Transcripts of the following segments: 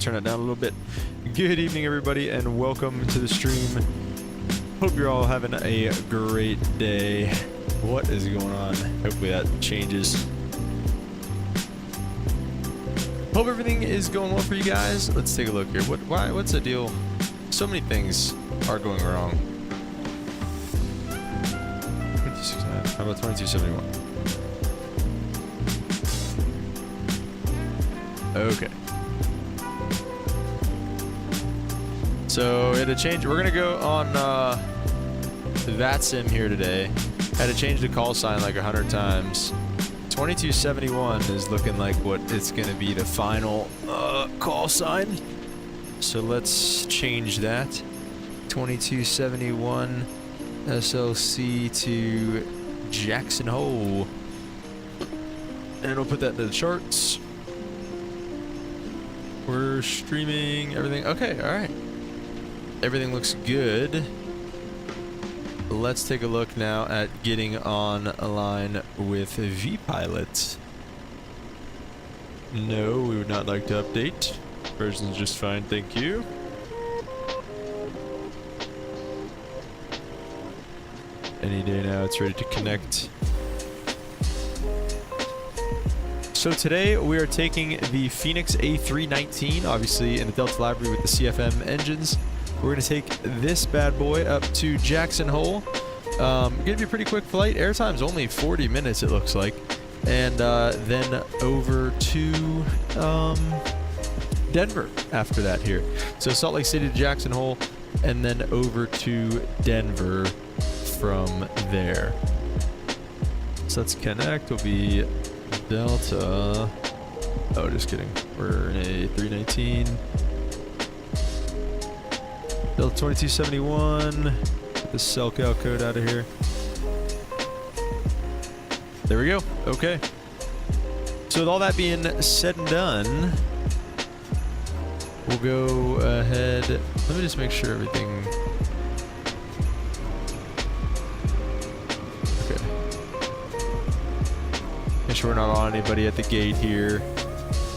turn it down a little bit. Good evening, everybody, and welcome to the stream. Hope you're all having a great day. What is going on? Hopefully that changes. Hope everything is going well for you guys. Let's take a look here. What's the deal? So many things are going wrong. 2269. How about 2271? Okay. So we had to change. We're gonna go on that sim here today. Had to change the call sign like 100 times. 2271 is looking like what it's gonna be the final call sign. So let's change that. 2271 SLC to Jackson Hole, and we'll put that in the charts. We're streaming everything. Okay, all right. Everything looks good. Let's take a look now at getting on a line with VPilot. No, we would not like to update. Version's just fine, thank you. Any day now, it's ready to connect. So today we are taking the FENIX A319, obviously in the Delta library with the CFM engines. We're going to take this bad boy up to Jackson Hole. Going to be a pretty quick flight. Airtime's only 40 minutes, it looks like. And then over to Denver after that here. So Salt Lake City to Jackson Hole, and then over to Denver from there. So let's connect. Will be Delta. Oh, just kidding. We're in a 319. Delta 2271. Get the SELCAL code out of here. There we go. Okay. So with all that being said and done, we'll go ahead. Let me just make sure everything. Make sure we're not on anybody at the gate here.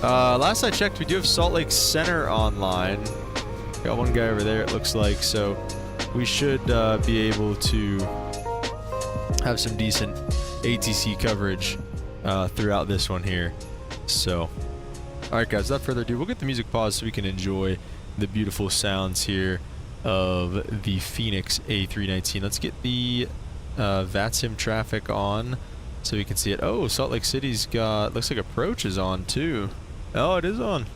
Last I checked, we do have Salt Lake Center online. Got one guy over there, it looks like, so we should be able to have some decent ATC coverage throughout this one here. So, alright guys, without further ado, we'll get the music paused so we can enjoy the beautiful sounds here of the FENIX A319. Let's get the VATSIM traffic on so we can see it. Oh, Salt Lake City's got, looks like approach is on too. Oh, it is on.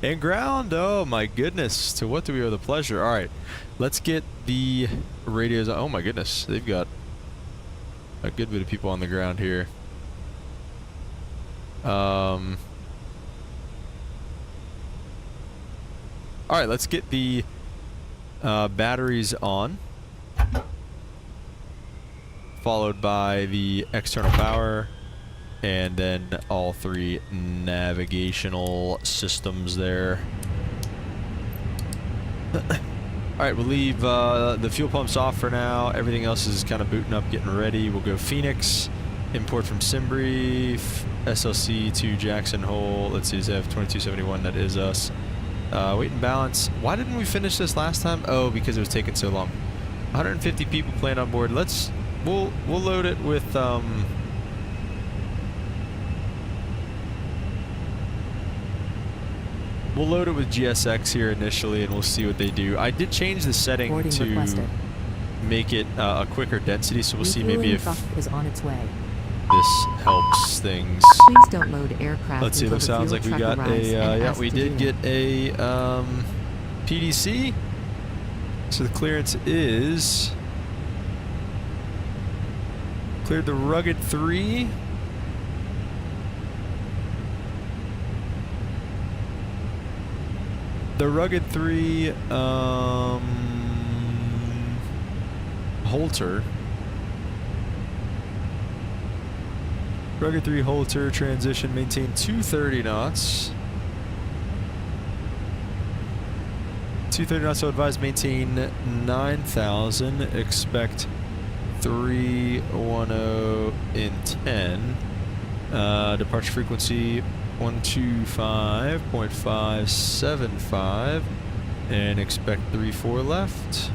And ground. Oh my goodness. To what do we owe the pleasure? All right, let's get the radios. Oh my goodness, they've got a good bit of people on the ground here. All right, let's get the batteries on, followed by the external power, and then all three navigational systems there. Alright, we'll leave the fuel pumps off for now. Everything else is kind of booting up, getting ready. We'll go FENIX, import from SimBrief, SLC to Jackson Hole. Let's see, F2271, that is us. Weight and balance. Why didn't we finish this last time? Oh, because it was taking so long. 150 people playing on board. We'll load it with we'll load it with GSX here initially, and we'll see what they do. I did change the setting to make it a quicker density, so we'll see maybe if is on its way. This helps things. Please don't load aircraft. Let's see. It sounds like we got a yeah, we did get a PDC. So the clearance is cleared the Rugged 3. The Rugged 3 Holter. Rugged 3 Holter transition, maintain 230 knots. 230 knots, so advise maintain 9,000. Expect 310 in 10. Departure frequency 125.575 and expect 34 left.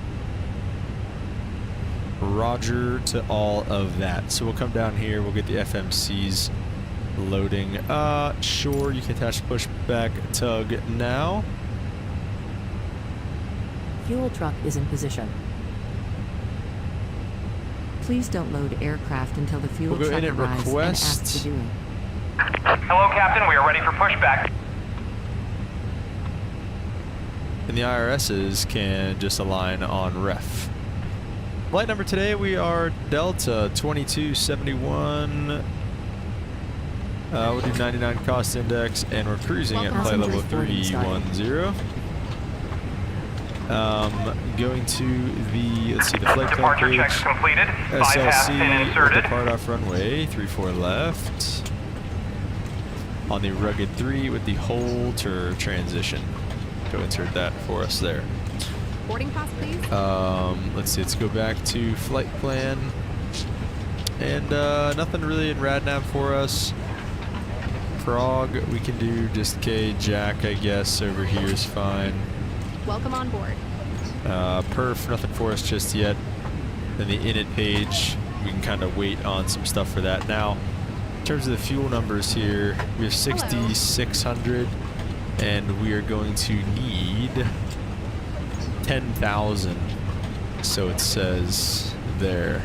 Roger to all of that. So we'll come down here, we'll get the FMCs loading. Sure, you can attach pushback tug now. Fuel truck is in position. Please don't load aircraft until the fuel We'll go truck in at arrives and asks request. to do it. Hello, Captain. We are ready for pushback. And the IRSs can just align on ref. Flight number today, we are Delta 2271. We'll do 99 cost index, and we're cruising at flight level 310. Going to the, let's see, the flight plan Departure page. checks completed. 5 has been SLC, inserted. depart off runway 34 left. On the rugged 3 with the holter transition. Go insert that for us there. Boarding pass, please. Let's see, let's go back to flight plan. And nothing really in RadNav for us. Frog, we can do just KJAC, I guess. Over here is fine. Welcome on board. Perf, nothing for us just yet. Then the init page, we can kind of wait on some stuff for that. Now, in terms of the fuel numbers here, we have 6,600, and we are going to need 10,000. So it says there.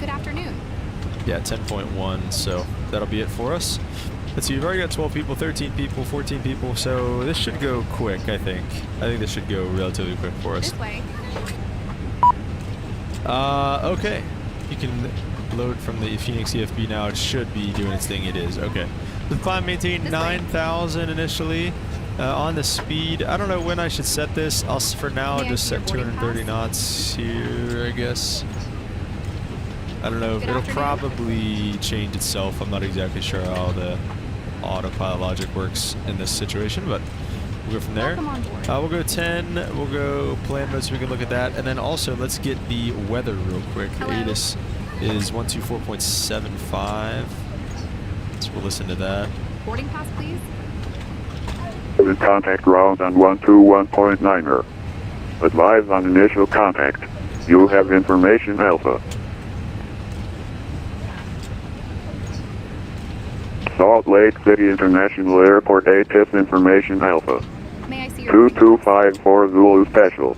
Good afternoon. Yeah, 10.1, so that'll be it for us. Let's see, we've already got 12 people, 13 people, 14 people, so this should go quick, I think. I think this should go relatively quick for us. This way. Okay. You can load from the FENIX EFB now. It should be doing its thing. It is. Okay. The climb maintain 9,000 initially. On the speed, I don't know when I should set this. I'll, for now, May I just see your set boarding 230 pass? knots here, I guess. I don't know. Good It'll afternoon. probably change itself. I'm not exactly sure how the autopilot logic works in this situation, but we'll go from there. Welcome on board. We'll go 10. We'll go plan mode so we can look at that. And then also, let's get the weather real quick. Hello. ATIS is 124.75. So we'll listen to that. Boarding pass, please. With contact ground on 121.9er. Advise on initial contact. You have information Alpha. Salt Lake City International Airport ATIS information Alpha. May I see your boarding pass? 2254 Zulu Special.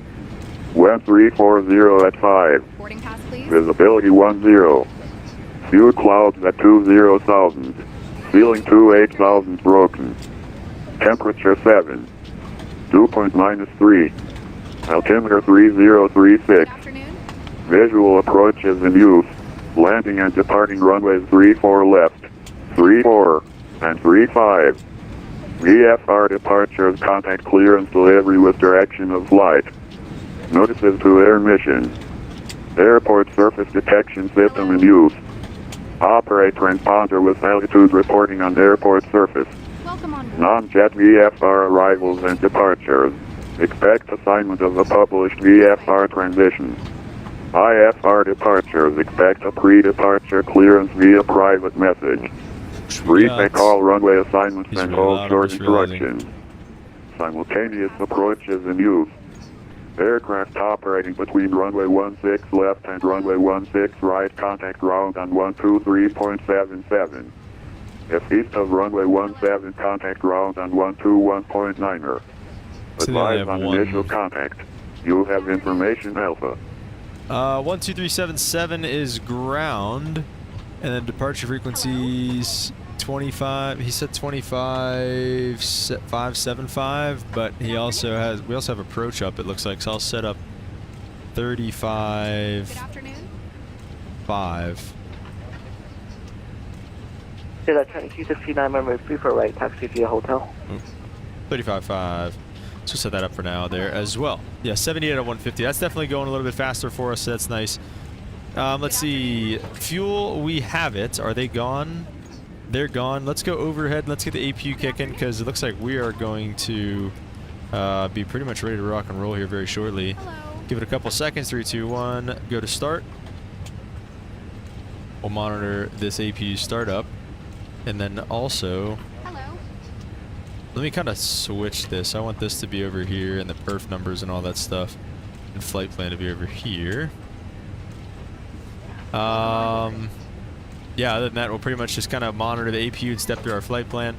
Wind 340 at 5. Boarding pass, please. Visibility 10. Few clouds at 20,000. Ceiling 28,000 broken. Temperature 7. Dew point -3. Altimeter 3036. Good afternoon. Visual approach is in use. Landing and departing runways 34 left, 34, and 35. VFR departures contact clearance delivery with direction of flight. Notices to air mission. Airport surface detection system in use. Operate transponder with altitude reporting on airport surface. Welcome on board. Non-jet VFR arrivals and departures. Expect assignment of a published VFR transition. IFR departures. Expect a pre-departure clearance via private message. Brief got- call runway assignments He's and really hold loud, I'm short just realizing. instructions. Simultaneous approaches in use. Aircraft operating between runway 16 left and runway 16 right. Contact ground on 123.77. If east of runway 17, contact ground on 121.9er. So they only Advise have on one. initial contact. You have information Alpha. 12377 is ground, and then departure frequencies 25. He said 25.575, but he also has. We also have approach up. It looks like, so I'll set up Good 35.5. afternoon. Yeah, that's 269, remember, free for right, taxi via hotel. 35.5. So set that up for now there as well. Yeah, 78 at 150. That's definitely going a little bit faster for us. So that's nice. Let's see. Fuel, we have it. Are they gone? They're gone. Let's go overhead. Let's get the APU kicking because it looks like we are going to be pretty much ready to rock and roll here very shortly. Hello. Give it a couple seconds. 3, 2, 1. Go to start. We'll monitor this APU startup. And then also Hello. Let me kind of switch this. I want this to be over here and the perf numbers and all that stuff. And flight plan to be over here. Yeah, other than that, we'll pretty much just kind of monitor the APU and step through our flight plan.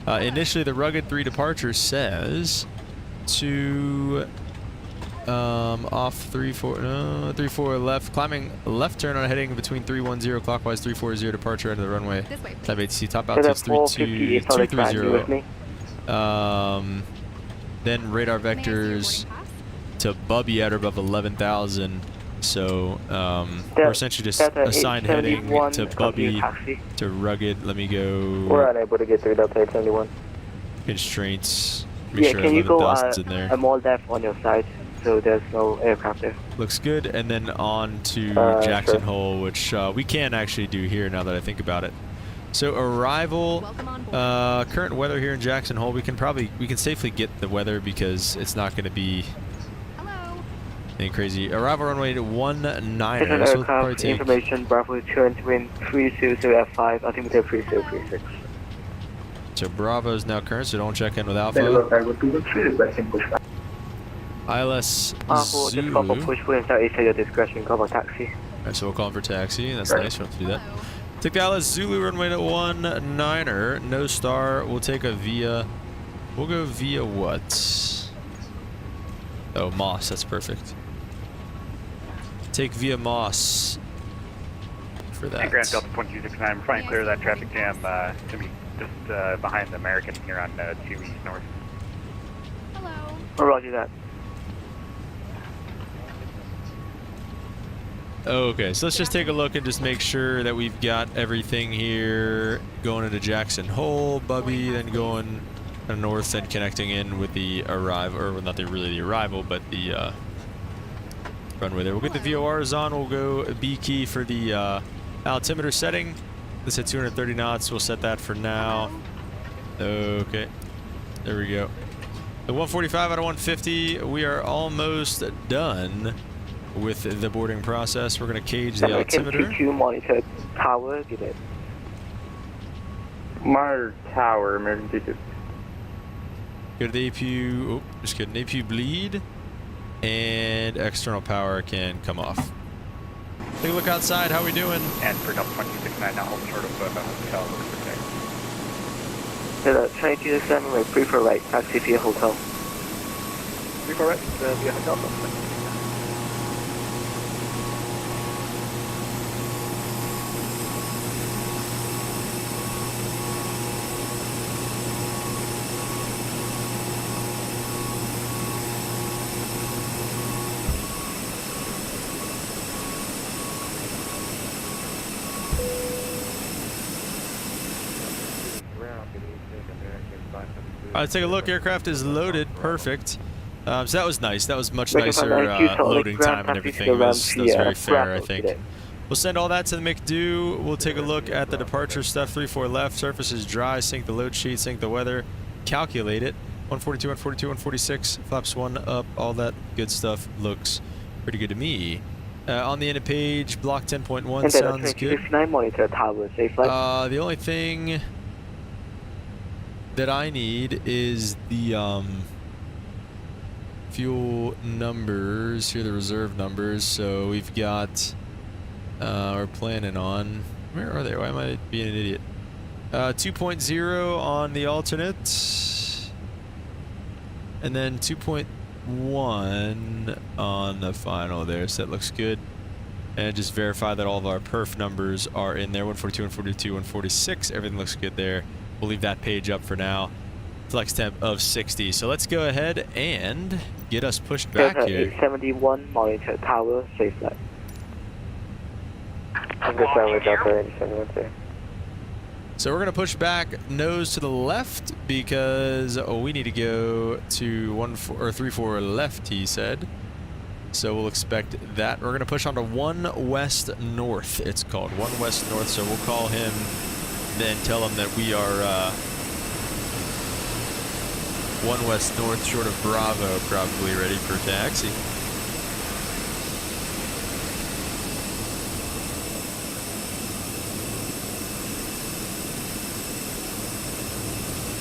Initially, the Rugged 3 departure says to off 34 left, climbing left turn on heading between 310 clockwise, 340 departure into the runway. This way, please. Type ATC top altitude 230. Then radar May I see your vectors boarding pass? to Bubby at or above 11,000. So we're essentially just assigned heading to Bubby to Rugged. Let me We're go unable to get through Delta 871. constraints. Make Yeah, sure can you go 11,000's in there. a more left on your side so there's no aircraft there? Looks good. And then on to Jackson sure. Hole, which we can actually do here now that I think about it. So arrival, Welcome on board. current weather here in Jackson Hole. We can safely get the weather because it's not going to be Hello. anything crazy. Arrival runway to 19er. Different So we'll probably aircraft take, information, Bravo turn wind 300 F5, altimeter 3036. so Bravo is now current, so don't check in with Alpha. ILS Bravo, just call for Zulu. push winds at your discretion, call for taxi. Alright, so we'll call for taxi. That's nice. We don't have to do that. Hello. Take the ILS Zulu runway to 19er. No star. We'll take a via. We'll go via what? Oh, Moss. That's perfect. Take via Moss for that. And Grand Delta 1269, we're trying to clear that traffic jam to be just behind the American here on 2 East North. Hello. Roger that. Okay, so let's just take a look and just make sure that we've got everything here going into Jackson Hole, Bubby, then going north and connecting in with the arrival, or not really the arrival, but the runway there. We'll get the VORs on. We'll go B key for the altimeter setting. This at 230 knots. We'll set that for now. Okay, there we go. The 145 out of 150. We are almost done with the boarding process. We're going to cage the American altimeter. TQ monitor tower, get it. Monitor tower, American T2. Go to the APU. Oh, just kidding. APU bleed. And external power can come off. Take a look outside. How we doing? And for Delta 1269, now hold short of hotel, looks protect. 2267, we prefer right, taxi via hotel. 34 right, via hotel. Let's take a look. Aircraft is loaded. Perfect. So that was nice. That was much Make nicer loading time and everything. That was very fair, I think. We'll send all that to the McDo. We'll take a look at the departure stuff. 34 left. Surface is dry. Sync the load sheet. Sync the weather. Calculate it. 142, 142, 146. Flaps 1 up. All that good stuff looks pretty good to me. On the end of page, block 10.1 sounds good. 59 monitor tower, safe flight. The only thing that I need is the fuel numbers. Here are the reserve numbers. So we've got, we're planning on, where are they? Why am I being an idiot? 2.0 on the alternate. And then 2.1 on the final there. So that looks good. And just verify that all of our perf numbers are in there. 142, 142, 146. Everything looks good there. We'll leave that page up for now. Flex temp of 60. So let's go ahead and get us pushed back here. 871 monitor tower, safe flight. So we're going to push back nose to the left because we need to go to 34 left, he said. So we'll expect that. We're going to push on to 1 west north, it's called. 1 west north. So we'll call him, then tell him that we are 1 west north short of Bravo, probably ready for taxi.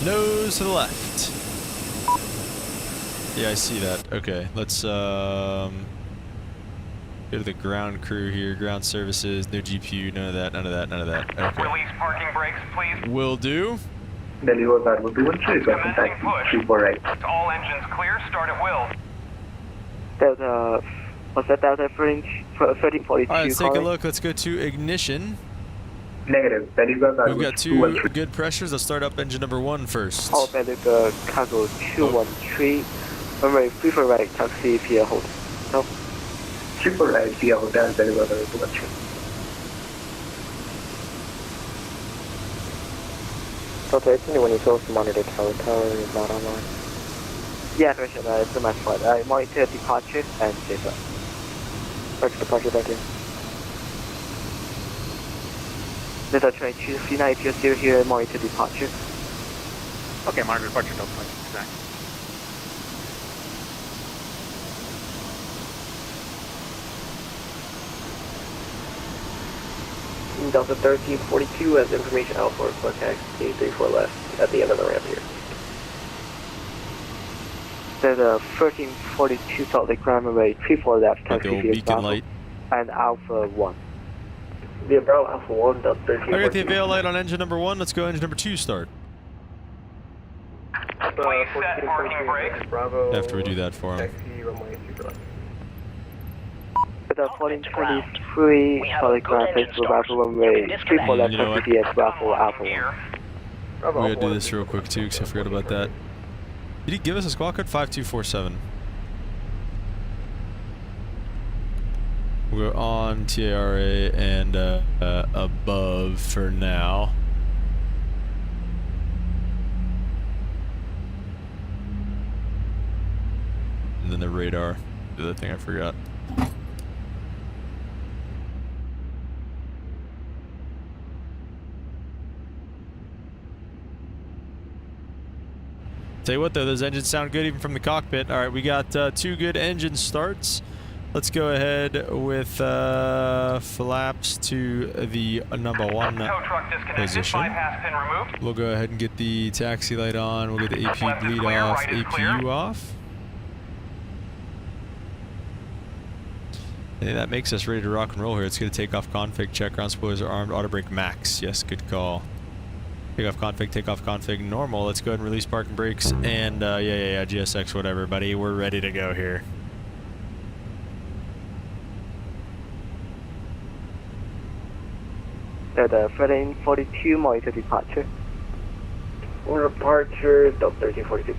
Nose to the left. Yeah, I see that. Okay, let's go to the ground crew here. Ground services, no GPU, none of that, none of that, none of that. Okay. Release parking brakes, please. Will do. Deliver that will be 1 Commencing push. 348. All engines clear. Start at will. Delta, was that Delta 1342? All right, let's take a look. Let's go to ignition. Negative. Deliver that We've got two good pressures. Let's start up engine number 1 first. All Deliver cargo 213. Runway 34 right, taxi via hotel. No. 34 right via hotel, deliver the 213. Delta 18, when you close the monitor tower is not online. Yeah, Russia, it's my flight. I monitor departure and safer. Roger, departure, thank you. Delta 22, 3900 here, monitor departure. Okay, monitor departure, Delta 22, exact. Delta 1342 has information out for contact A34 left at the end of the ramp here. Delta 1342 Salt Lake runway 34 left, The taxi old via beacon Bravo light. and Alpha 1. Via Bravo Alpha 1, Delta 1342. I got the avail light on engine number 1. Let's go engine number 2 start. Please set parking brakes. Bravo. After we do that for him. Taxi runway 2 left. Delta 1423 Salt Lake runway Bravo runway 34 left, You know what? taxi via Bravo Alpha 1. Here. Bravo We Alpha gotta do 1, this real quick too, because I forgot about that. Did he give us a squawk code? 5247. We're on TARA and above for now. And then the radar, the other thing I forgot. Tell you what though, those engines sound good even from the cockpit. All right, we got 2 good engine starts. Let's go ahead with flaps to the number 1 Tow truck disconnected. position. Bypass pin removed. We'll go ahead and get the taxi light on. We'll get the AP Left is bleed clear, off, right is APU clear. off. And that makes us ready to rock and roll here. It's going to take off config, check ground spoilers are armed, auto brake max. Yes, good call. Take off config, normal. Let's go ahead and release parking brakes and yeah, GSX, whatever, buddy. We're ready to go here. Delta 1342 monitor departure. For departure, Delta 1342.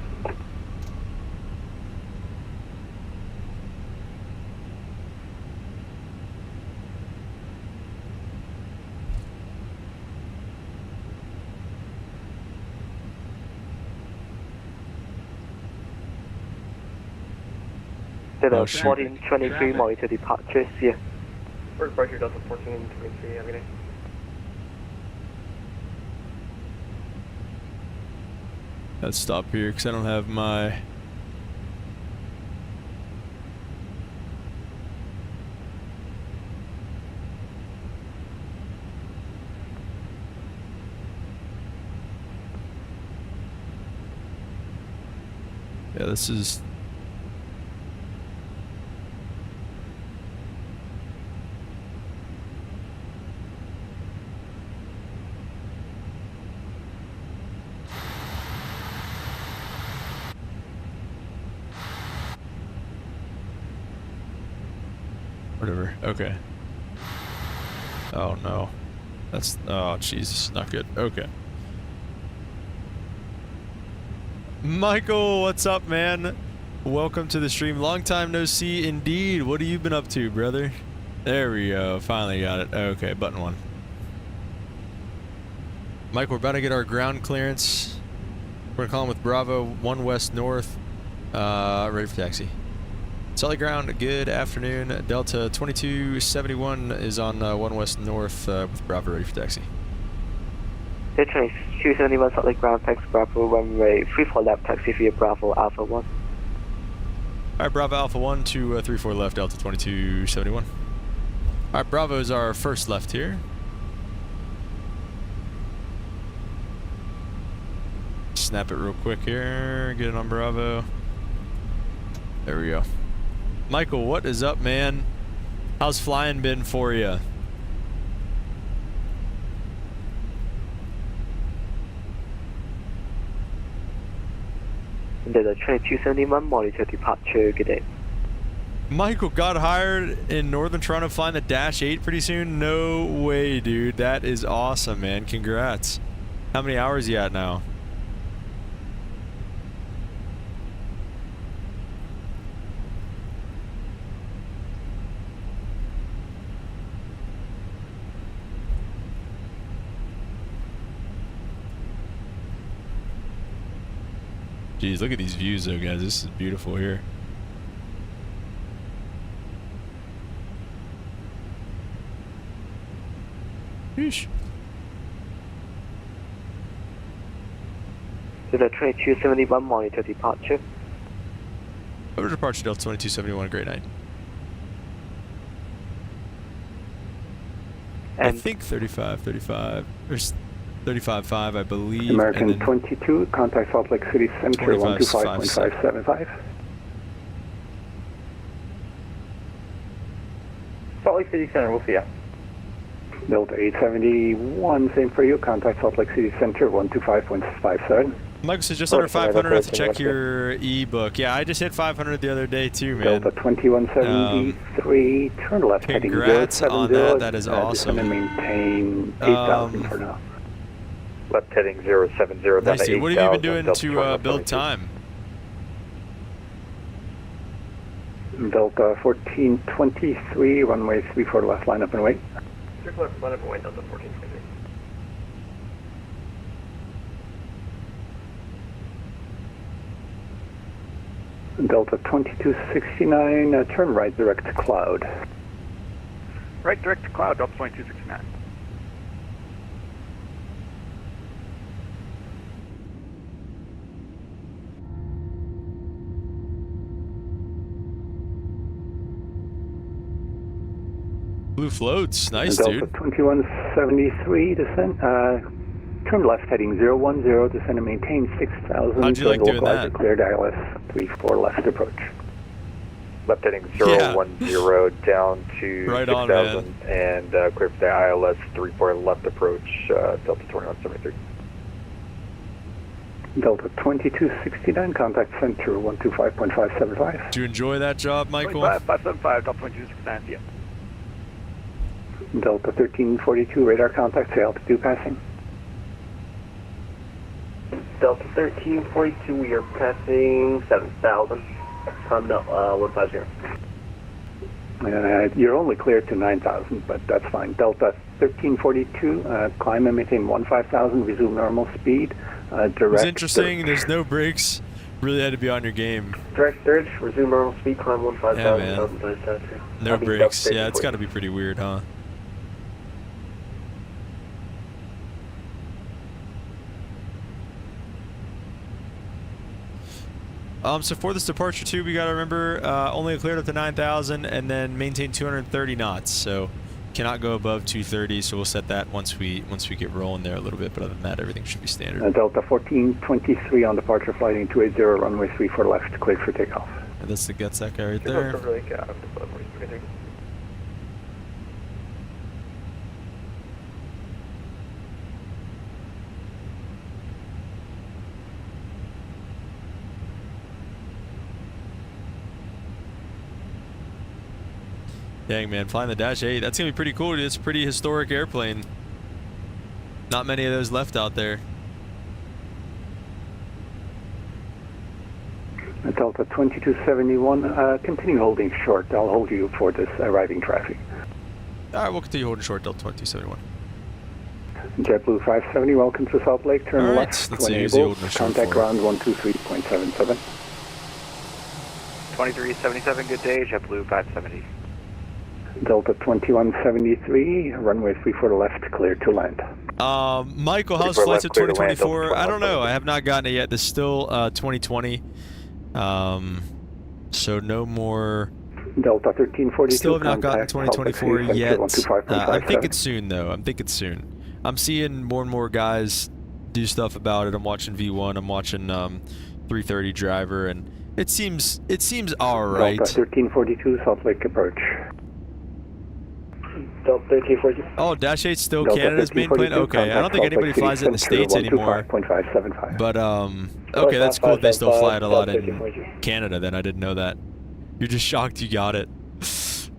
Delta Oh, shoot. 1423 monitor departure. Yeah. For departure, Delta 1423, have a good day. Let's stop here because I don't have my... Yeah, this is... Whatever. Okay. Oh no. That's... Oh Jesus, not good. Okay. Michael, what's up, man? Welcome to the stream. Long time no see indeed. What have you been up to, brother? There we go. Finally got it. Okay, button 1. Mike, we're about to get our ground clearance. We're gonna call him with Bravo 1 West North. Ready for taxi. Solid ground, good afternoon. Delta 2271 is on 1 West North with Bravo, ready for taxi. Delta 2271 Salt Lake ground, taxi Bravo runway 34 left, taxi via Bravo Alpha 1. Alright, Bravo Alpha 1 to 34 left, Delta 2271. Alright, Bravo is our first left here. snap it real quick here. Get it on Bravo. There we go. Michael, what is up, man? How's flying been for you? Delta train 271, monitor departure, good day. Michael got hired in Northern Toronto flying the Dash 8 pretty soon? No way, dude. That is awesome, man. Congrats. How many hours you at now? Jeez, look at these views though, guys. This is beautiful here. Sheesh. Delta train 271, monitor departure. Over departure Delta 2271, great night. I And think 35, or 35.5, I believe. American and then 22, contact Salt Lake City Center 125.575. Salt Lake City Center, we'll see ya. Delta 871, same for you, contact Salt Lake City Center 125.57. Michael says just under 500. I have to check your e-book. Yeah, I just hit 500 the other day too, man. Delta 2173, turn left heading Congrats 070. on that. That is awesome. And maintain 8,000 for now. Left heading 070 down Nice, to dude. What have you been 8,000, doing Delta to 2172. build time? Delta 1423, runway 34 left, line up and wait. Circle left, line up and wait, Delta 1423. Delta 2269, turn right direct to cloud. Right direct to cloud, Delta 2269. Blue floats. Nice, Delta dude. 2173, descent. Turn left heading 010, descend and maintain 6,000. How'd you like doing that? Cleared ILS 34 left approach. Left heading Yeah. 010 down to Right on, 6,000 and clear for the ILS 34 left approach, Delta 2173. Delta 2269, contact center 125.575. Did you enjoy that job, Michael? 575, Delta 2269, yeah. Delta 1342, radar contact, say altitude passing. Delta 1342, we are passing 7,000. No, 150. You're only cleared to 9,000, but that's fine. Delta 1342, climb and maintain 15,000, resume normal speed. Direct. It was interesting. There's no brakes. Really had to be on your game. Direct surge, resume normal speed, climb 15,000. Yeah, man. 1,000. No brakes. Yeah, it's got to be pretty weird, huh? So for this departure too, we gotta remember only cleared up to 9,000 and then maintain 230 knots. So cannot go above 230. So we'll set that once we get rolling there a little bit. But other than that, everything should be standard. Delta 1423 on departure, flighting 280, runway 34 left, cleared for takeoff. And that's the guts that guy right there. Dang, man, flying the Dash 8. That's going to be pretty cool, dude. It's a pretty historic airplane. Not many of those left out there. Delta 2271, continue holding short. I'll hold you for this arriving traffic. All right, we'll continue holding short, Delta 2271. JetBlue 570, welcome to Salt Lake. Turn All right, left let's when use the able. old machine Contact for it. ground 123.77. 2377, good day, JetBlue 570. Delta 2173, runway 34 left, clear to land. Michael, how's 34 flights left, of clear to land, 2024? Delta I don't know. I have not gotten it yet. This is still 2020. So no more. Delta 1342, Still have not gotten contact Salt Lake 2024 City yet. Center I'm thinking 125.57. soon, though. I'm thinking soon. I'm seeing more and more guys do stuff about it. I'm watching V1. I'm watching 330 driver, and it seems all right. Delta 1342 Salt Lake approach. Delta 1342. Oh, Dash 8's still Delta Canada's main plane? 1342, Okay, I don't think contact anybody Salt Lake flies it in the City States Center, anymore. 125.575. But, okay, that's cool if they still fly it a lot in Canada, then I didn't know that. You're just shocked you got it.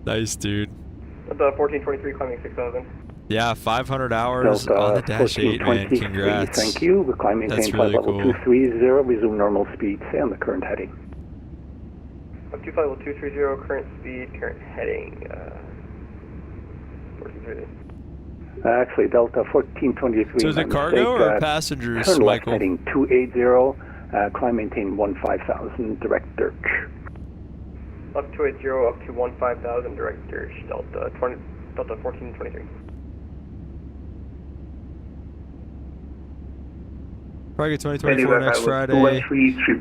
Nice, dude. Delta 1423 climbing 6000. Yeah, 500 hours Delta on the Dash 8, man. 1423, Congrats. thank you. The climb maintain That's flight really level cool. 230, resume normal speed. Stay on the current heading. Up to flight level 230, current speed, current heading. 1430. Actually, Delta 1423. So is it my cargo mistake, or passengers, turn left Michael? heading 280, climb maintain 15,000, direct dirt. Up 280, up to 15,000, direct dirt. Delta 1423. Probably get 2024 next Friday.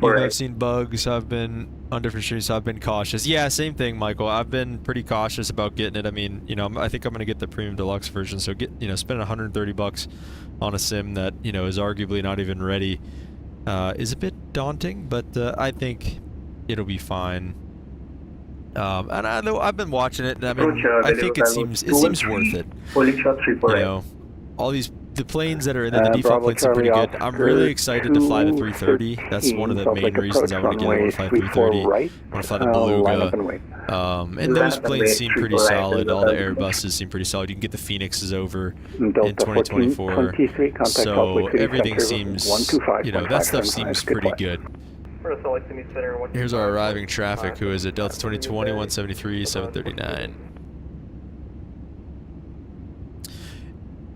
I've seen bugs. I've been on different streams, so I've been cautious. Yeah, same thing, Michael. I've been pretty cautious about getting it. I mean, you know, I think I'm going to get the premium deluxe version. So spending $130 on a sim that, you know, is arguably not even ready is a bit daunting, but I think it'll be fine. And I know I've been watching it, and I mean, I think it seems worth it. You know, all the planes that are in there, the default planes are pretty good. I'm really excited to fly the 330. That's one of the main reasons I want to get it. I want to fly 330. I want to fly the Beluga. And those planes seem pretty solid. All the Airbuses seem pretty solid. You can get the Phoenixes over in 2024. So everything seems, you know, that stuff seems pretty good. Here's our arriving traffic, who is at Delta 2020, 173, 739.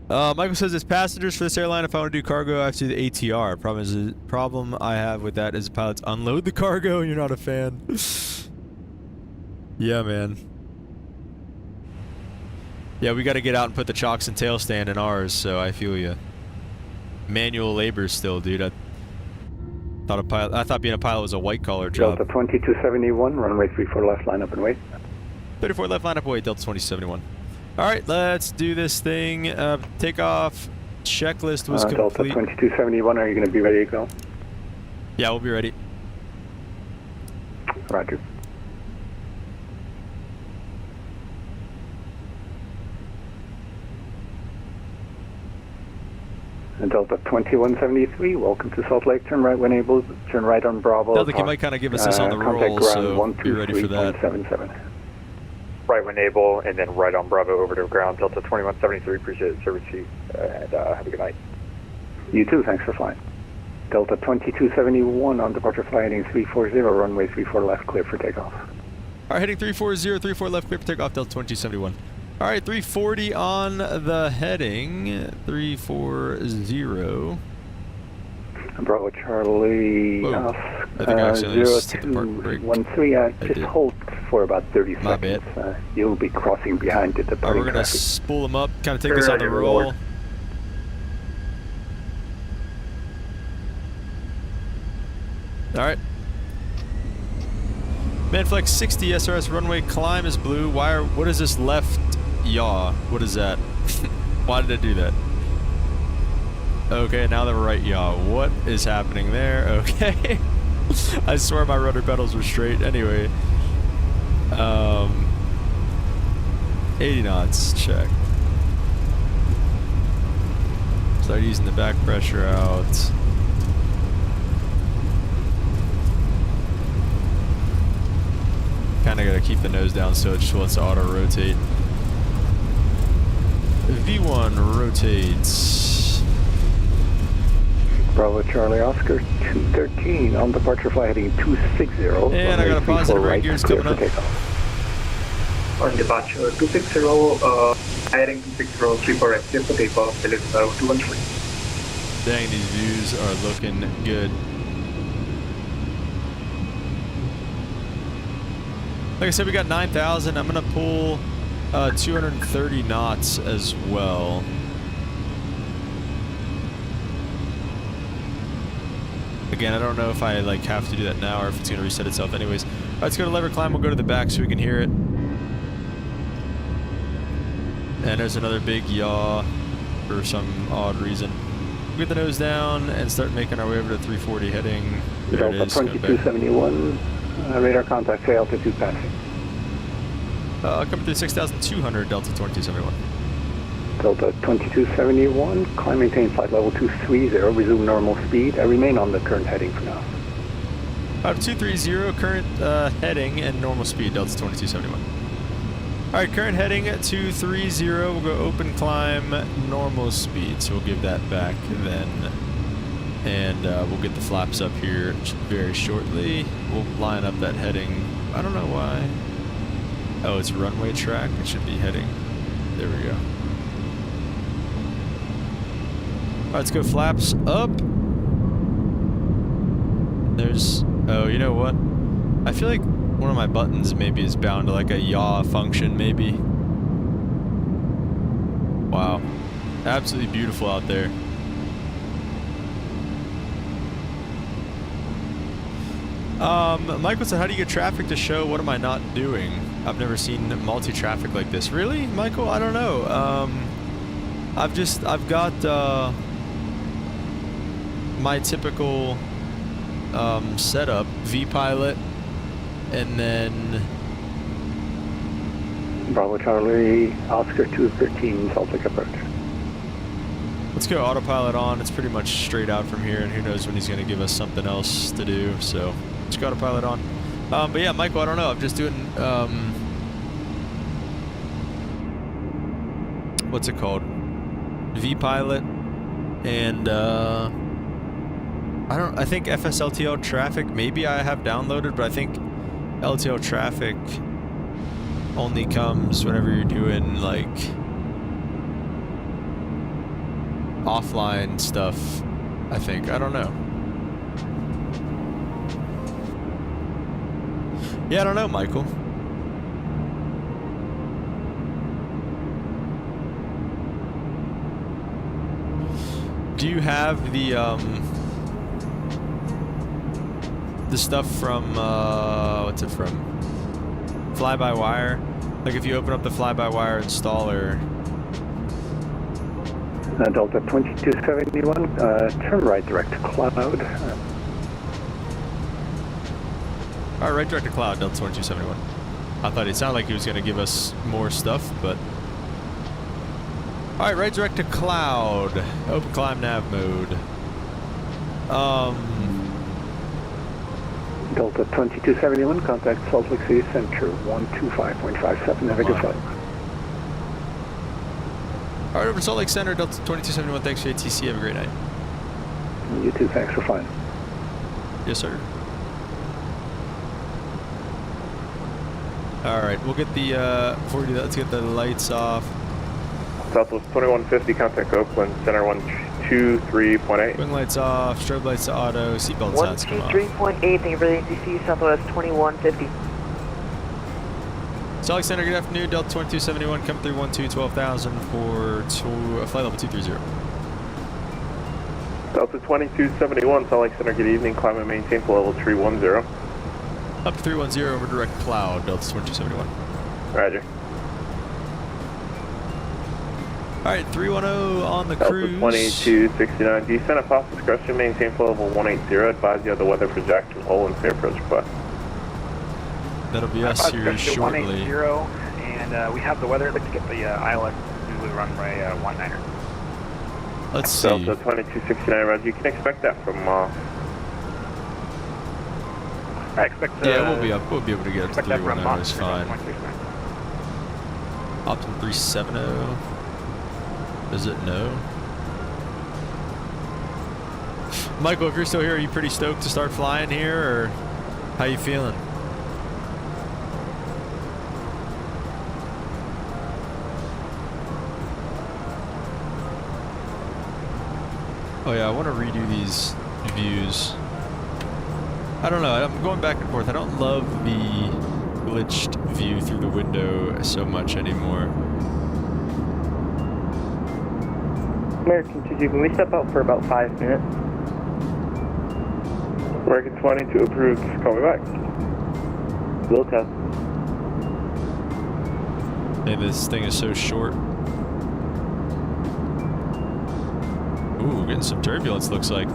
Michael says it's passengers for this airline. If I want to do cargo, I have to do the ATR. Problem I have with that is the pilots unload the cargo and you're not a fan. Yeah, man. Yeah, we got to get out and put the chocks and tail stand in ours, so I feel you. Manual labor still, dude. I thought being a pilot was a white-collar job. Delta 2271, runway 34 left, line up and wait. 34 left, line up and wait, Delta 2071. All right, let's do this thing. Takeoff checklist was complete. Delta 2271, are you going to be ready to go? Yeah, we'll be ready. Roger. And Delta 2173, welcome to Salt Lake. Turn right when able. Turn right on Bravo. Delta, you might kind of give us this on the roll, so be ready for that. 123.77. Right when able, and then right on Bravo over to ground. Delta 2173, appreciate the service chief, and have a good night. You too, thanks for flying. Delta 2271 on departure flight heading 340, runway 34 left, clear for takeoff. All right, heading 340, 34 left, clear for takeoff, Delta 2271. All right, 340 on the heading, 340. Bravo Charlie, I think I accidentally just hit the park brake. 0213, just hold for about 30 My seconds. bad. You'll be crossing behind the departing We're going to traffic. spool them up, kind of take this on the roll. All right. Manflex 60 SRS runway climb is blue. What is this left yaw? What is that? Why did I do that? Okay, now the right yaw. What is happening there? Okay. I swear my rudder pedals were straight. Anyway. 80 knots, check. Start using the back pressure out. Kinda gotta keep the nose down so it just lets the auto rotate. V1 rotates. Bravo Charlie Oscar 213 on departure flight heading 260. And I got a positive right gears coming up. On departure 260, heading 260, 34 right, clear for takeoff, 213. Dang, these views are looking good. Like I said, we got 9,000. I'm gonna pull 230 knots as well. Again, I don't know if I have to do that now or if it's gonna reset itself anyways. All right, let's go to lever climb. We'll go to the back so we can hear it. And there's another big yaw for some odd reason. We'll get the nose down and start making our way over to 340 heading. There it Delta is. coming back. 2271, radar contact, say altitude passing. Coming through 6,200, Delta 2271. Delta 2271, climb maintain flight level 230, resume normal speed. I remain on the current heading for now. 230, current heading and normal speed, Delta 2271. Alright, current heading at 230, we'll go open climb, normal speed, so we'll give that back then. And we'll get the flaps up here very shortly. We'll line up that heading, I don't know why. Oh, it's runway track, it should be heading. There we go. Alright, let's go flaps up. There's, oh, you know what? I feel like one of my buttons maybe is bound to like a yaw function, maybe. Wow. Absolutely beautiful out there. Michael said, how do you get traffic to show? What am I not doing? I've never seen multi-traffic like this. Really, Michael? I don't know. I've got my typical setup, VPilot, and then Bravo Charlie, Oscar 213, Salt Lake approach. let's go autopilot on. It's pretty much straight out from here, and who knows when he's going to give us something else to do. So let's go autopilot on. But yeah, Michael, I don't know. I'm just doing what's it called? VPilot, and I think FSLTL traffic maybe I have downloaded, but I think LTL traffic only comes whenever you're doing like offline stuff, I think. I don't know. Yeah, I don't know, Michael. Do you have the stuff from what's it from? Fly-by-wire? Like if you open up the fly-by-wire installer. Delta 2271, turn right direct to cloud. Alright, right direct to cloud, Delta 2271. I thought it sounded like he was going to give us more stuff, but... Alright, right direct to cloud. Open climb nav mode. Delta 2271, contact Salt Lake City Center, 125.57, have a good flight. Alright, over to Salt Lake Center, Delta 2271, thanks for ATC, have a great night. You too, thanks for flying. Yes, sir. Alright, we'll get the, before we do that, let's get the lights off. Southwest 2150, contact Oakland, center 123.8. Wing lights off, strobe lights to auto, seatbelt signs come off. 123.8, thank you for the ATC, Southwest 2150. Salt Lake Center, good afternoon, Delta 2271, come through 12,000 for flight level 230. Delta 2271, Salt Lake Center, good evening, climb and maintain for level 310. Up to 310 over direct cloud, Delta 2271. Roger. Alright, 310 on the Delta cruise. 2269, descent at Foster's discretion, maintain for level 180, advise you of the weather for Jackson Hole and fair approach request. That'll be us here shortly. 180, and we have the weather. Let's get the ILS Zulu runway 19er. Let's see. Delta 2269, Roger. You can expect that from. I expect. Yeah, we'll be up. We'll be able to get up to 310. It's fine. Optum 370. Is it no? Michael, if you're still here, are you pretty stoked to start flying here, or how you feeling? Oh yeah, I want to redo these views. I don't know, I'm going back and forth. I don't love the glitched view through the window so much anymore. American 22, can we step out for about 5 minutes? American 22 approved, call me back. Wilco. Hey, this thing is so short. Ooh, getting some turbulence, looks like.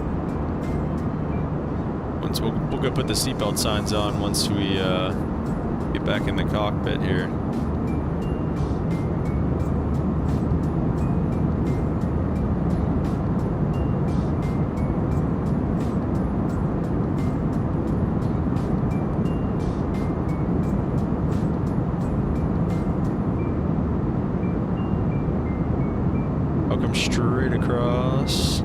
Once we'll go put the seatbelt signs on once we get back in the cockpit here. I'll come straight across.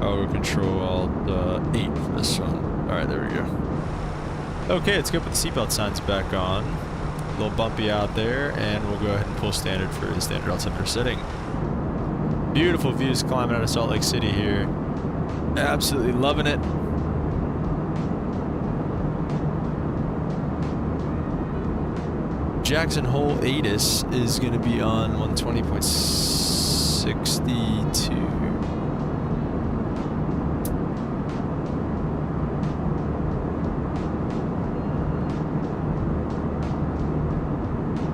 I'll go Control Alt 8 for this one. Alright, there we go. Okay, let's go put the seatbelt signs back on. A little bumpy out there, and we'll go ahead and pull standard for the standard altimeter setting. Beautiful views climbing out of Salt Lake City here. Absolutely loving it. Jackson Hole ATIS is going to be on 120.62.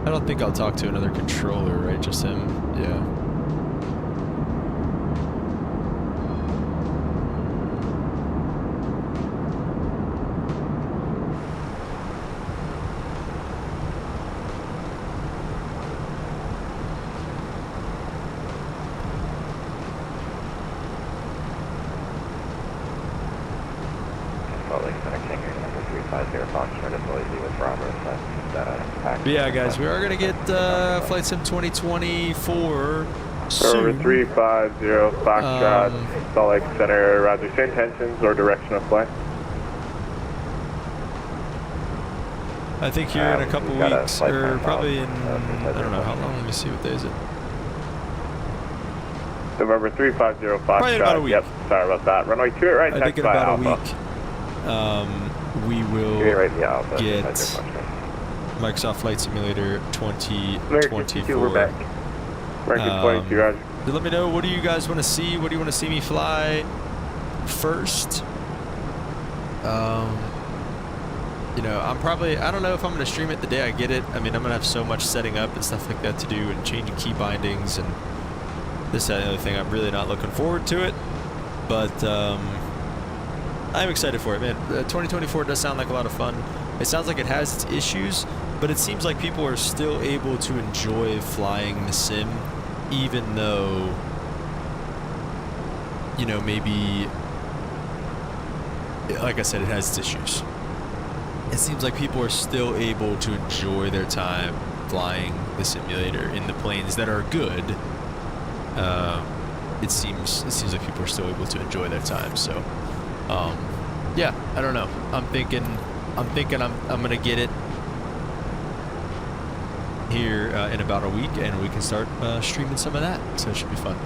I don't think I'll talk to another controller, right? Just him? Yeah. Salt Lake Center, King, number 350 Foxtrot is noisy with Robert. But yeah, guys, we are going to get Flight Sim 2024 soon. Over 350 Foxtrot, Salt Lake Center, roger. Same intentions or direction of flight? I think here in a couple weeks, or probably in, I don't know, how long? Let me see, what day is it? November 350 Foxtrot. Probably in about a week. Yep, sorry about that. Runway 2 right, I think in about a week, we will get Microsoft Flight Simulator 2024. We're back. American 22, roger. Let me know, what do you guys want to see? What do you want to see me fly first? You know, I don't know if I'm going to stream it the day I get it. I mean, I'm going to have so much setting up and stuff like that to do, and changing key bindings and this, that, and the other thing. I'm really not looking forward to it, but I'm excited for it, man. 2024 does sound like a lot of fun. It sounds like it has its issues, but it seems like people are still able to enjoy flying the sim, even though, you know, maybe, like I said, it has its issues. It seems like people are still able to enjoy their time flying the simulator in the planes that are good. It seems like people are still able to enjoy their time. So, yeah, I don't know. I'm thinking I'm gonna get it here in about a week, and we can start streaming some of that. So it should be fun.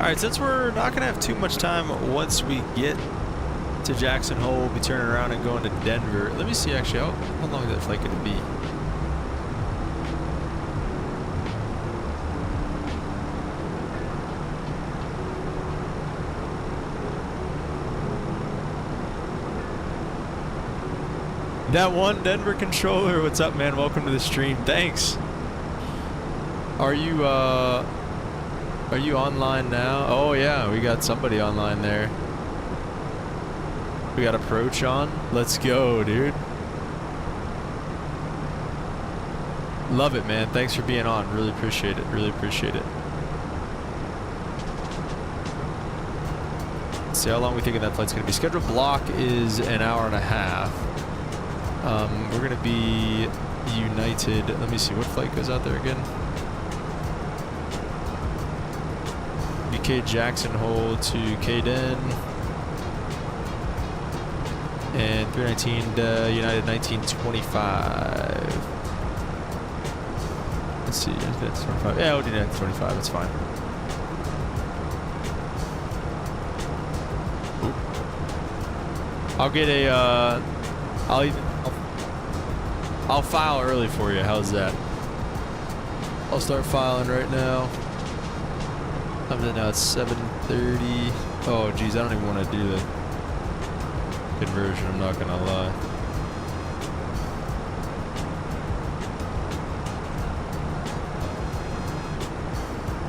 Alright, since we're not going to have too much time once we get to Jackson Hole. We'll be turning around and going to Denver. Let me see actually how long is that flight going to be? That one Denver controller, what's up, man? Welcome to the stream. Thanks. Are you online now? Oh yeah, we got somebody online there. We got Approach on. Let's go, dude. Love it, man. Thanks for being on. Really appreciate it. Really appreciate it. Let's see how long we think that flight's gonna be. Scheduled block is an hour and a half. We're gonna be United. Let me see what flight goes out there again. UK Jackson Hole to KDEN. And 319 United 1925. Let's see, that's 25. Yeah, we'll do 1925, that's fine. Oop. I'll get a, I'll file early for you, how's that? I'll start filing right now. Now it's 7:30. Oh geez, I don't even want to do the conversion, I'm not gonna lie.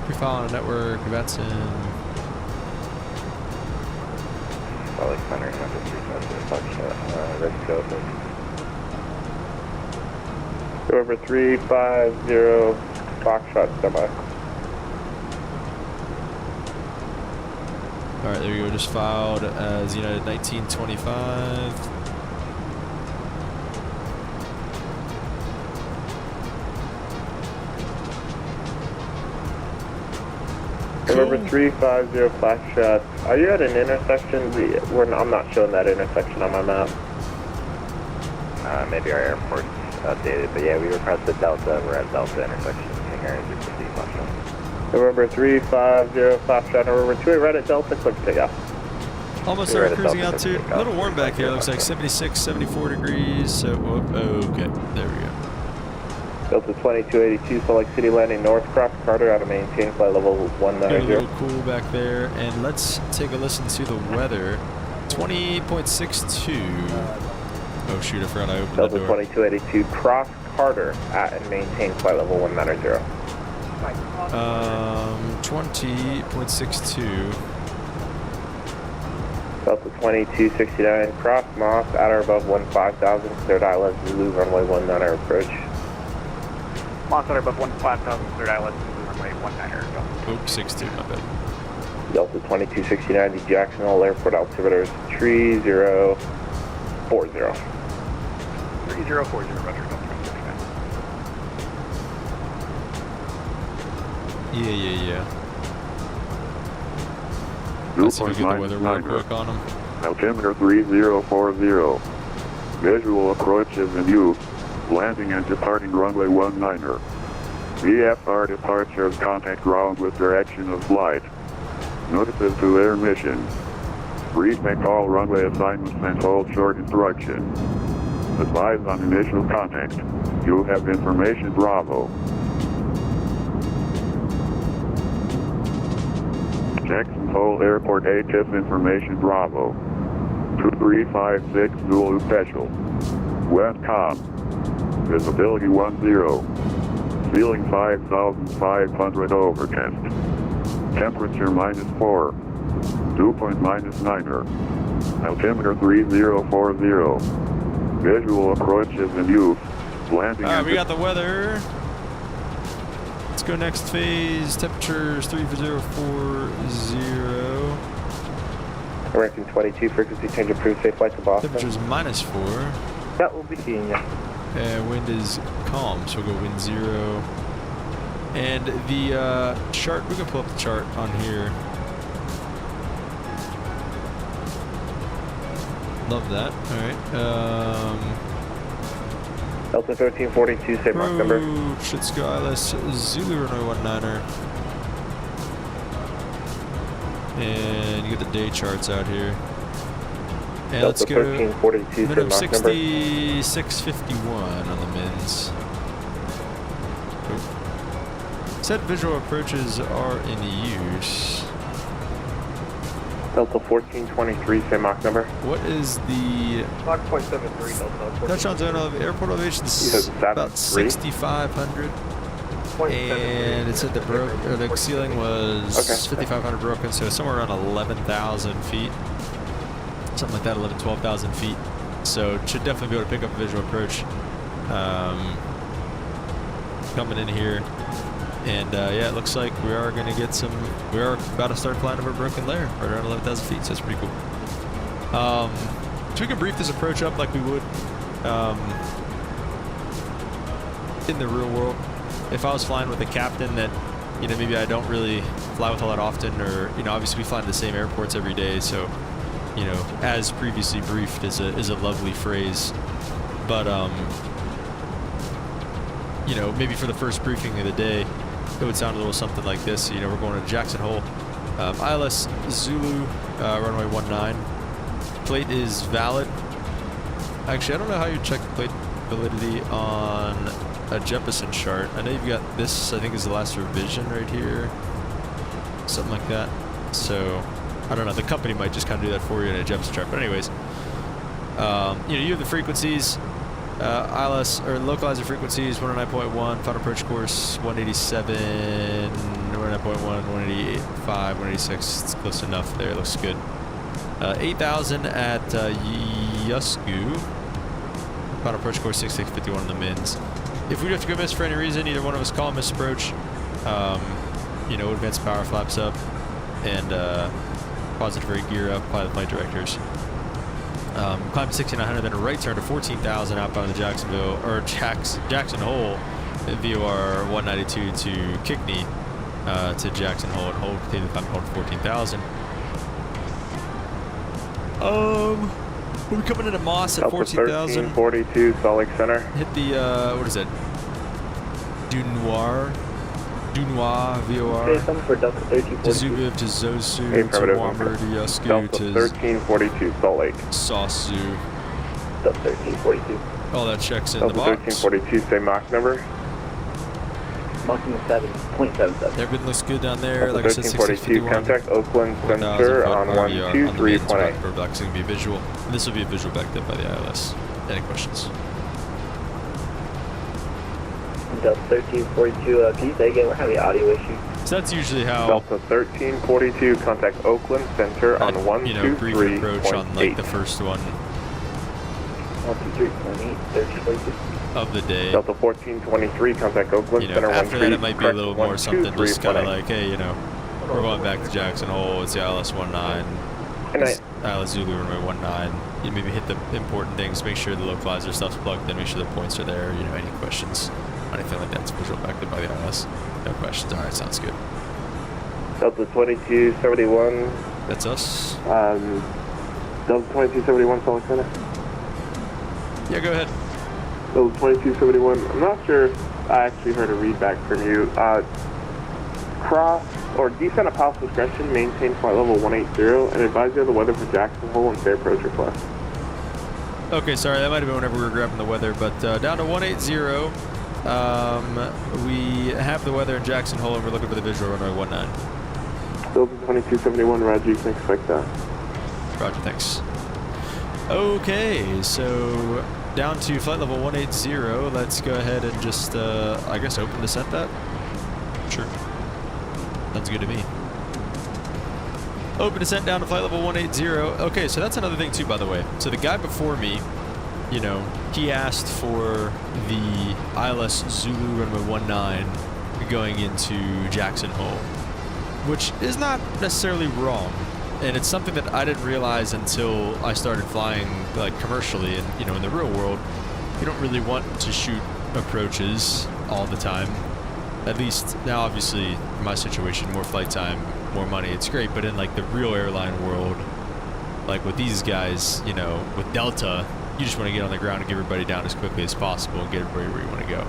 Pre-file on a network, that's in. Solid center, number 350, ready to go. Over 350, Foxtrot, standby. Alright, there we go, just filed as United 1925. November 350, Foxtrot. Are you at an intersection? I'm not showing that intersection on my map. Maybe our airport's updated, but yeah, we requested Delta. We're at Delta intersection. November 350, Foxtrot, November 2, right at Delta, click to takeoff. Almost started cruising out to, a little warm back here, looks like 76, 74 degrees, so, okay, there we go. Delta 2282, Salt Lake City landing north, cross Carter, out of maintain flight level 190. A little cool back there, and let's take a listen to the weather. 20.62. Oh shoot, I forgot I opened Delta that door. 2282, cross Carter, at and maintain flight level 190. 20.62. Delta 2269, cross Moss, at or above 15,000, cleared ILS, Zulu, runway 19 approach. Moss at or above 15,000, cleared ILS, Zulu, runway 19 go. Oop, 62, my bad. Delta 2269, the Jackson Hole Airport altimeter is 3040. 3040, roger, Delta 2269. Yeah. Let's see if we get the weather real quick on them. Altimeter 3040. Visual approach is in use. Landing and departing runway 19er. VFR departures contact ground with direction of flight. Notices to air mission. Rethink all runway assignments and hold short instruction. Advise on initial contact. You have information Bravo. Jackson Hole Airport ATIS information Bravo. 2356 Zulu Special. Westcom. Visibility 10. Ceiling 5,500 overcast. Temperature -4. Dew point -9er. Altimeter 3040. Visual approach is in use. Landing. Alright, we got the weather. Let's go next phase. Temperatures 3040. American 22, frequency change approved, safe flight to Boston. Temperatures -4. That will be seeing you. Wind is calm, so we'll go wind 0. And the chart, we can pull up the chart on here. Love that. Alright. Delta 1342, same mark number. Should go ILS Zulu runway 19er. And you get the day charts out here. And let's go 1342, minimum Mach number. 6651 on the mins. Said visual approaches are in use. Delta 1423, same Mach number. What is the Mach 0.73, Delta. touchdown zone of airport elevation? Is about 6,500. And it said the the ceiling was 5,500 broken, so somewhere around 11,000 feet. Something like that, 11, 12,000 feet. So it should definitely be able to pick up a visual approach coming in here. And yeah, it looks like we are going to get some, we are about to start flying over a broken layer right around 11,000 feet, so that's pretty cool. So we can brief this approach up like we would in the real world. If I was flying with a captain that, you know, maybe I don't really fly with all that often, or, you know, obviously we fly to the same airports every day, so, you know, as previously briefed is a lovely phrase. But, you know, maybe for the first briefing of the day, it would sound a little something like this. You know, we're going to Jackson Hole. ILS Zulu, runway 19. Plate is valid. Actually, I don't know how you check the plate validity on a Jeppesen chart. I know you've got this, I think is the last revision right here. Something like that. So, I don't know. The company might just kind of do that for you in a Jeppesen chart. But anyways, you know, you have the frequencies. ILS or localizer frequencies 109.1, final approach course 187, 109.1, 185, 186. It's close enough there. Looks good. 8,000 at Yusku. Final approach course 6651 on the mins. If we do have to go miss for any reason, either one of us call miss approach. You know, advance power flaps up and positive rate gear up. Apply the flight directors. Climb to 6,900, then a right turn to 14,000 outbound to Jacksonville, or Jackson Hole, VOR 192 to Kickney to Jackson Hole and hold, continue the climb hold 14,000. We'll be coming into Moss at 14,000. 1342, Salt Lake Center. Hit the, what is it? Dunoir VOR. Okay, something for Delta 1342. To Zubib, to Zosu, to Wamber, to Yusku, Delta to 1342, Salt Lake. Sausu. Delta 1342. All that checks in Delta the box. 1342, same Mach number. Mach 7.77. Everything looks good down there. Delta Like I said, 1342, 6651. contact Oakland Center on 123.8. This is going to be a visual. This will be a visual backed up by the ILS. Any questions? Delta 1342, can you say again, we're having audio issues? So that's usually how, Delta 1342, contact Oakland Center on you know, brief approach on like the first one 123.8, 1342. of the day. Delta 1423, contact Oakland You know, Center after that it might be a little more correct, something just kind of 123.8. like, hey, you know, we're going back to Jackson Hole. It's the ILS 19. It's ILS Zulu runway 19. You maybe hit the important things, make sure the localizer stuff's plugged in, make sure the points are there. You know, any questions, anything like that's visual backed up by the ILS. No questions. All right, sounds good. Delta 2271. That's us. Delta 2271, Salt Lake Center. Yeah, go ahead. Delta 2271. I'm not sure if I actually heard a readback from you. Cross or descent at Powell's discretion, maintain flight level 180, and advise you of the weather for Jackson Hole and fair approach request. Okay, sorry, that might have been whenever we were grabbing the weather, but down to 180. We have the weather in Jackson Hole, and we're looking for the visual runway 19. Delta 2271, Roger, you can expect that. Roger, thanks. Okay, so down to flight level 180. Let's go ahead and just, I guess, open descent that? Sure. Sounds good to me. Open descent down to flight level 180. Okay, so that's another thing too, by the way. So the guy before me, you know, he asked for the ILS Zulu runway 19 going into Jackson Hole, which is not necessarily wrong. And it's something that I didn't realize until I started flying like commercially, and you know, in the real world, you don't really want to shoot approaches all the time. At least now, obviously, in my situation, more flight time, more money, it's great. But in like the real airline world, like with these guys, you know, with Delta, you just want to get on the ground and get everybody down as quickly as possible and get everybody where you want to go.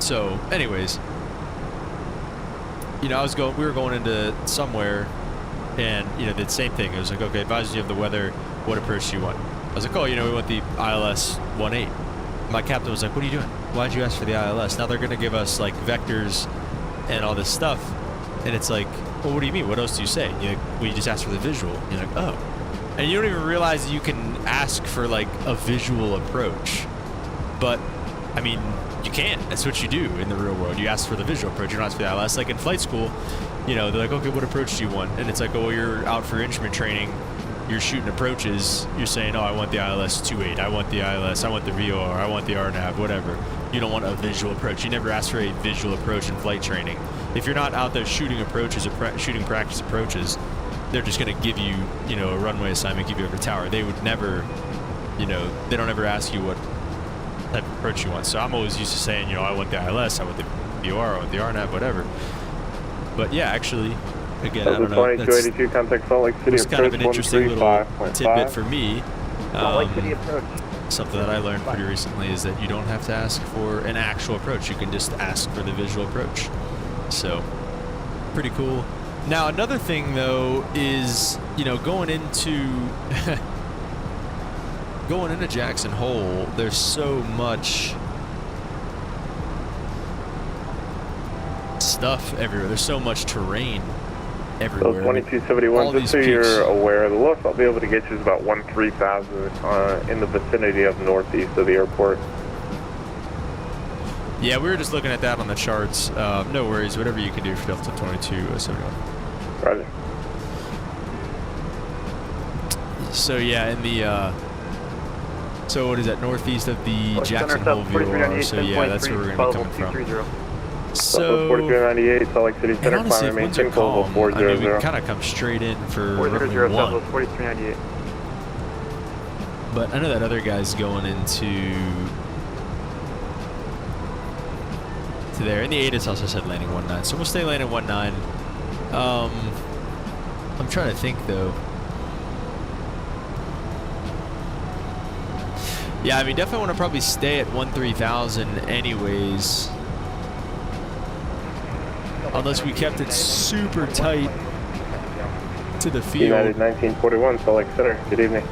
So, anyways, you know, we were going into somewhere, And, you know, the same thing. It was like, okay, advise you of the weather, what approach do you want? I was like, oh, you know, we want the ILS 18. My captain was like, what are you doing? Why'd you ask for the ILS? Now they're going to give us, like, vectors and all this stuff. And it's like, well, what do you mean? What else do you say? You're like, well, you just ask for the visual. You're like, oh. And you don't even realize that you can ask for, like, a visual approach. But, I mean, you can. That's what you do in the real world. You ask for the visual approach. You don't ask for the ILS. Like, in flight school, you know, they're like, okay, what approach do you want? And it's like, oh, well, you're out for instrument training. You're shooting approaches. You're saying, oh, I want the ILS 28. I want the ILS. I want the VOR. I want the RNAV, whatever. You don't want a visual approach. You never ask for a visual approach in flight training. If you're not out there shooting approaches, shooting practice approaches, they're just going to give you, you know, a runway assignment, give you over tower. They would never, you know, they don't ever ask you what type of approach you want. So I'm always used to saying, you know, I want the ILS, I want the VOR, I want the RNAV, whatever. But yeah, actually, again, I don't know. 2282, contact Salt Lake City It's kind of an interesting little 135.5. tidbit for me. Salt Lake City approach. Something that I learned pretty recently is that you don't have to ask for an actual approach. You can just ask for the visual approach. So, pretty cool. Now, another thing, though, is, you know, going into Jackson Hole, there's so much stuff everywhere. There's so much terrain everywhere. So 2271, just so you're aware, the lowest I'll be able to get you is about 13,000 in the vicinity of northeast of the airport. Yeah, we were just looking at that on the charts. No worries, whatever you can do for Delta 2271. Roger. So yeah, in the so what is that, northeast of the Jackson Hole VOR? So yeah, that's where we're going to be coming from. So 4298, Salt Lake City Center, honestly, climb if winds are maintain global calm, 400. I mean, we can kind of come straight in for runway 1. 4398. But I know that other guy's going into there. And the ATIS also said landing 19, so we'll stay landing 19. I'm trying to think though. Yeah, I mean, definitely want to probably stay at 13,000 anyways. Unless we kept it super tight to the field. United 1941, Salt Lake Center. Good evening.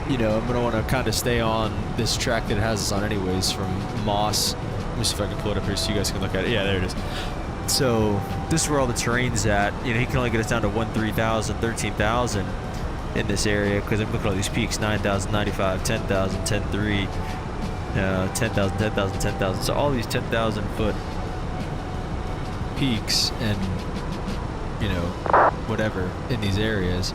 You know, I'm going to want to kind of stay on this track that it has us on anyways from Moss. Let me see if I can pull it up here so you guys can look at it. Yeah, there it is. So this is where all the terrain's at. You know, he can only get us down to 13,000, 13,000 in this area because I'm looking at all these peaks: 9,000, 95, 10,000, 10,3, 10,000, 10,000, 10,000. So all these 10,000 foot peaks and, you know, whatever in these areas.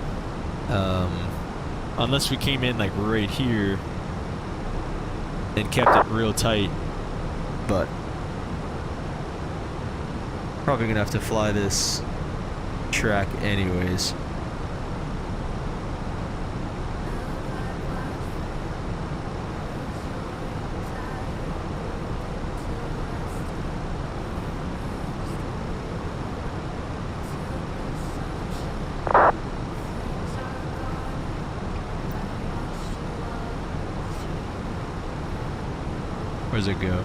Unless we came in like right here and kept it real tight. But probably gonna have to fly this track anyways. Where's it go?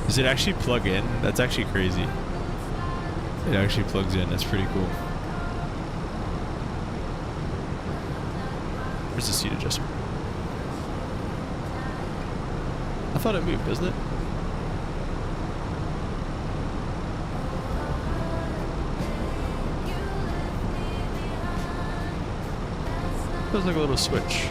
Does it actually plug in? That's actually crazy. It actually plugs in. That's pretty cool. Where's the seat adjustment? I thought it moved, doesn't it? Feels like a little switch.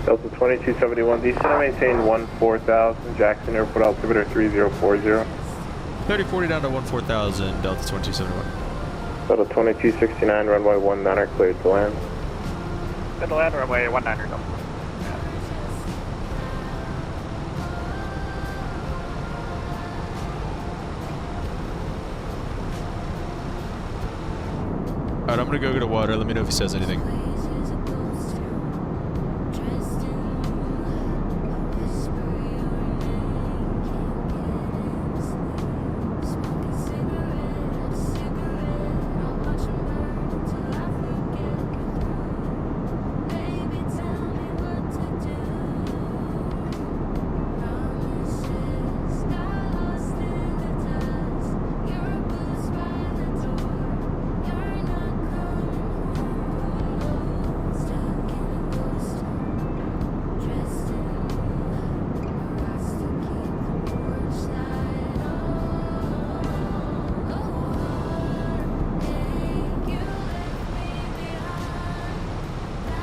Delta 2271, descend and maintain 14,000, Jackson Airport altimeter 3040. 3040 down to 14,000, Delta 2271. Delta 2269, runway 19 are cleared to land. Then the land runway 19 or something. Alright, I'm gonna go get a water. Let me know if he says anything.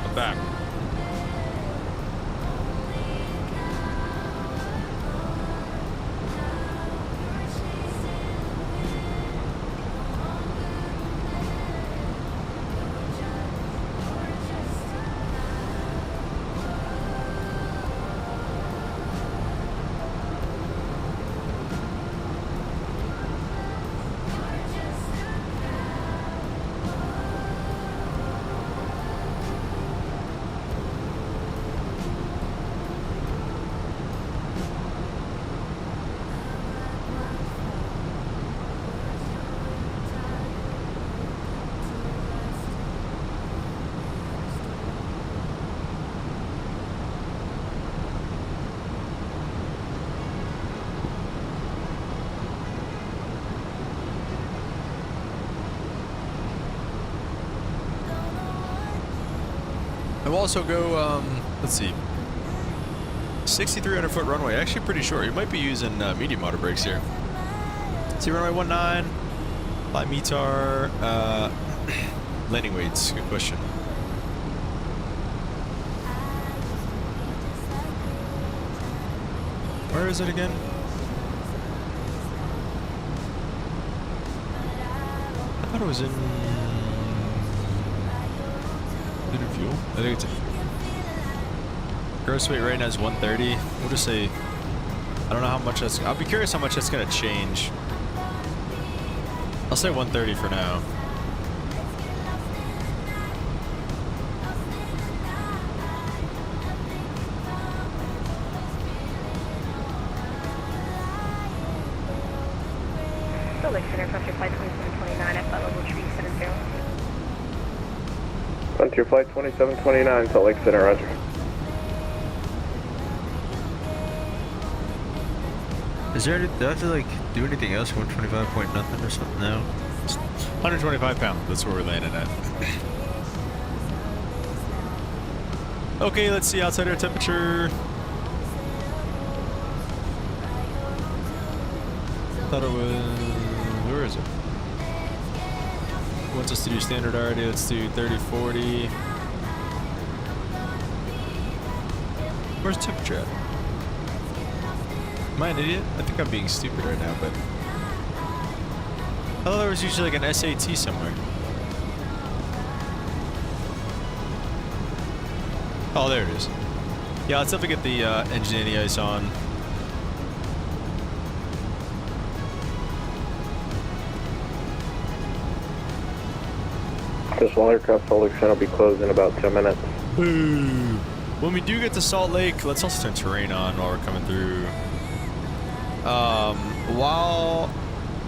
the back. And we'll also go, let's see, 6,300 foot runway. Actually pretty short. You might be using medium auto brakes here. See runway 19, fly METAR, landing weights, good question. Where is it again? I thought it was in... Is it fuel? I think it's in fuel. Gross weight right now is 130. We'll just say... I don't know how much that's... I'll be curious how much that's going to change. I'll say 130 for now. Salt Lake Center, Frontier Flight 2729 at flight level 370. Frontier Flight 2729, Salt Lake Center, roger. Is there, do I have to like do anything else? 125 point nothing or something? No. 125 pounds, that's where we're landing at. Okay, let's see outside air temperature. Thought it was, where is it? Wants us to do standard already, let's do 30, 40. Where's temperature at? Am I an idiot? I think I'm being stupid right now, but... I thought there was usually like an SAT somewhere. Oh, there it is. Yeah, let's definitely get the engine anti-ice on. This one aircraft, Salt Lake Center will be closed in about 10 minutes. Boo! When we do get to Salt Lake, let's also turn terrain on while we're coming through.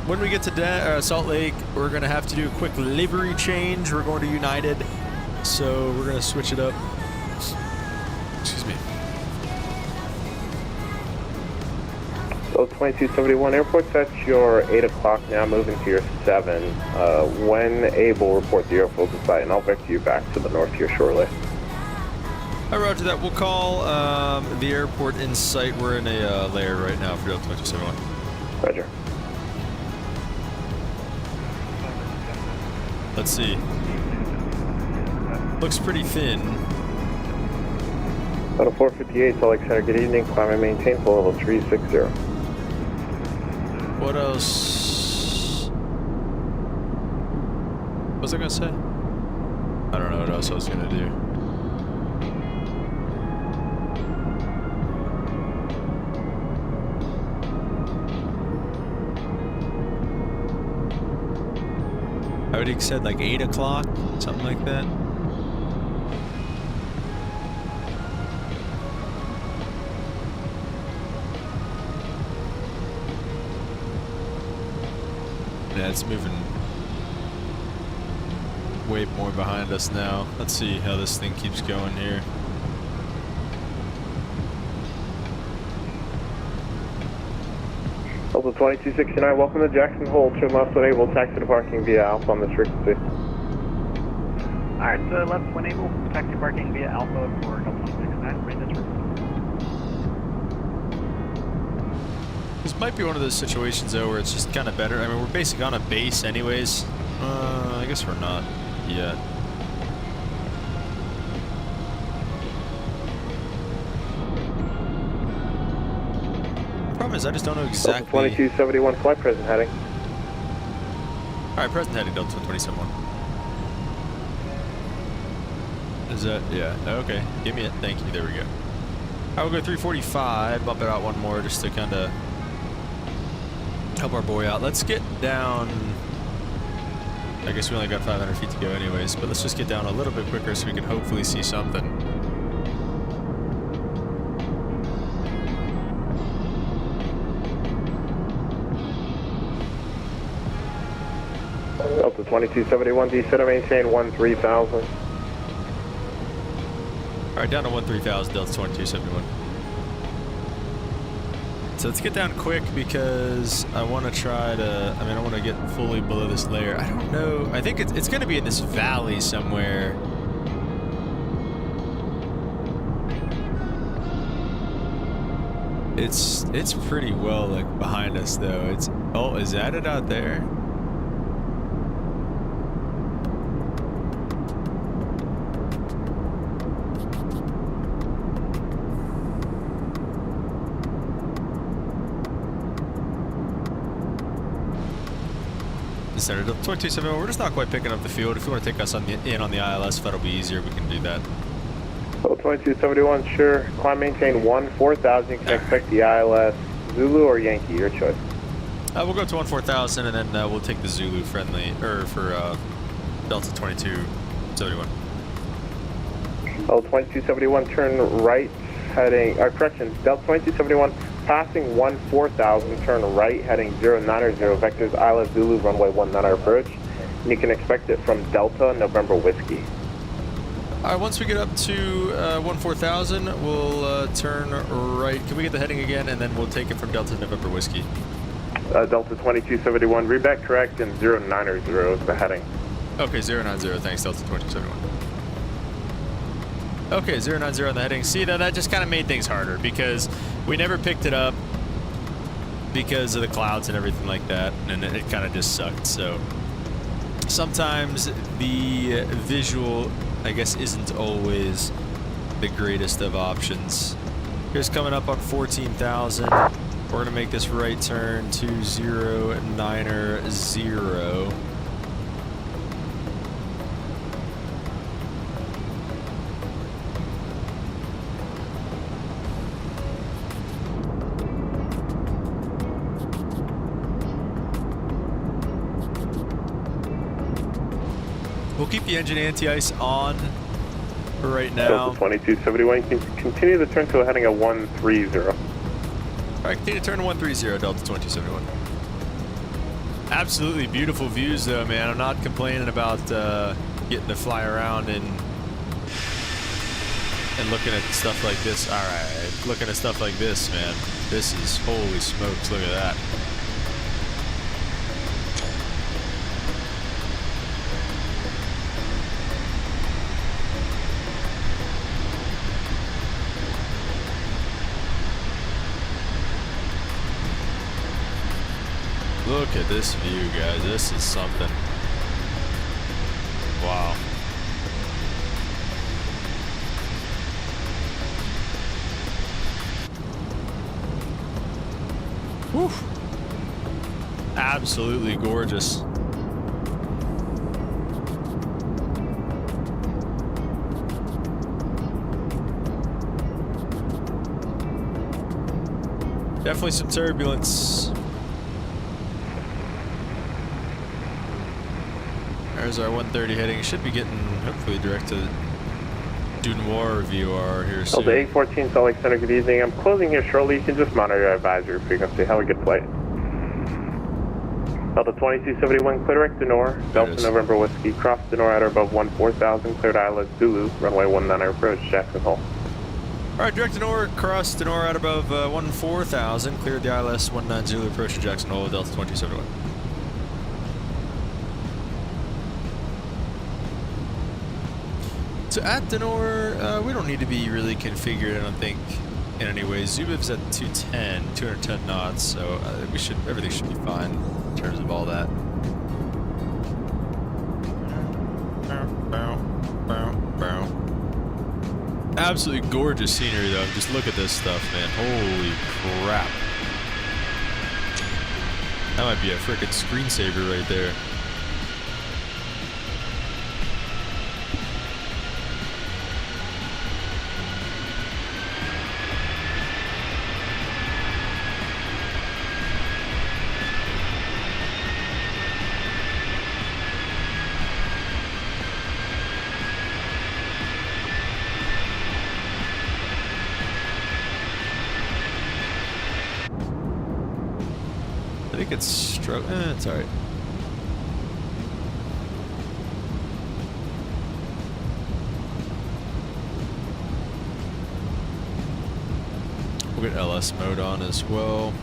When we get to Salt Lake, we're going to have to do a quick livery change. We're going to United, so we're going to switch it up. Excuse me. So 2271 airport, that's your 8 o'clock now, moving to your 7. When able, report the airfield to site, and I'll vector you back to the north here shortly. Roger that. We'll call the airport in sight. We're in a layer right now for Delta 2271. Roger. Let's see. Looks pretty thin. Out 458, Salt Lake Center, good evening. Climb and maintain full level 360. What else? What was I gonna say? I don't know what else I was gonna do. I would have said like 8 o'clock, something like that. Yeah, it's moving way more behind us now. Let's see how this thing keeps going here. Delta 2269, welcome to Jackson Hole. 2 miles when able, taxi to parking via Alpha on this frequency. Alright, so left when able, taxi parking via Alpha for Delta 2269, read this frequency. This might be one of those situations though where it's just kind of better. I mean, we're basically on a base anyways. I guess we're not yet. problem is I just don't know exactly. 2271, flight present heading. All right, present heading Delta 271. Is that, yeah, okay. Give me it, thank you, there we go. I will go 345, bump it out one more just to kind of help our boy out. Let's get down, I guess we only got 500 feet to go anyways, but let's just get down a little bit quicker so we can hopefully see something. Delta 2271, descend and maintain 13,000. Alright, down to 13,000, Delta 2271. So let's get down quick because I want to try to, I want to get fully below this layer. I don't know, I think it's going to be in this valley somewhere. It's pretty well like behind us though. It's, oh, is that it out there? Center 2271, we're just not quite picking up the field. If you want to take us on in on the ILS, if that'll be easier, we can do that. Delta 2271, sure. Climb maintain 14,000. You can expect the ILS, Zulu or Yankee, your choice. We'll go to 14,000 and then we'll take the Zulu friendly, or for Delta 2271. Delta 2271, turn right, heading, correction, Delta 2271, passing 14,000, turn right, heading 090, vectors ILS Zulu, runway 19 approach. And you can expect it from Delta, November Whiskey. Alright, once we get up to 14,000, we'll turn right. Can we get the heading again? And then we'll take it from Delta, November Whiskey. Delta 2271, read back correct, and 090 is the heading. Okay, 090, thanks, Delta 2271. Okay, 090 on the heading. See, that just kind of made things harder because we never picked it up because of the clouds and everything like that, and it kind of just sucked. So sometimes the visual, I guess, isn't always the greatest of options. Here's coming up on 14,000. We're going to make this right turn to 090. We'll keep the engine anti-ice on for right now. Delta 2271, you can continue the turn to a heading of 130. Alright, continue to turn to 130, Delta 2271. Absolutely beautiful views though, man. I'm not complaining about getting to fly around and looking at stuff like this. Alright, looking at stuff like this, man. This is, holy smokes, look at that. Look at this view, guys. This is something. Wow. Whew. Absolutely gorgeous. Definitely some turbulence. There's our 130 heading. Should be getting, hopefully, direct to Dunoir VOR here soon. Delta 814, Salt Lake Center, good evening. I'm closing here shortly. You can just monitor your advisory frequency. Have a good flight. Delta 2271, clear direct Dunoir. Delta November Whiskey, cross Dunoir at or above 14,000, cleared ILS Zulu, runway 19 approach, Jackson Hole. Alright, direct Dunoir, cross Dunoir at above 14,000, cleared the ILS 19 Zulu, approach to Jackson Hole, Delta 2271. So at Dunoir, we don't need to be really configured, I don't think, in any way. Zubiv's at 210 knots, so everything should be fine in terms of all that. Absolutely gorgeous scenery, though. Just look at this stuff, man. Holy crap. That might be a frickin' screensaver right there. I think it's stroke. It's alright. We'll get LS mode on as well.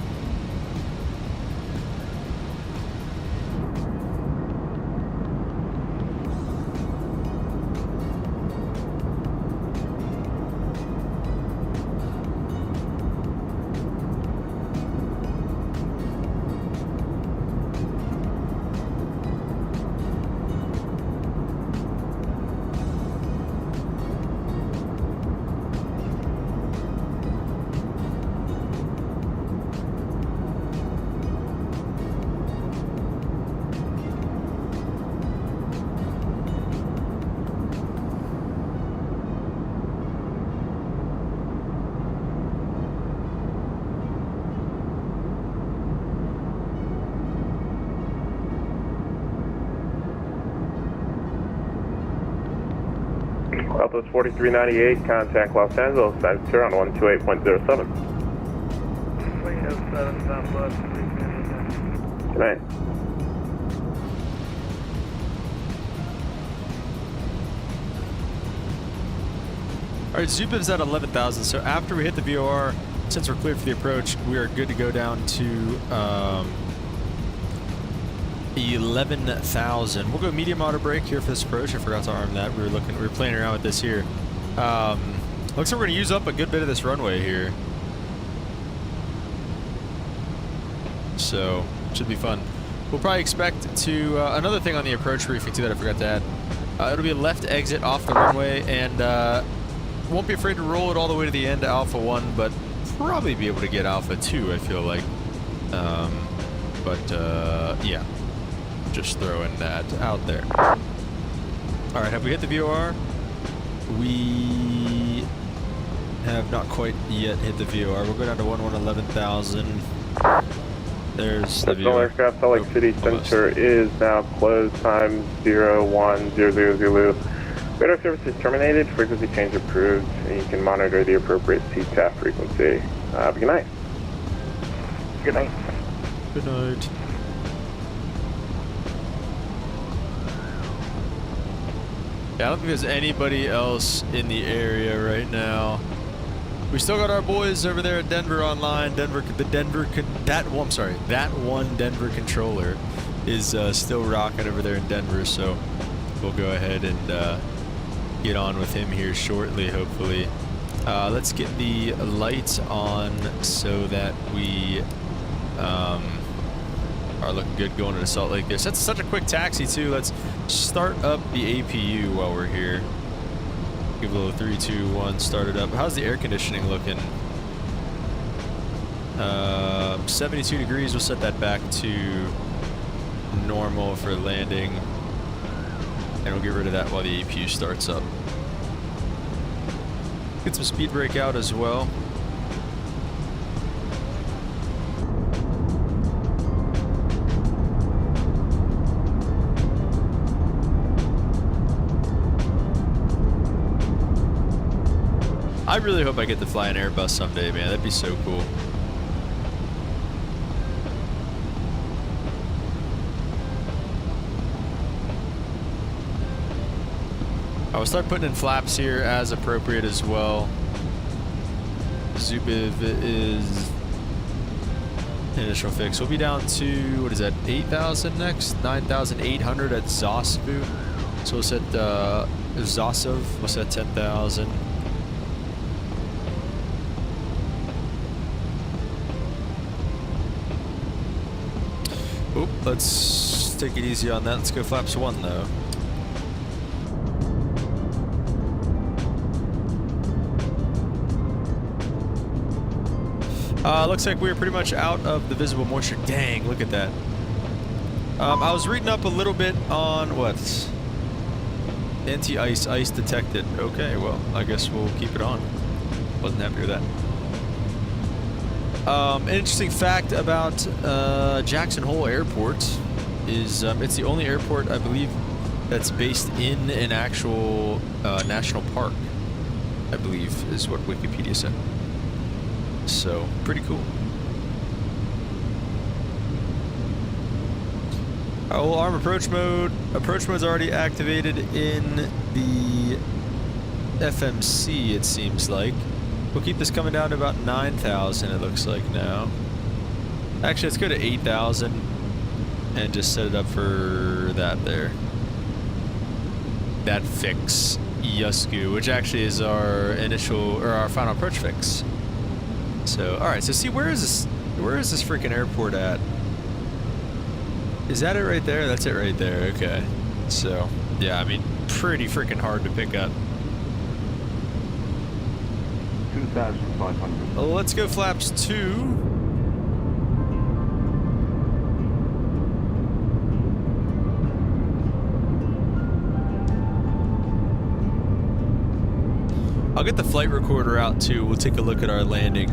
Southwest 4398, contact Los Angeles, status here on 128.07. Good night. Alright, Zubin's at 11,000, so after we hit the VOR, since we're cleared for the approach, we are good to go down to 11,000. We'll go medium auto brake here for this approach. I forgot to arm that. We were playing around with this here. Looks like we're going to use up a good bit of this runway here. So, should be fun. We'll probably expect to, another thing on the approach briefing too that I forgot to add. It'll be a left exit off the runway, and won't be afraid to roll it all the way to the end to Alpha 1, but probably be able to get Alpha 2, I feel like. Yeah. Just throwing that out there. Alright, have we hit the VOR? We have not quite yet hit the VOR. We'll go down to 11,000. There's the National VOR. Aircraft Salt Lake City Center is now closed. Time 0100 Zulu. Radar service is terminated. Frequency change approved. And you can monitor the appropriate CTAF frequency. Good night. Good night. Good night. Yeah, I don't think there's anybody else in the area right now. We still got our boys over there at Denver online. That one Denver controller is still rocking over there in Denver, so we'll go ahead and get on with him here shortly, hopefully. Let's get the lights on so that we are looking good going into Salt Lake there. So that's such a quick taxi too. Let's start up the APU while we're here. Give a little 3, 2, 1, start it up. How's the air conditioning looking? 72 degrees. We'll set that back to normal for landing. And we'll get rid of that while the APU starts up. Get some speed brake out as well. I really hope I get to fly an Airbus someday, man. That'd be so cool. I will start putting in flaps here as appropriate as well. Zubiv is initial fix. We'll be down to, what is that, 8,000 next? 9,800 at Zosvu. So we'll set Zosov, we'll set 10,000. Oop, let's take it easy on that. Let's go flaps 1 though. Looks like we're pretty much out of the visible moisture. Dang, look at that. I was reading up a little bit on what? Anti-ice, ice detected. Okay, well, I guess we'll keep it on. Wasn't happy with that. An interesting fact about Jackson Hole Airport is it's the only airport, I believe, that's based in an actual national park, I believe, is what Wikipedia said. So, pretty cool. Well, arm approach mode. Approach mode's already activated in the FMC, it seems like. We'll keep this coming down to about 9,000, it looks like now. Actually, let's go to 8,000 and just set it up for that there. That fix, Yusku, which actually is our initial, or our final approach fix. So, alright, so see, where is this freaking airport at? Is that it right there? That's it right there, okay. So, yeah, I mean, pretty freaking hard to pick up. 2,500. Let's go flaps 2. I'll get the flight recorder out too. We'll take a look at our landing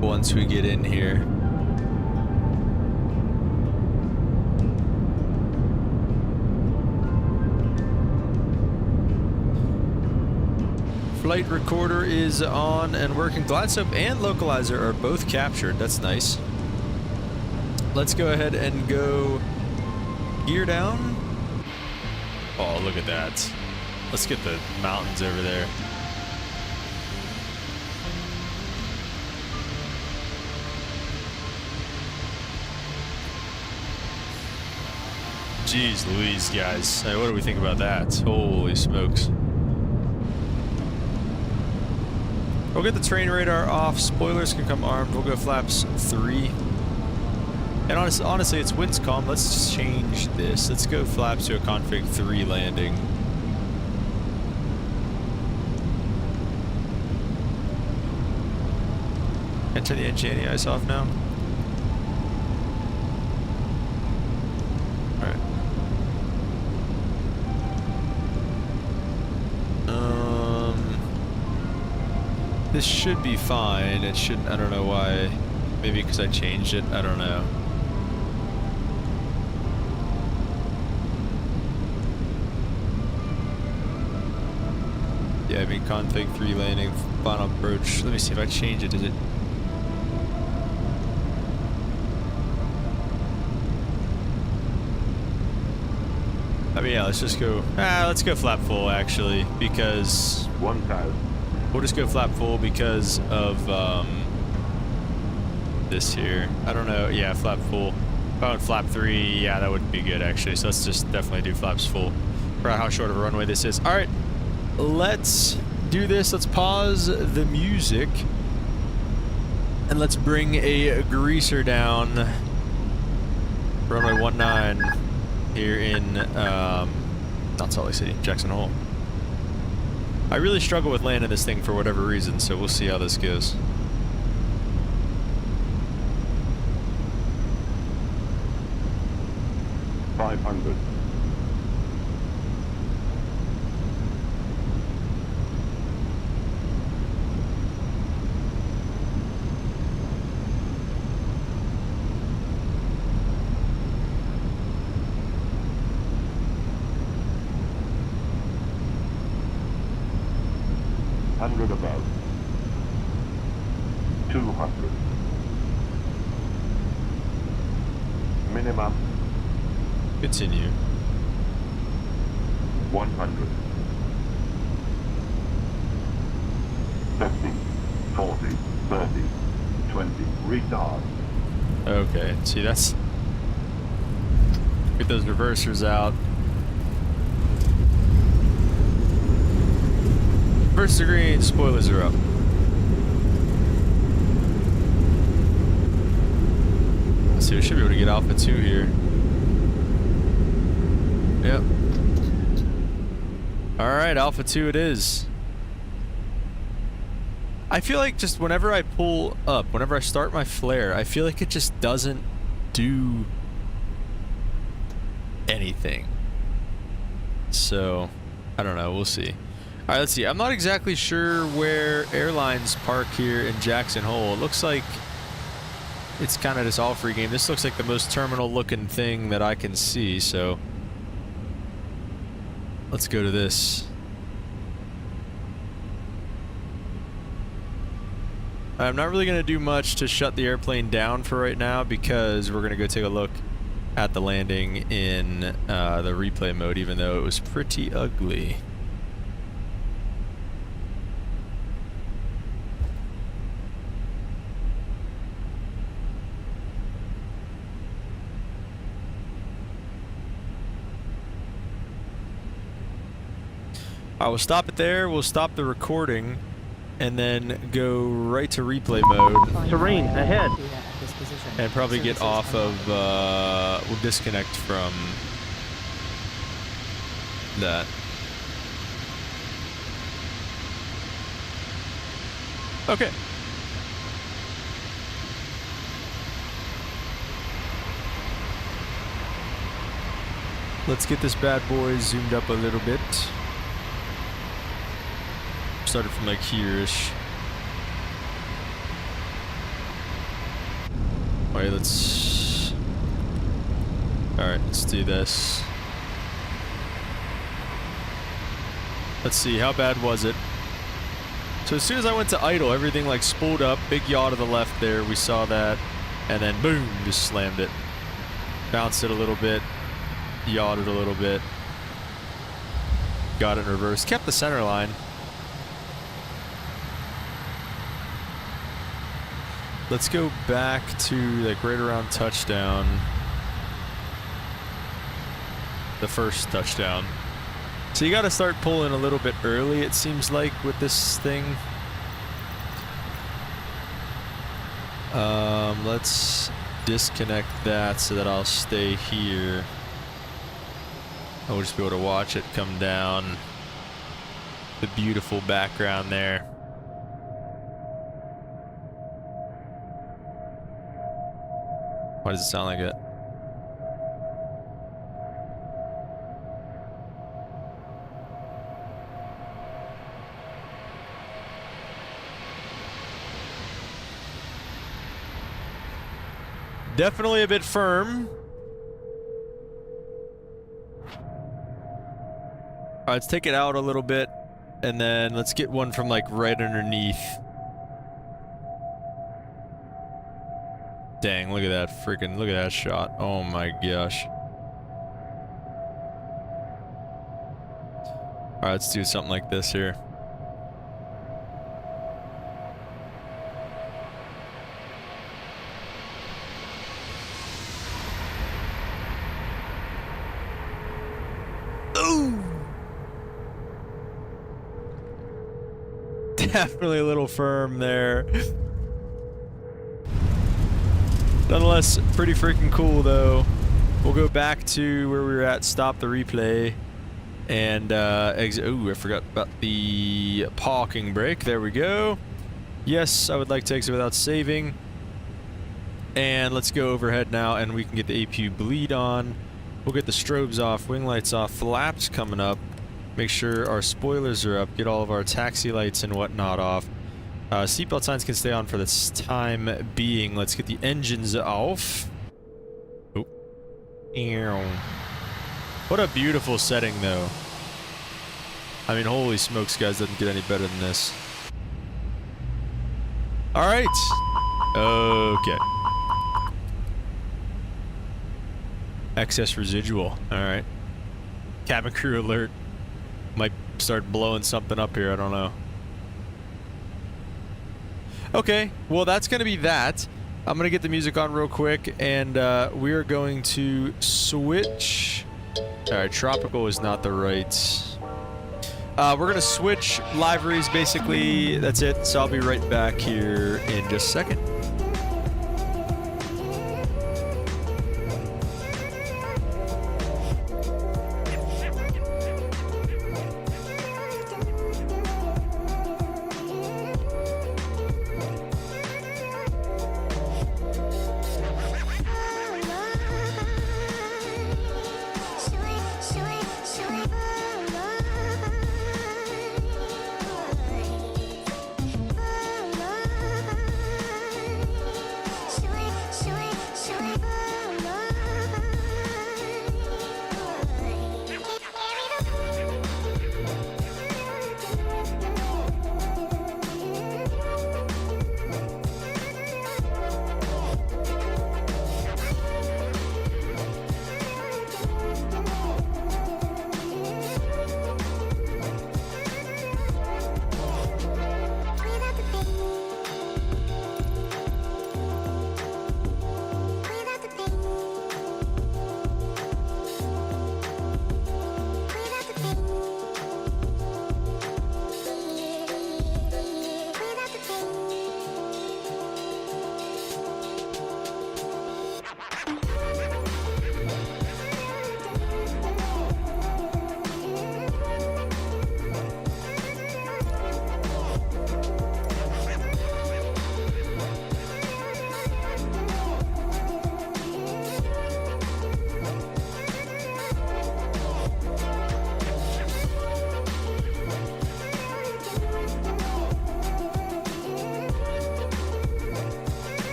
once we get in here. Flight recorder is on and working. Glide slope and localizer are both captured. That's nice. Let's go ahead and go gear down. Oh, look at that. Let's get the mountains over there. Jeez Louise, guys. Hey, what do we think about that? Holy smokes. We'll get the terrain radar off. Spoilers can come armed. We'll go flaps 3. And honestly, it's winds calm. Let's change this. Let's go flaps to a config 3 landing. Can I turn the anti-ice off now? Alright. This should be fine. It shouldn't. I don't know why. Maybe because I changed it. I don't know. Yeah, I mean config 3 landing, final approach. Let me see if I change it. Is it? I mean, yeah. Let's just go. Let's go flap full actually, because 1,000. we'll just go flap full because of this here. I don't know. Yeah, flap full. If I went flap 3, yeah, that wouldn't be good actually. So let's just definitely do flaps full for how short of a runway this is. All right. Let's do this. Let's pause the music and let's bring a greaser down. Runway 19 here in not Salt Lake City, Jackson Hole. I really struggle with landing this thing for whatever reason, so we'll see how this goes. $500. $100 above. 200. Minimum. Continue. 100. 50, 40, 30, 20. Retard. Okay, see that's... Get those reversers out. Reverse the green, spoilers are up. Let's see, we should be able to get Alpha 2 here. Yep. Alright, Alpha 2 it is. I feel like just whenever I pull up, whenever I start my flare, I feel like it just doesn't do anything. So, I don't know. We'll see. All right, let's see. I'm not exactly sure where airlines park here in Jackson Hole. It looks like it's kind of this all-free game. This looks like the most terminal-looking thing that I can see, so let's go to this. I'm not really going to do much to shut the airplane down for right now because we're going to go take a look at the landing in the replay mode, even though it was pretty ugly. I will stop it there. We'll stop the recording and then go right to replay mode. Terrain ahead. And probably get off of, we'll disconnect from that. Okay. Let's get this bad boy zoomed up a little bit. Started from like here-ish. Alright, let's do this. Let's see, how bad was it? So as soon as I went to idle, everything like spooled up, big yaw to the left there, we saw that, and then boom, just slammed it. Bounced it a little bit, yawed it a little bit, got it in reverse, kept the center line. Let's go back to like right around touchdown. The first touchdown. So you got to start pulling a little bit early, it seems like, with this thing. Let's disconnect that so that I'll stay here. I'll just be able to watch it come down. The beautiful background there. Why does it sound like it? Definitely a bit firm. Alright, let's take it out a little bit, and then let's get one from like right underneath. Dang, look at that freaking, look at that shot. Oh my gosh. Alright, let's do something like this here. Ooh! Definitely a little firm there. Nonetheless, pretty freaking cool though. We'll go back to where we were at, stop the replay, and exit. Ooh, I forgot about the parking brake. There we go. Yes, I would like to exit without saving. And let's go overhead now, and we can get the APU bleed on. We'll get the strobes off, wing lights off, flaps coming up. Make sure our spoilers are up, get all of our taxi lights and whatnot off. Seatbelt signs can stay on for this time being. Let's get the engines off. Oh. Ew. What a beautiful setting, though. I mean, holy smokes, guys, doesn't get any better than this. Alright. Okay. Excess residual. Alright. Cabin crew alert. Might start blowing something up here, I don't know. Okay, well that's going to be that. I'm going to get the music on real quick, and we are going to switch. Alright, tropical is not the right. We're going to switch liveries, basically. That's it, so I'll be right back here in just a second.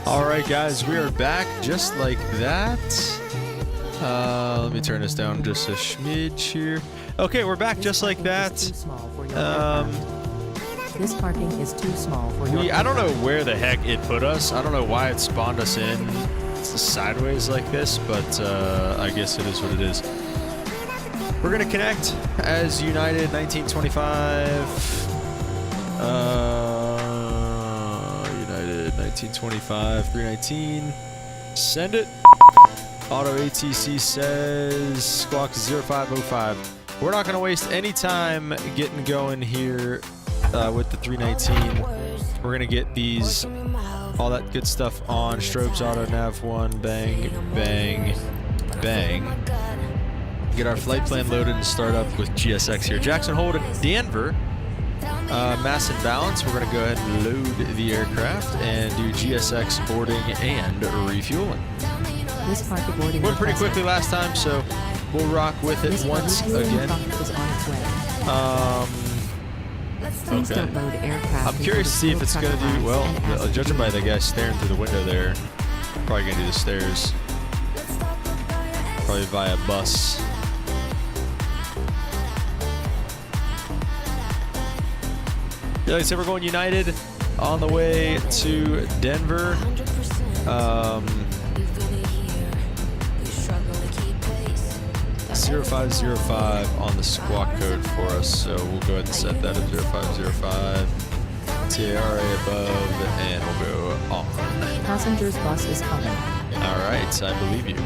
All right, guys, we are back just like that. Let me turn this down just a smidge here. Okay, we're back just like that. This parking is too small for your I don't know where the heck it put us. I don't know why it spawned us in sideways like this, but I guess it is what it is. We're gonna connect as United 1925. United 1925 319. Send it. Auto ATC says squawk 0505. We're not gonna waste any time getting going here with the 319. We're gonna get these, all that good stuff on. Strobes, auto, nav 1, bang, bang, bang. Get our flight plan loaded and start up with GSX here. Jackson Hole to Denver. Mass and balance. We're gonna go ahead and load the aircraft and do GSX boarding and refueling. This parking boarding went pretty quickly last time, so we'll rock with it once again. Is on its way. Please Okay. don't load aircraft. I'm curious to see if it's going to do, well, judging by the guy staring through the window there, probably going to do the stairs. Probably via bus. Yeah, like I said, we're going United on the way to Denver. 0505 on the squawk code for us, so we'll go ahead and set that at 0505. TARA above, and we'll go on. Passenger's bus is coming. All right, I believe you.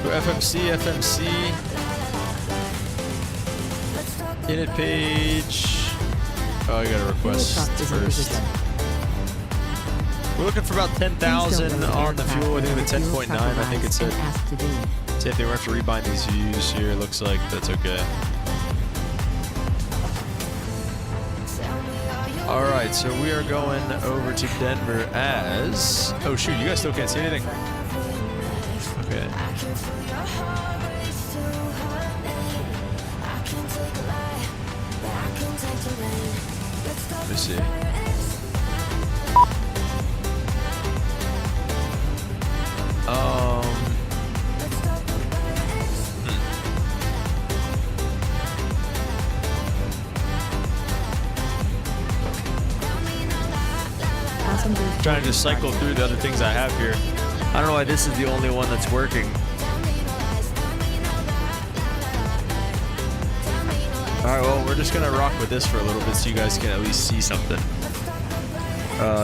Go FMC. Init page. Oh, I got a request first. We're looking for about 10,000 on the fuel. I think the 10.9. I think it said. Same thing. We have to rebind these views here. Looks like that's okay. All right, so we are going over to Denver as. Oh shoot! You guys still can't see anything. Okay. Let me see. Trying to just cycle through the other things I have here. I don't know why this is the only one that's working. Alright, well, we're just gonna rock with this for a little bit so you guys can at least see something.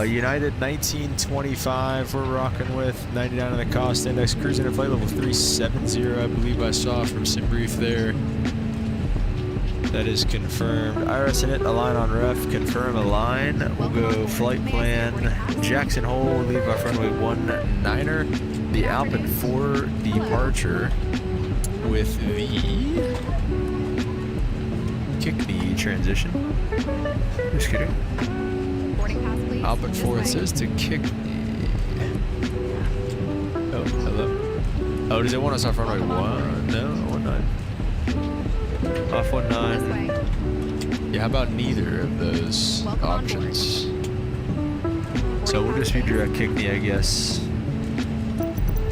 United 1925 we're rocking with. 99 on the cost index. Cruising at flight level 370, I believe I saw from SimBrief there. That is confirmed. Iris in it, align on ref, confirm align. We'll go flight plan, Jackson Hole, leave off runway 19er. The Alpine 4 departure with the kick the transition. Just kidding. Alpine 4 it says to kick the. Oh, hello. Oh, does it want us off runway 1? No, 19. Off 19. Yeah, how about neither of those options? So we'll just be direct kick the, I guess.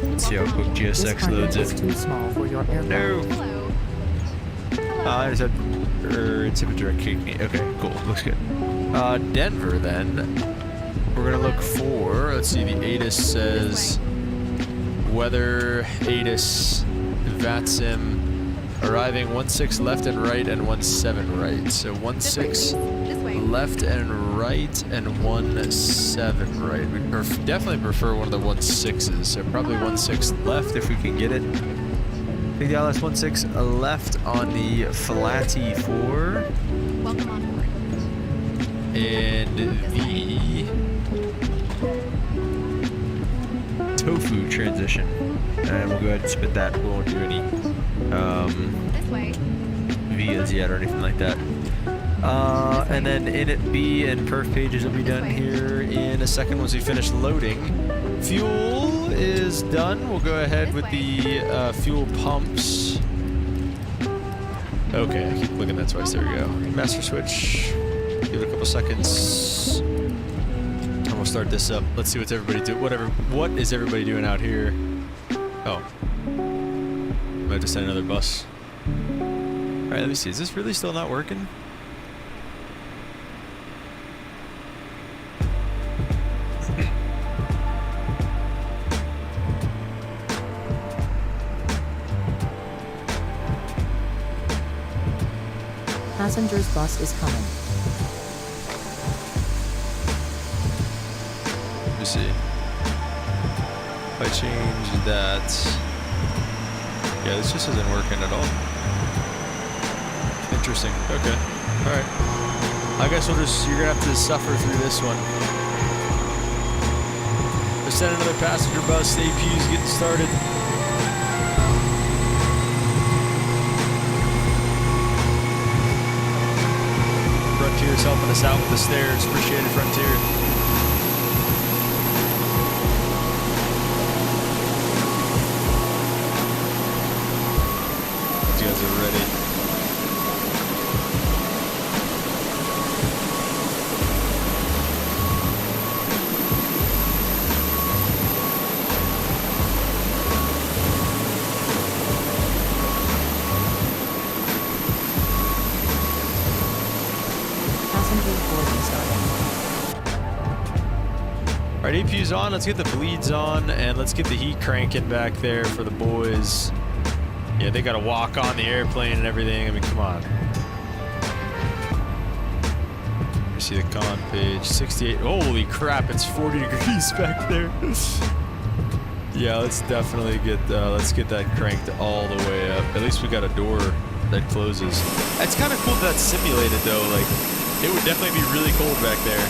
Let's see how quick GSX loads it. Too small for your aircraft. No. I just had, it's a direct kick me. Okay, cool. Looks good. Denver then. We're gonna look for. Let's see. The ATIS says weather ATIS VATSIM. Arriving 16 left and right and 17 right. So 16 left and right and 17 right. We definitely prefer one of the 16s. So probably 16 left if we can get it. Big LS 16 left on the Flatty 4. Welcome on board. And the Tofu transition. And we'll go ahead and spit that. We won't do any vias yet or anything like that. And then init B and perf pages will be done here in a second once we finish loading. Fuel is done. We'll go ahead with the fuel pumps. Okay, I keep looking that twice. There we go. Master switch. Give it a couple seconds. And we'll start this up. Let's see what's everybody do. What is everybody doing out here? Oh. Might have to send another bus. Alright, let me see. Is this really still not working? Passengers bus is coming. Let me see. If I change that. Yeah, this just isn't working at all. Interesting. Okay. Alright. I guess you're gonna have to suffer through this one. Let's send another passenger bus. The APU's getting started. Frontier's helping us out with the stairs. Appreciate it, Frontier. You guys are ready. Passengers boarding starting. Alright, APU's on. Let's get the bleeds on and let's get the heat cranking back there for the boys. Yeah, they gotta walk on the airplane and everything. I mean, come on. You see the con page. 68. Holy crap, it's 40 degrees back there. Yeah, let's definitely get that cranked all the way up. At least we got a door that closes. It's kind of cool that that's simulated though. Like, it would definitely be really cold back there.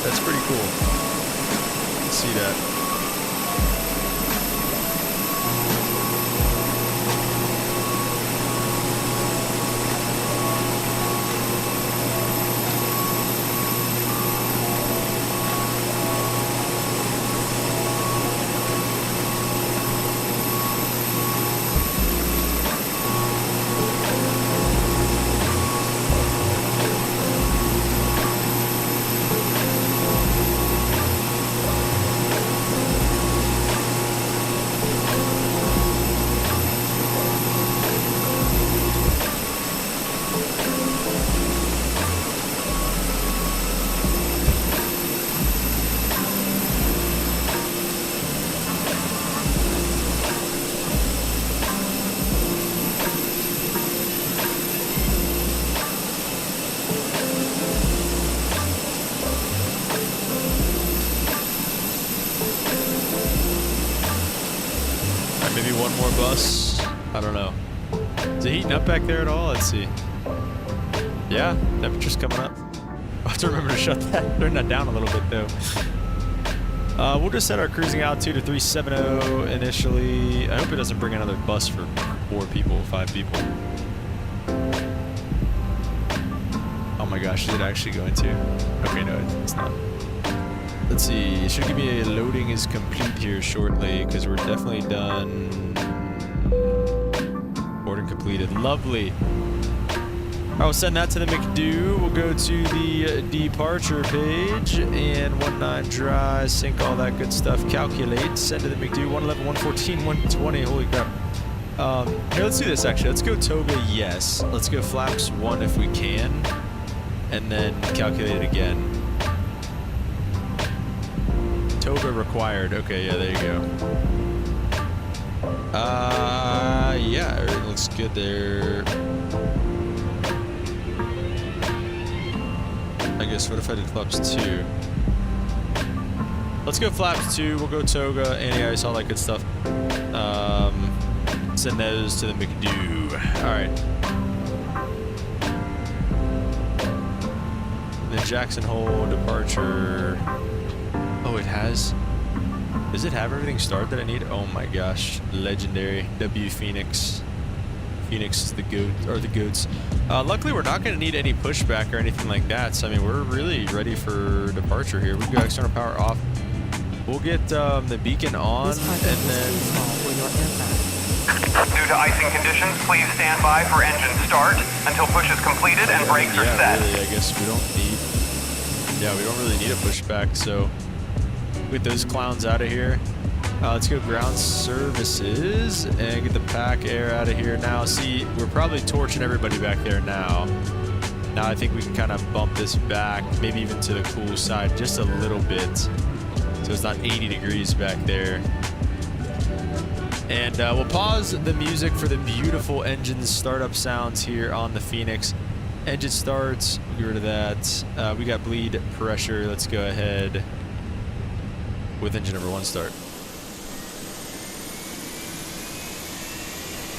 That's pretty cool. Let's see that. Maybe one more bus. I don't know. Is it heating up back there at all? Let's see. Yeah, temperature's coming up. I'll have to remember to turn that down a little bit though. We'll just set our cruising altitude to 370 initially. I hope it doesn't bring another bus for 5 people. Oh my gosh, is it actually going to? Okay, no, it's not. Let's see, it should give me a loading is complete here shortly, because we're definitely done. Boarding completed. Lovely. I will send that to the McDo. We'll go to the departure page, and 19 dry, sync all that good stuff, calculate, send to the McDo, 111, 114, 120, holy crap. Here, let's do this actually. Let's go toga, yes. Let's go flaps 1 if we can, and then calculate it again. Toga required. Okay, yeah, there you go. Yeah, everything looks good there. I guess, what if I did flaps 2? Let's go flaps 2, we'll go toga, anti-ice, all that good stuff. Send those to the McDo. Alright. Then Jackson Hole, departure. Oh, it has? Does it have everything started that I need? Oh my gosh. Legendary. W FENIX. FENIX is the goat, or the goats. Luckily, we're not going to need any pushback or anything like that. So, I mean, we're really ready for departure here. We go external power off. We'll get the beacon on, and then... For your aircraft. Due to icing conditions, please stand by for engine start until push is completed and brakes are set. Really, I guess we don't need... Yeah, we don't really need a pushback, so... Get those clowns out of here. Let's go ground services and get the pack air out of here. Now, see, we're probably torching everybody back there now. Now I think we can kind of bump this back, maybe even to the cool side just a little bit. So it's not 80 degrees back there. And we'll pause the music for the beautiful engine startup sounds here on the Phoenix. Engine starts, get rid of that. We got bleed pressure. Let's go ahead with engine number 1 start.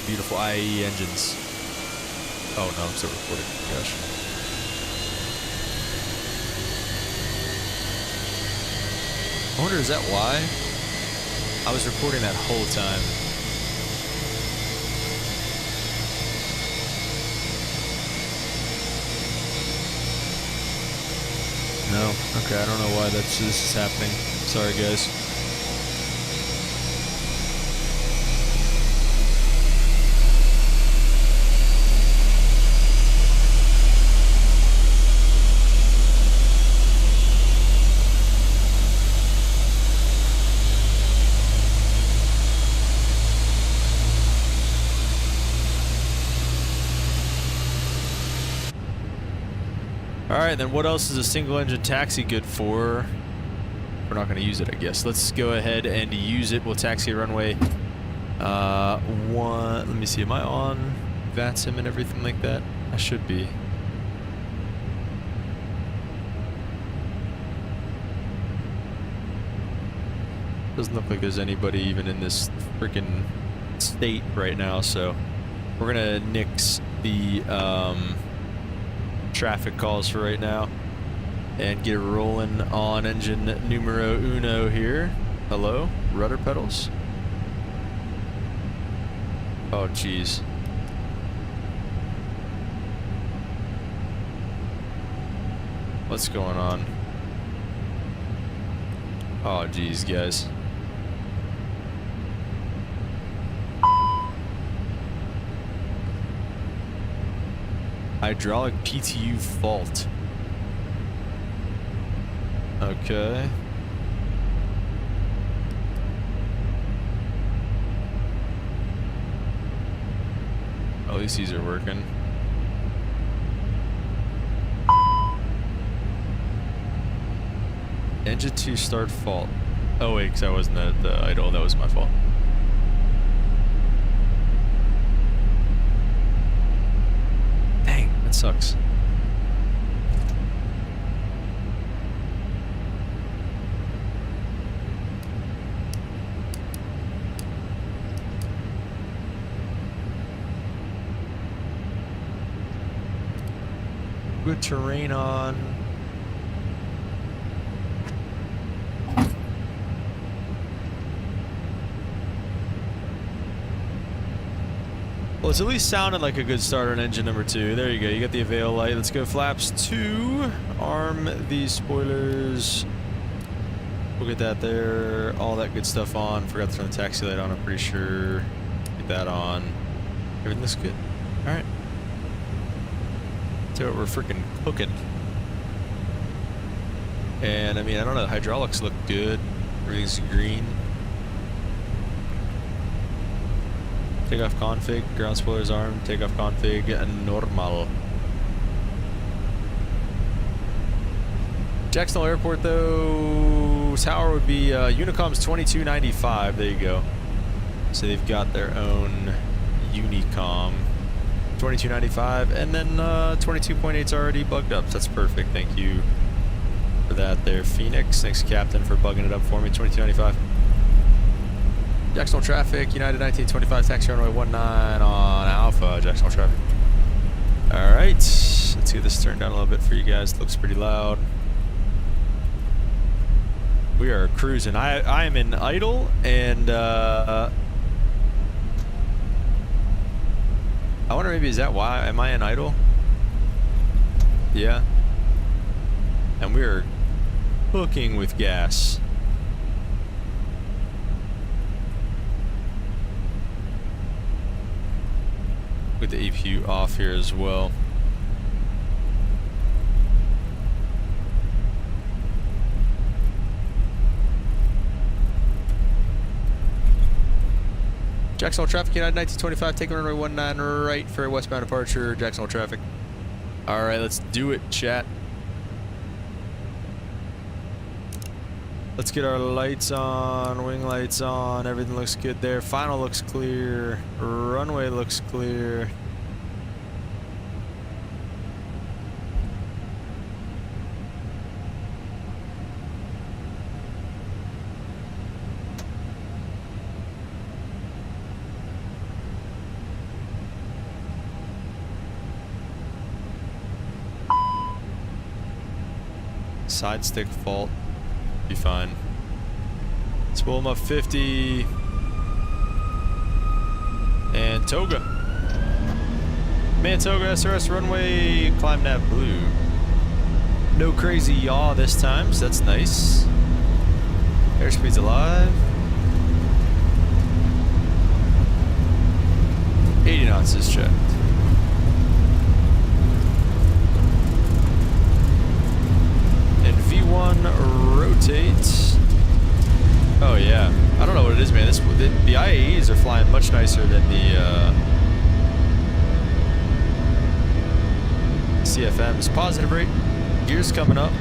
Beautiful IAE engines. Oh no, I'm still recording. Gosh. I wonder, is that why? I was recording that whole time. No? Okay, I don't know why this is happening. Sorry, guys. Alright, then what else is a single engine taxi good for? We're not going to use it, I guess. Let's go ahead and use it. We'll taxi runway 1. Let me see, am I on VATSIM and everything like that? I should be. Doesn't look like there's anybody even in this freaking state right now, so we're going to nix the traffic calls for right now and get rolling on engine numero uno here. Hello, rudder pedals. Oh geez. What's going on? Oh geez, guys. Hydraulic PTU fault. Okay. At least these are working. Engine 2 start fault. Oh wait, because I wasn't at the idle. That was my fault. Sucks. Good terrain on. Well, it's at least sounded like a good start on engine number 2. There you go. You got the avail light. Let's go flaps 2. Arm these spoilers. We'll get that there. All that good stuff on. Forgot to turn the taxi light on, I'm pretty sure. Get that on. Everything looks good. Alright. So we're freaking cooking. And I mean, I don't know. The hydraulics look good. Everything's green. Takeoff config, ground spoilers arm, takeoff config, normal. Jacksonville Airport though, tower would be Unicom's 2295, there you go. So they've got their own Unicom 2295, and then 22.8's already bugged up, so that's perfect, thank you for that there. Phoenix, thanks Captain for bugging it up for me, 2295. Jacksonville traffic, United 1925, taxi runway 19 on Alpha, Jacksonville traffic. Alright, let's get this turned down a little bit for you guys. It looks pretty loud. We are cruising. I am in idle, and I wonder, maybe is that why? Am I in idle? Yeah. And we are hooking with gas. With the APU off here as well. Jacksonville traffic, United 1925, taking runway 19 right for westbound departure, Jacksonville traffic. Alright, let's do it, chat. Let's get our lights on, wing lights on, everything looks good there. Final looks clear, runway looks clear. Side stick fault. Be fine. Spool them up 50. And Toga. Man, Toga SRS runway, climb nav blue. No crazy yaw this time, so that's nice. Airspeed's alive. 80 knots is checked. And V1 rotate. Oh yeah, I don't know what it is, man. The IAEs are flying much nicer than the CFMs. Positive rate, gears coming up.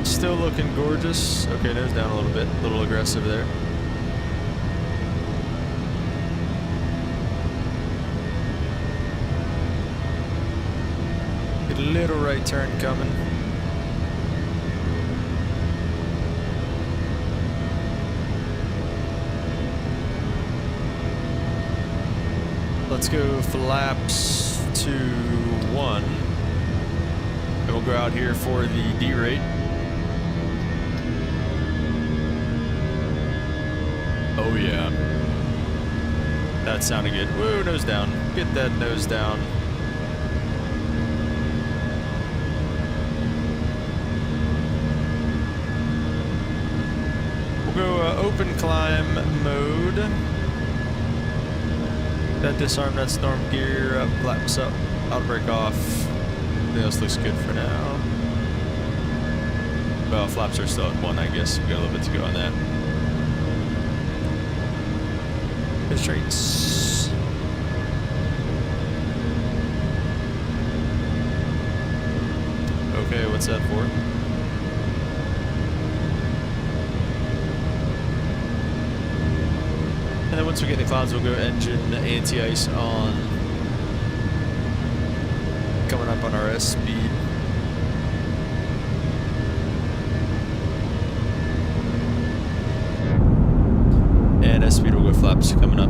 Still looking gorgeous. Okay, nose down a little bit, a little aggressive there. Little right turn coming. Let's go flaps to 1. And we'll go out here for the D rate. Oh yeah. That sounded good. Woo, nose down. Get that nose down. Go open climb mode. That disarm that storm gear up, flaps up, auto brake off. Everything else looks good for now. Well, flaps are still at 1, I guess. We got a little bit to go on that. Pitch rates. Okay, what's that for? And then once we get in the clouds, we'll go engine anti-ice on. Coming up on our S speed. And S speed will go flaps coming up.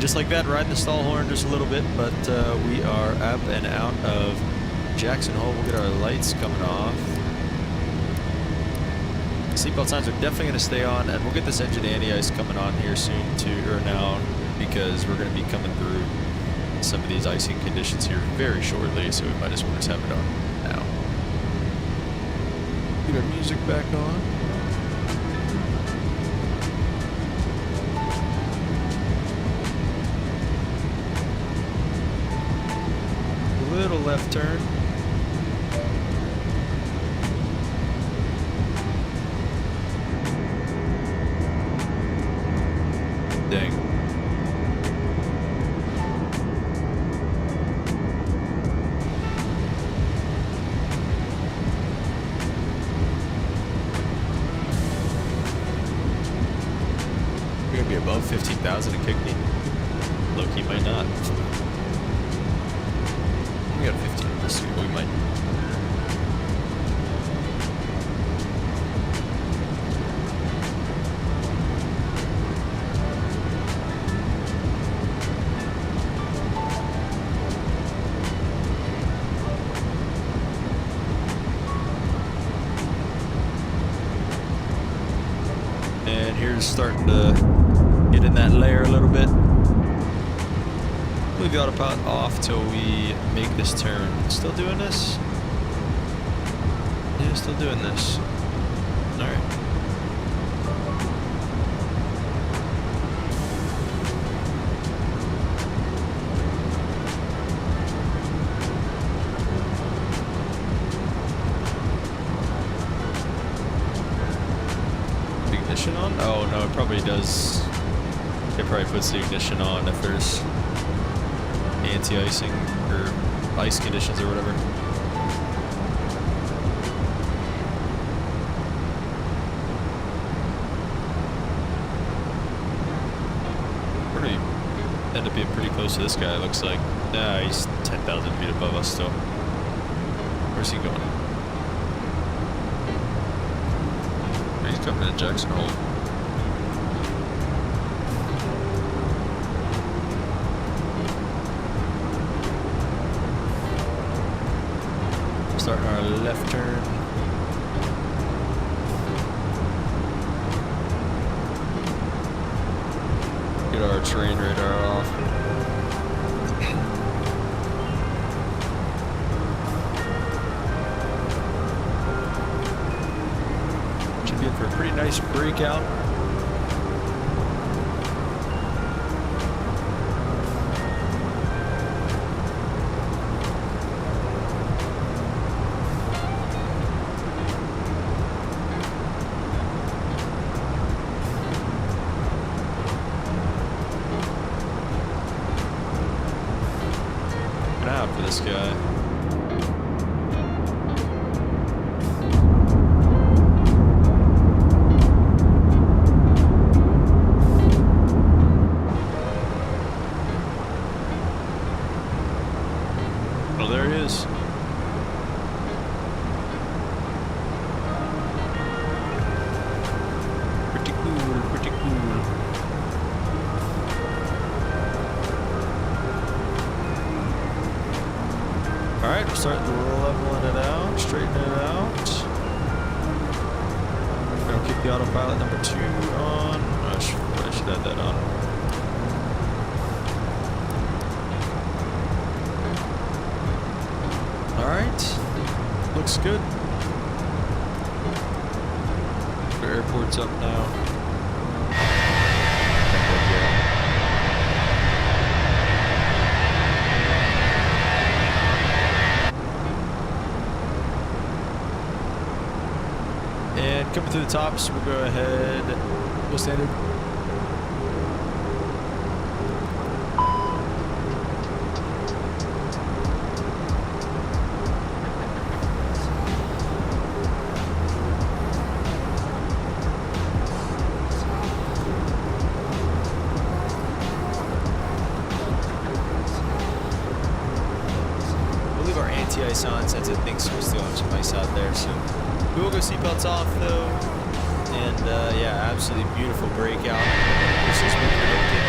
Just like that, riding the stall horn just a little bit, but we are up and out of Jackson Hole. We'll get our lights coming off. Seatbelt signs are definitely going to stay on, and we'll get this engine anti-ice coming on here soon too, or now, because we're going to be coming through some of these icing conditions here very shortly, so we might as well just have it on now. Get our music back on. Little left turn. Dang. We're gonna be above 15,000 to kick me. Low-key might not. We got 15. Let's see, we might. And here's starting to get in that layer a little bit. Leave the autopilot off till we make this turn. Still doing this? Yeah, still doing this. Alright. Ignition on? Oh no, it probably does. It probably puts the ignition on if there's anti-icing or ice conditions or whatever. Pretty end up being pretty close to this guy, it looks like. Nah, he's 10,000 feet above us still. Where's he going? He's coming to Jackson Hole. Starting our left turn. Get our terrain radar off. Should be in for a pretty nice breakout. For this guy. Oh, there he is. Pretty cool, pretty cool. Alright, we're starting to leveling it out, straightening it out. Gonna keep the autopilot number 2 on. I should have that on. Alright, looks good. The airport's up now. And coming through the tops, we'll go ahead, full standard. We'll leave our anti-ice on since it thinks we still have some ice out there, so. We will go seatbelts off though, and yeah, absolutely beautiful breakout. This is what we predicted.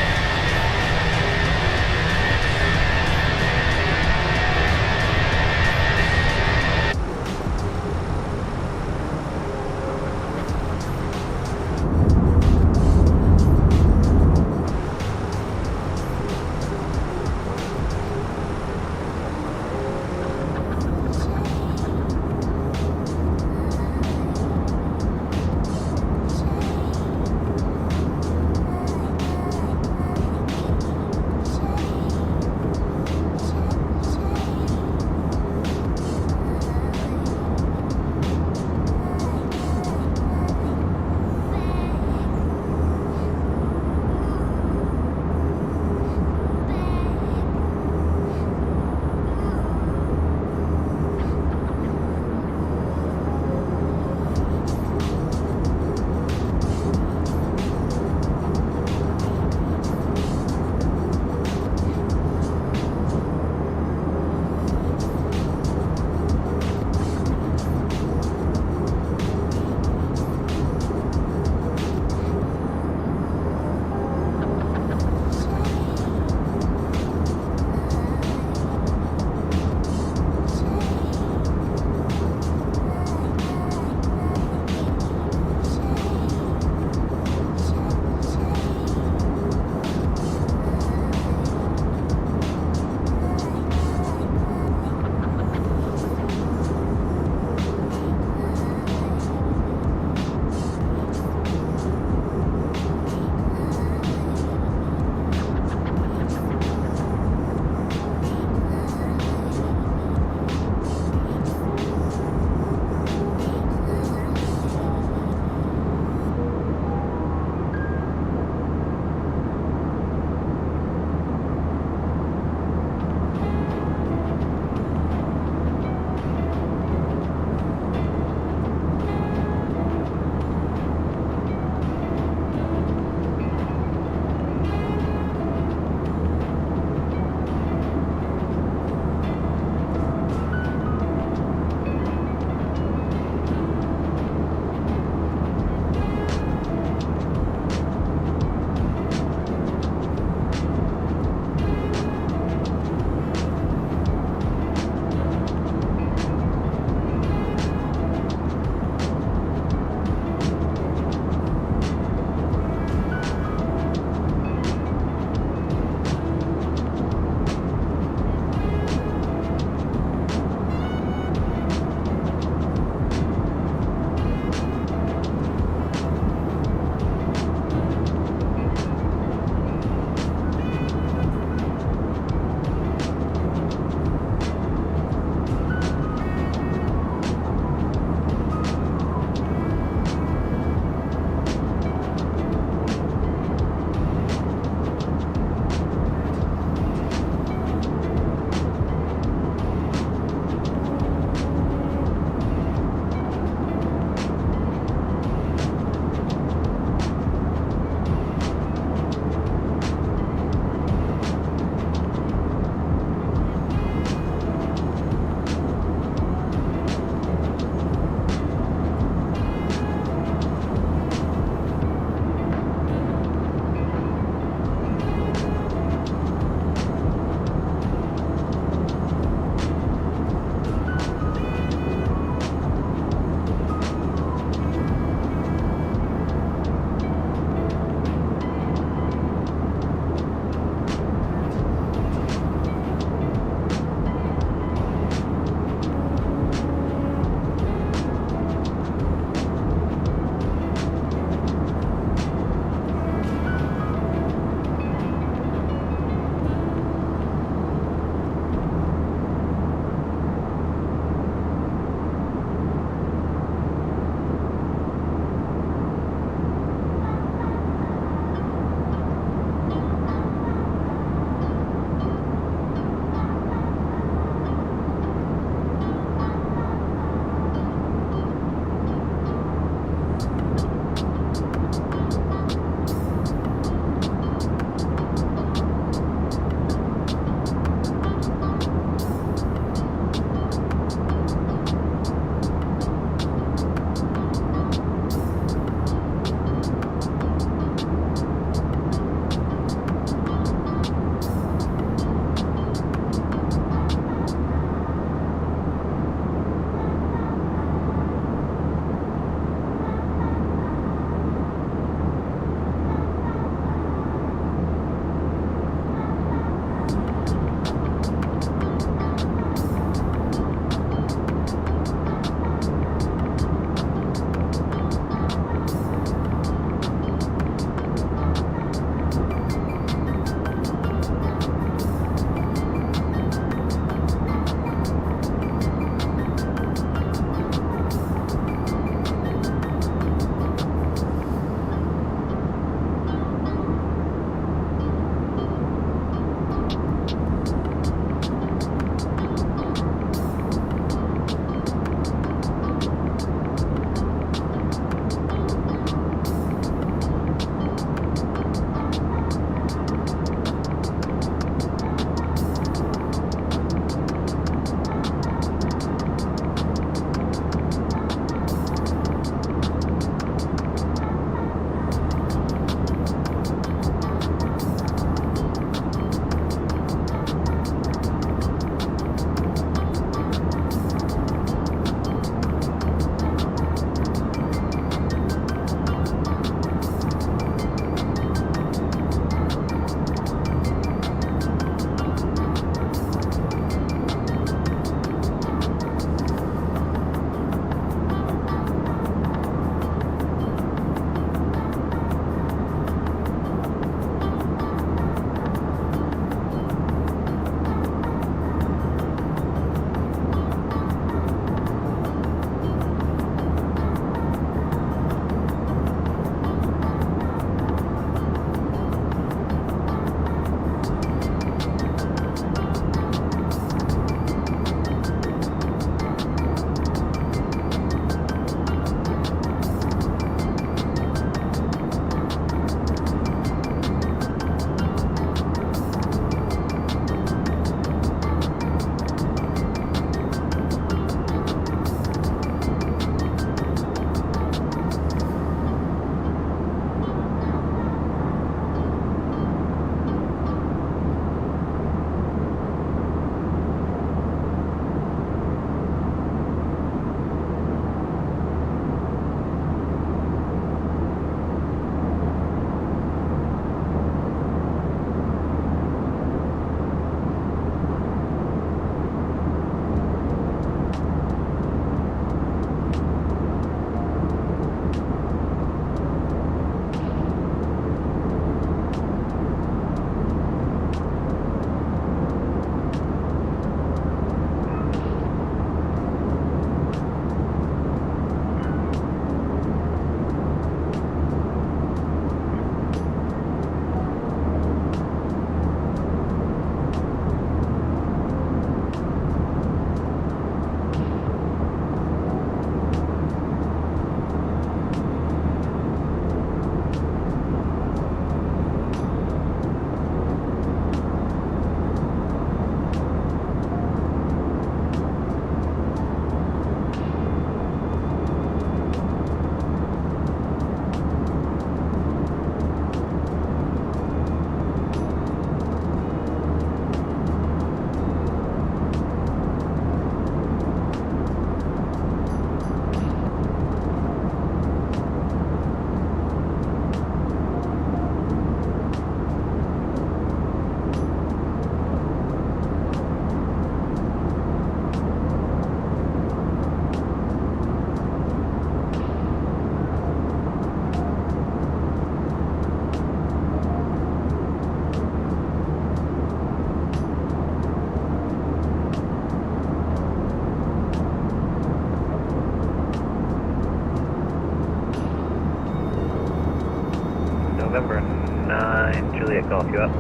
golf you up.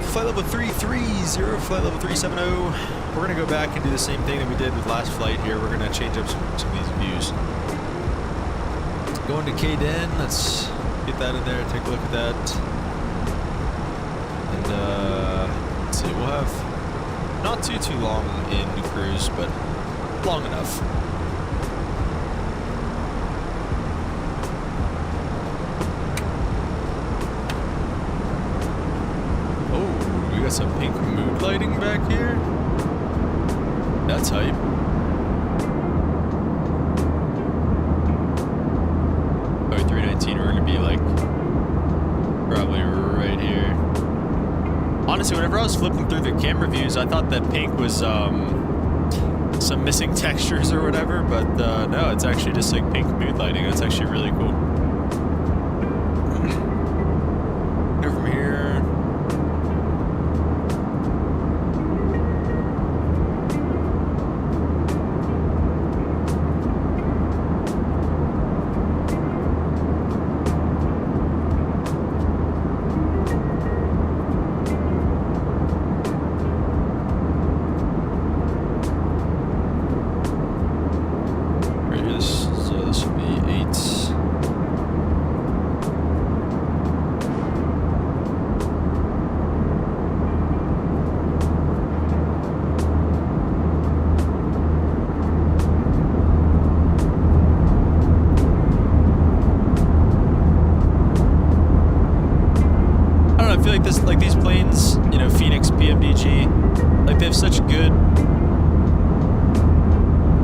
Flight level 330, flight level 370. We're gonna go back and do the same thing that we did with last flight here. We're gonna change up some of these views. Going to KDEN, let's get that in there, take a look at that. And let's see, we'll have not too long in cruise, but long enough. Some pink mood lighting back here. That's hype. Oh, 319, we're gonna be like probably right here. Honestly, whenever I was flipping through the camera views, I thought that pink was some missing textures or whatever, but no, it's actually just like pink mood lighting. That's actually really cool. Go from here. Like these planes, you know, FENIX, PMDG, like they have such good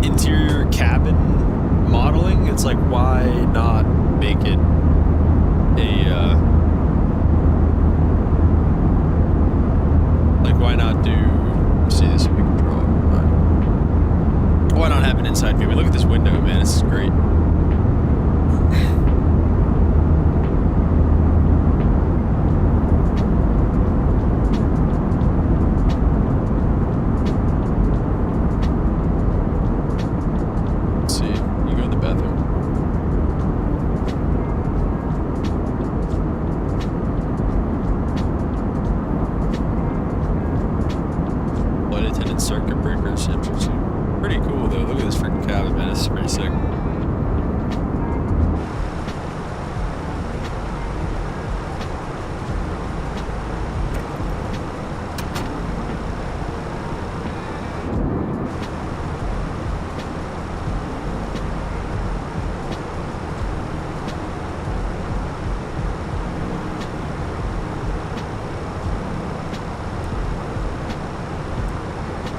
interior cabin modeling. It's like, why not make it a, like why not do, see this if we can draw it. Why not have an inside view? I mean, look at this window, man, this is great. Circuit breakers, interesting. Pretty cool though. Look at this freaking cabin, man. This is pretty sick.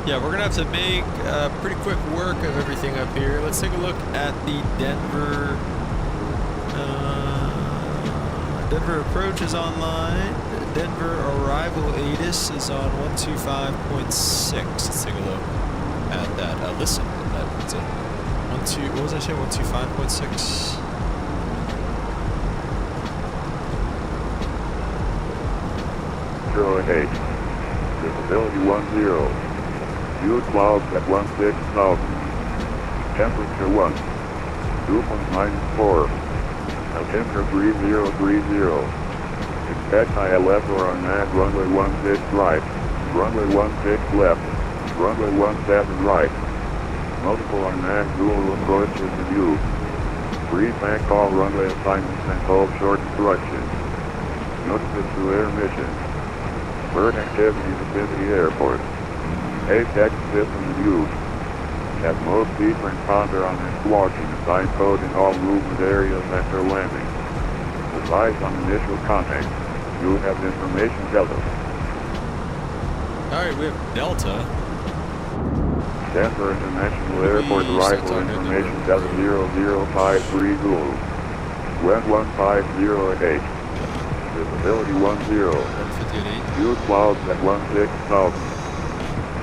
Yeah, we're gonna have to make pretty quick work of everything up here. Let's take a look at the Denver. Denver approach is online. Denver arrival ATIS is on 125.6. Let's take a look at that. Listen to that. What's it? What was I saying? 125.6. Zero 8. Visibility 10. View clouds at 16,000. Temperature 1. Dew point -4. Altimeter 3030. Expect high left or on that runway 16 right. Runway 16 left. Runway 17 right. Multiple on that dual approaches in use. Brief and call runway assignments and hold short instructions. Notices to air missions. Bird activities within the airport. ATEX system in use. Have most speed transponder on this walking assigned code in all movement areas after landing. Advise on initial contact. You have information Delta. Alright, we have Delta. Denver International Airport arrival information Delta 0053 Zulu. Wind 1508. Visibility 10. 158. View clouds at 16,000.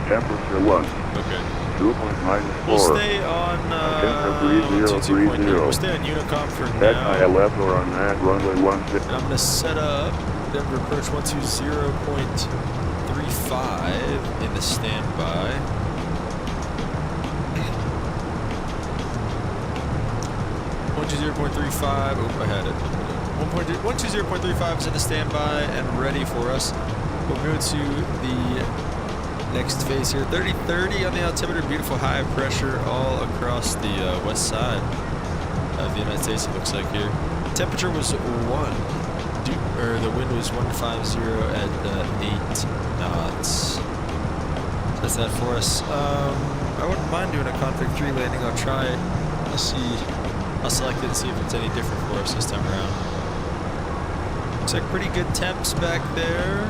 Temperature 1. Okay. Dew point -4. We'll stay on Temperature 3030. We'll stay on Unicom for Expect high now. left or on that runway 16. And I'm going to set up Denver approach 120.35 in the standby. 120.35. Oh, I had it. 120.35 is in the standby and ready for us. We'll go to the next phase here. 3030 on the altimeter. Beautiful high pressure all across the west side of the United States, it looks like here. Temperature was 1. The wind was 150 at 8 knots. That's that for us. I wouldn't mind doing a config 3 landing. I'll try it. I'll select it and see if it's any different for us this time around. Looks like pretty good temps back there.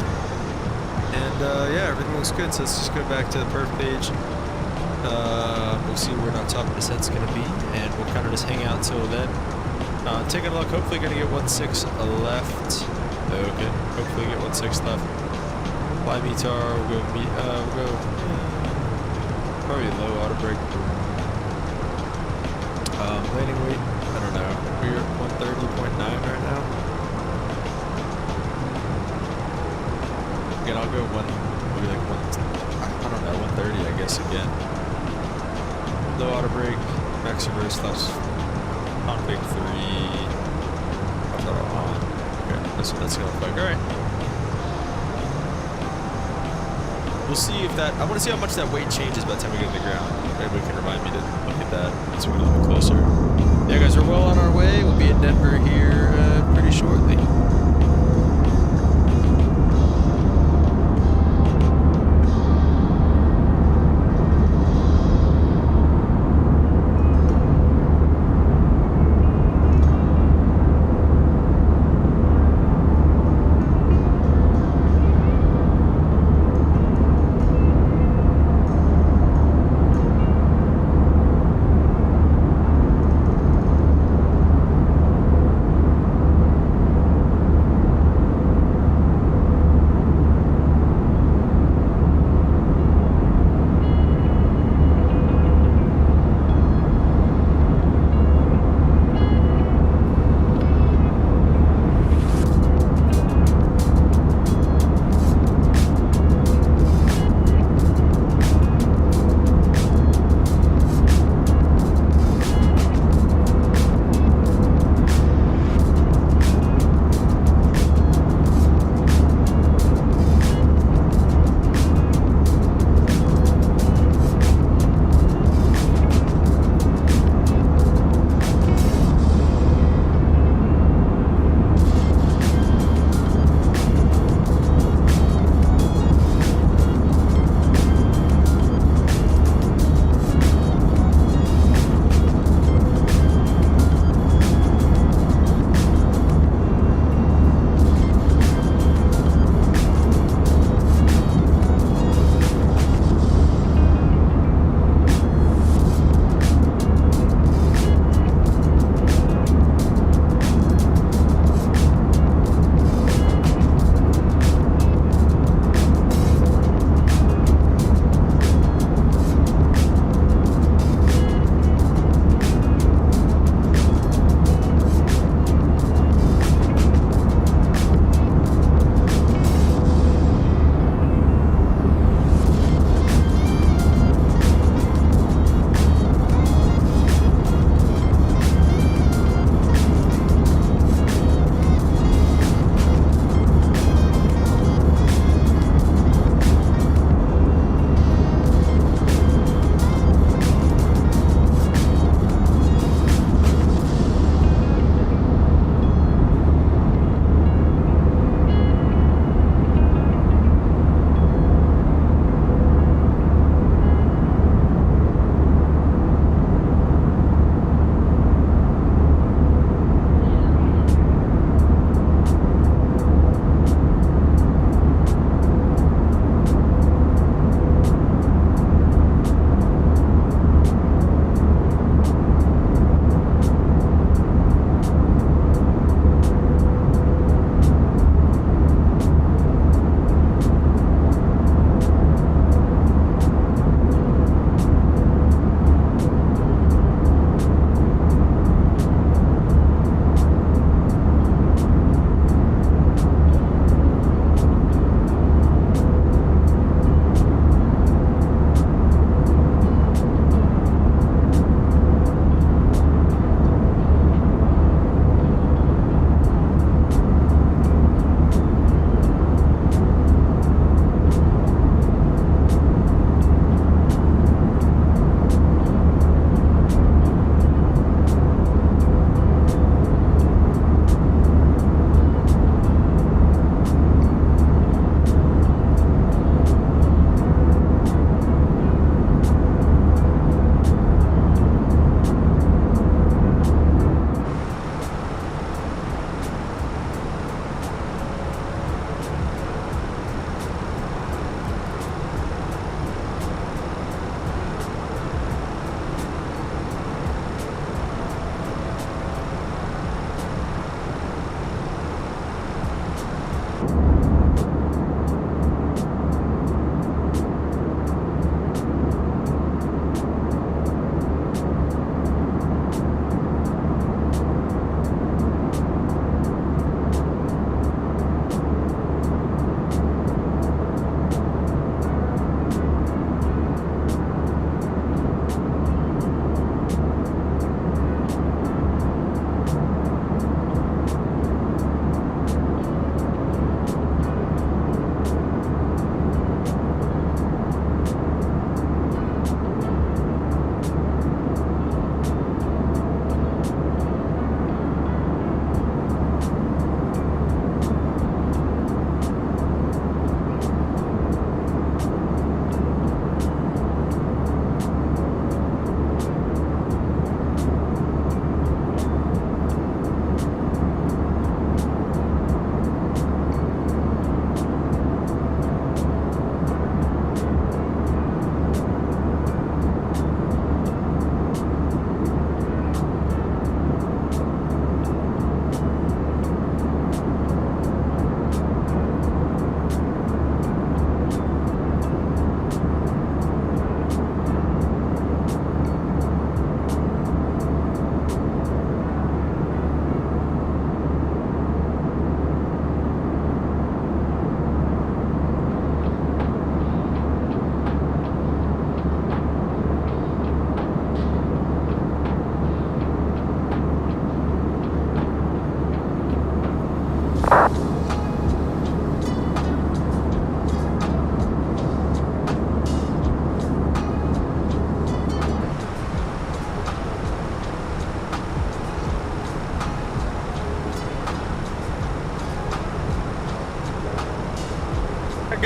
And yeah, everything looks good. So let's just go back to the perf page. We'll see where our top of the set's going to be. And we'll kind of just hang out till then. Taking a look, hopefully going to get 16 left. Okay, hopefully get 16 left. Fly VTOR, we'll go probably low auto brake. Landing weight, I don't know. We're at 130.9 right now. Again, I'll go maybe like I don't know, 130 I guess again. Low auto brake, max reverse slash config 3. I'll throw it on. Okay, that's what that's gonna look like. Alright. We'll see if that, I want to see how much that weight changes by the time we get to the ground. Maybe we can remind me to look at that as we get a little bit closer. Yeah guys, we're well on our way. We'll be in Denver here pretty shortly.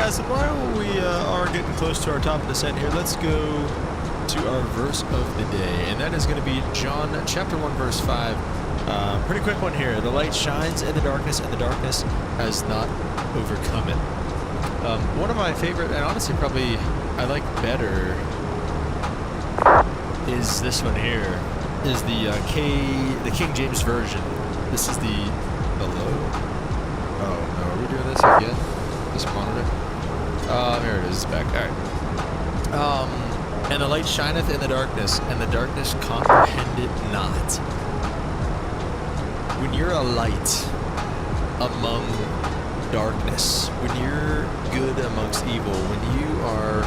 guys, and while we are getting close to our top of descent here, let's go to our verse of the day, and that is going to be John chapter 1, verse 5. Pretty quick one here. The light shines in the darkness, and the darkness has not overcome it. One of my favorite, and honestly probably I like better, is this one here. Is the King James version. This is the low. Oh no, are we doing this again? This monitor? Here it is, it's back. Alright. And the light shineth in the darkness, and the darkness comprehend it not. When you're a light among darkness, when you're good amongst evil, when you are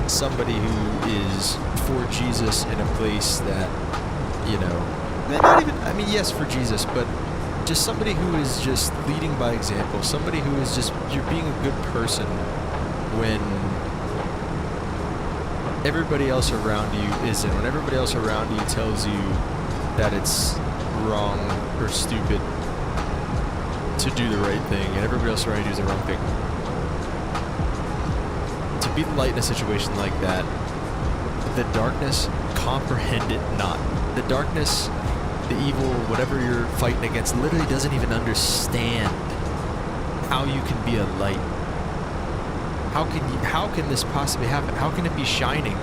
somebody who is for Jesus in a place that, you know, not even, I mean, yes, for Jesus, but just somebody who is just leading by example, somebody who is just, you're being a good person when everybody else around you isn't, when everybody else around you tells you that it's wrong or stupid to do the right thing, and everybody else around you is the wrong thing. To be the light in a situation like that, the darkness comprehend it not. The darkness, the evil, whatever you're fighting against, literally doesn't even understand how you can be a light. How can this possibly happen? How can it be shining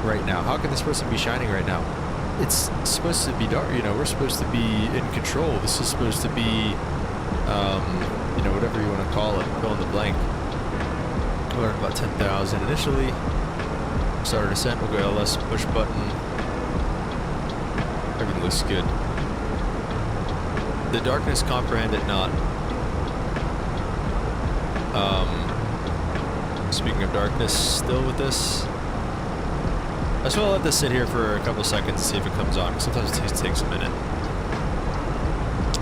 right now? How can this person be shining right now? It's supposed to be dark, you know, we're supposed to be in control. This is supposed to be, you know, whatever you want to call it, fill in the blank. We learned about 10,000 initially. Start our descent, we'll go LS, push button. Everything looks good. The darkness comprehend it not. Speaking of darkness, still with this. I just want to let this sit here for a couple seconds and see if it comes on. Sometimes it takes a minute.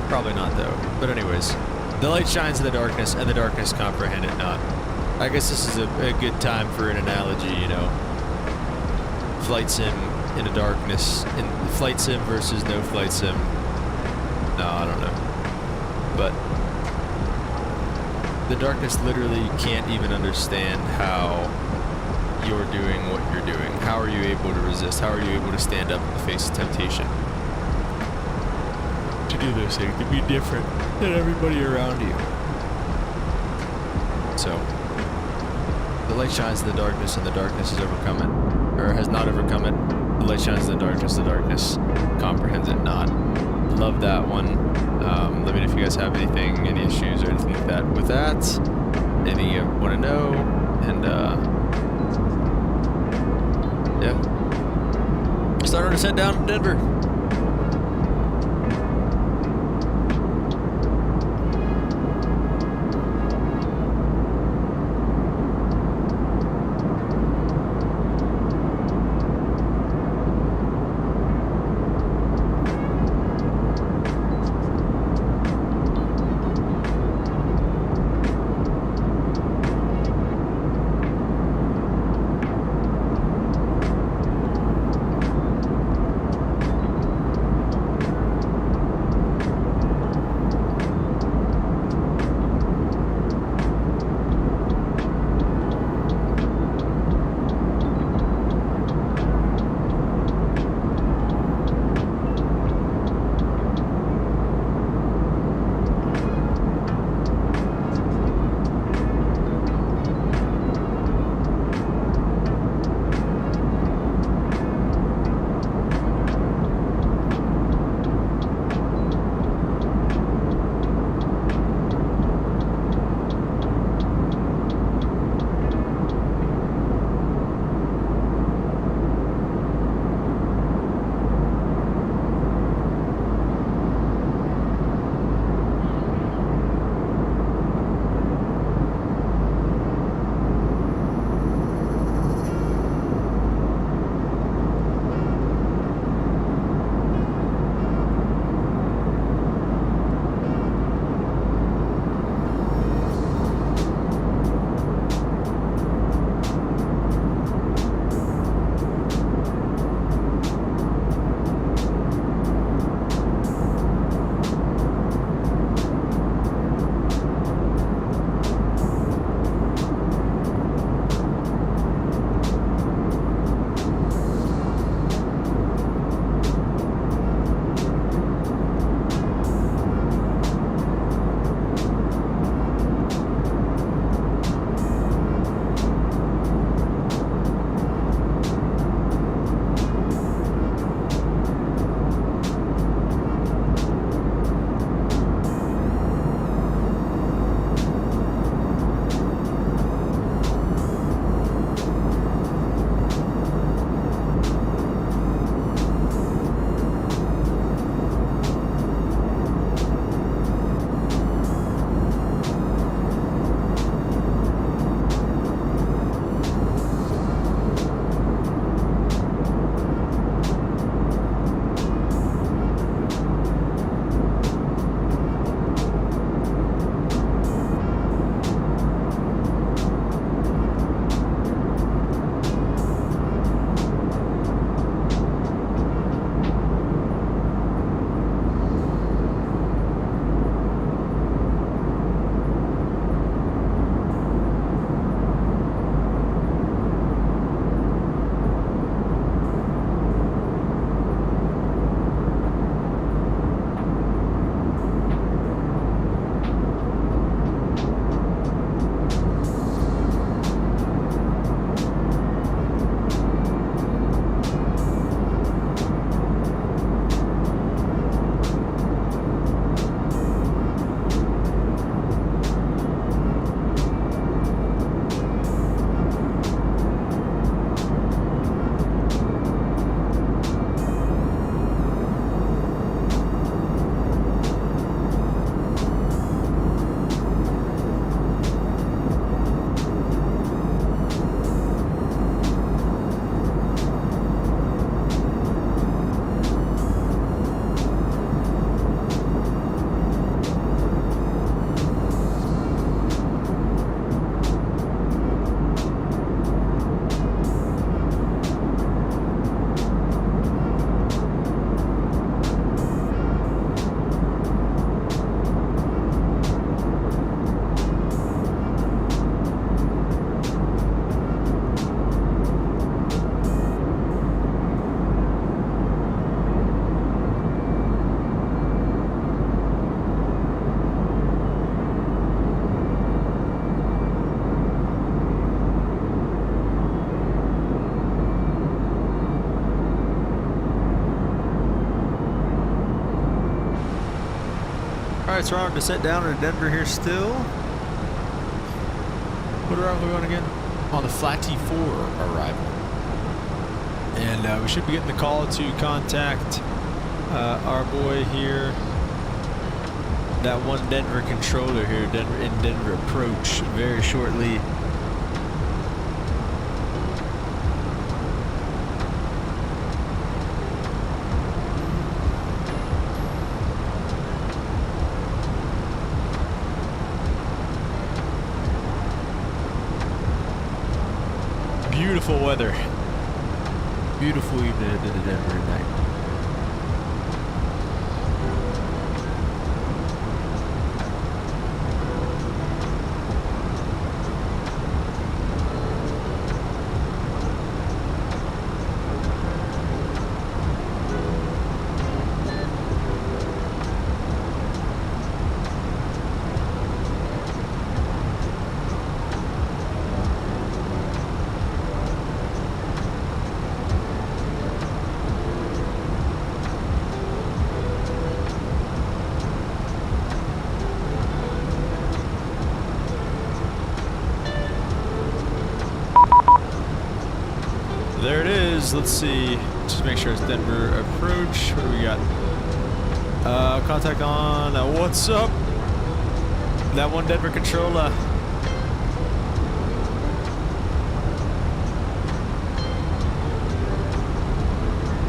Probably not though. But anyways, the light shines in the darkness, and the darkness comprehend it not. I guess this is a good time for an analogy, you know. Flight sim in the darkness, in flight sim versus no flight sim. No, I don't know. But the darkness literally can't even understand how you're doing what you're doing. How are you able to resist? How are you able to stand up in the face of temptation? To do those things, to be different than everybody around you. So, the light shines in the darkness, and the darkness has overcome it. Or has not overcome it. The light shines in the darkness comprehends it not. Love that one. Let me know if you guys have anything, any issues or anything like that with that. Anything you want to know, and yeah. Start our descent down to Denver. Alright, so we're on descent down in Denver here still. What route are we on again? On the Flat T4 arrival. And we should be getting the call to contact our boy here. That one Denver controller here, Denver approach very shortly. Beautiful weather. Beautiful evening in Denver tonight. There it is. Let's see. Just make sure it's Denver approach. What do we got? Contact on. What's up? That one Denver controller.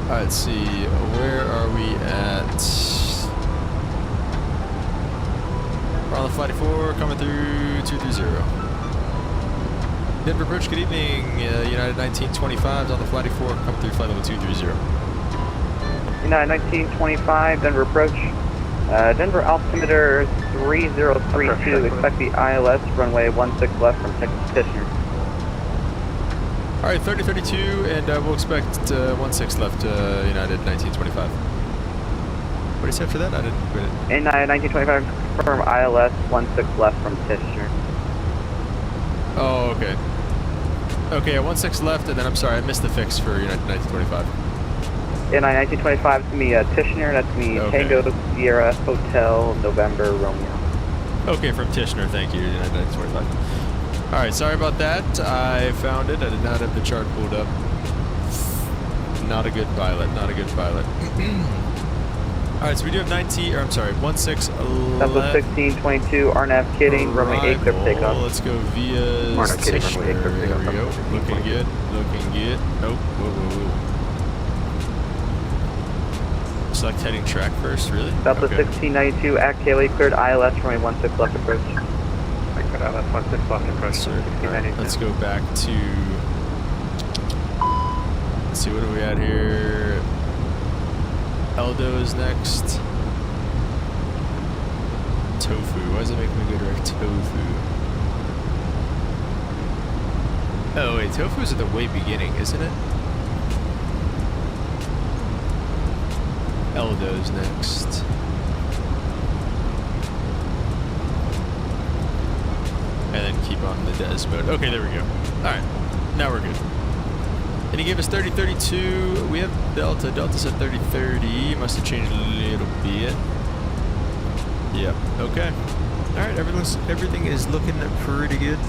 Alright, let's see. Where are we at? We're on the Flight 4 coming through 230. Denver approach, good evening. United 1925s on the Flight 4 coming through flight level 230. United 1925, Denver approach. Denver altimeter 3032, expect the ILS runway 16 left from Texas Kitchener. Alright, 3032, and we'll expect 16 left, United 1925. What do you say after that? I didn't quit it. United 1925, confirm ILS 16 left from Kitchener. Oh, okay. Okay, 16 left, and then I'm sorry, I missed the fix for United 1925. United 1925 is going to be Tishner, that's going to be Tango Sierra Hotel November Romeo. Okay, from Tishner, thank you, United 1925. Alright, sorry about that. I found it. I did not have the chart pulled up. Not a good pilot, not a good pilot. Alright, so we do have 16 left. Tempo 1622, RNAV kidding, runway 8 clear for takeoff. Let's go via Tishner. There we go. Looking good, looking good. Oh, whoa, whoa, whoa. Select heading track first, really? Delta 1692, act KLE cleared ILS runway 16 left approach. ILS 16 left approach. Sir. Right, let's go back to. Let's see, what do we at here? Eldo is next. Tofu. Why does it make me go direct tofu? Oh wait, tofu is at the way beginning, isn't it? Eldo's next. And then keep on the des mode. Okay, there we go. Alright, now we're good. And he gave us 3032. We have Delta. Delta said 3030. Must have changed a little bit. Yep. Okay. Alright, everything is looking pretty good.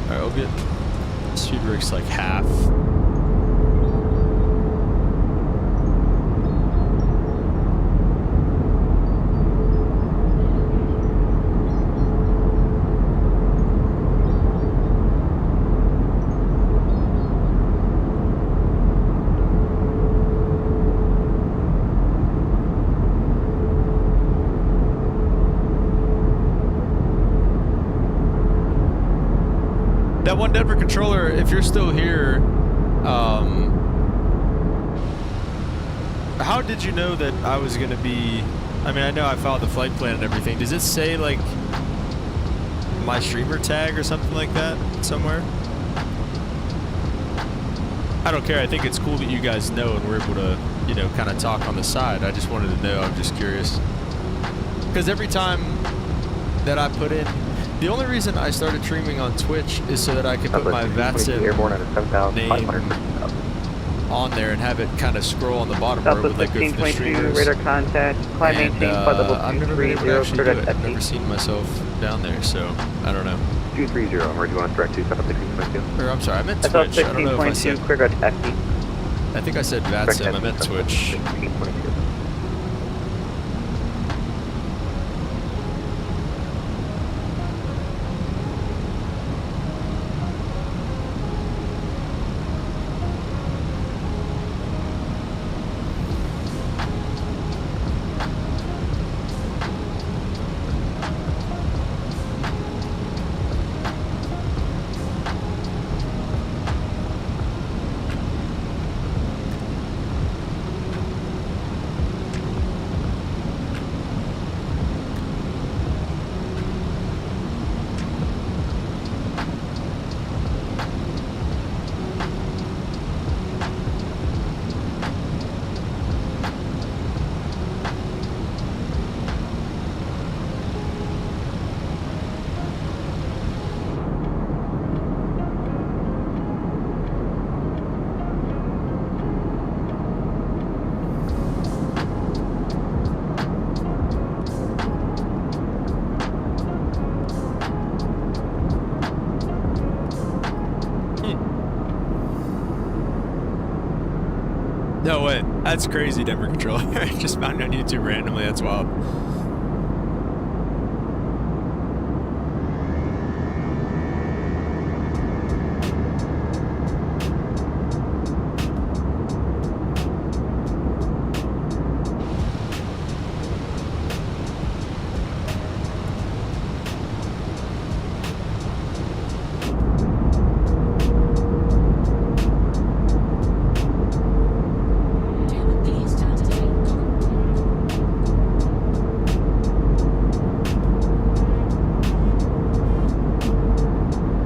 Alright, we'll get speed brakes like half. That one Denver controller, if you're still here, how did you know that I was going to be... I mean, I know I followed the flight plan and everything. Does it say, like, my streamer tag or something like that somewhere? I don't care. I think it's cool that you guys know and we're able to, you know, kind of talk on the side. I just wanted to know. I'm just curious. Because every time that I put in. The only reason I started streaming on Twitch is so that I could put my VATSIM name on there and have it kind of scroll on the bottom where it would like go through the 1622, streamers. radar contact, climb And, maintain, flight level I've never been able to 230, actually do cleared it. at I've never FE. seen myself down there, so I don't know. 230, where do you want us direct to? Set up 1622. Or I'm sorry, I meant I thought Twitch. I don't know if I 1622, said. cleared at FE. I think I said VATSIM. I meant Twitch. 1622. No way. That's crazy, Denver Control. I just found it on YouTube randomly. That's wild.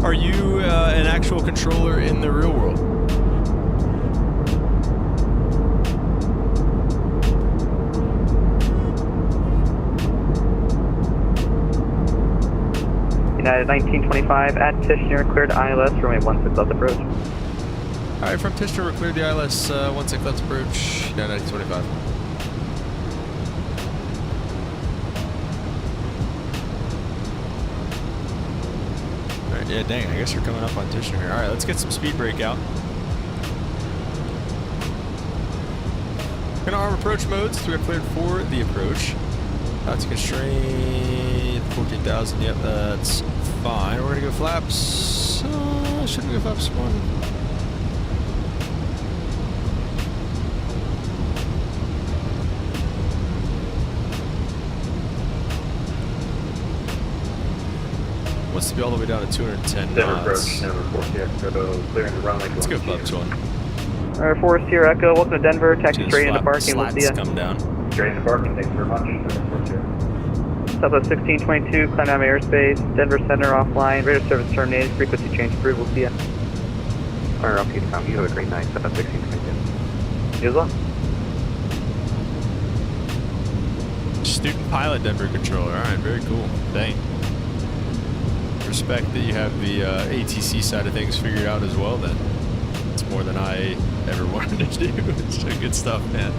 Are you an actual controller in the real world? United 1925 at Tishner, cleared ILS, runway 16 left approach. Alright, from Tishner, we're cleared the ILS 16 left approach, United 1925. Alright, yeah, dang, I guess you're coming up on Tishner here. Alright, let's get some speed brake out. Gonna arm approach modes, so we got cleared for the approach. That's constraint 14,000. Yep, that's fine. We're gonna go flaps. Shouldn't we go flaps one? Wants to be all the way down to 210 knots. Clearing the runway. Let's go flaps one. Air Force Sierra Echo, welcome to Denver. Taxi straight into parking. We'll see ya. Come down. Straight into parking, thanks very much. Southwest 1622, climb out of airspace. Denver Center offline. Radar service terminated. Frequency change approved. We'll see ya. Fire up to you, Tom. You have a great night. Set up 1622. You as well. Student pilot Denver controller. Alright, very cool. Dang. Respect that you have the ATC side of things figured out as well then. It's more than I ever wanted to do. It's so good stuff, man.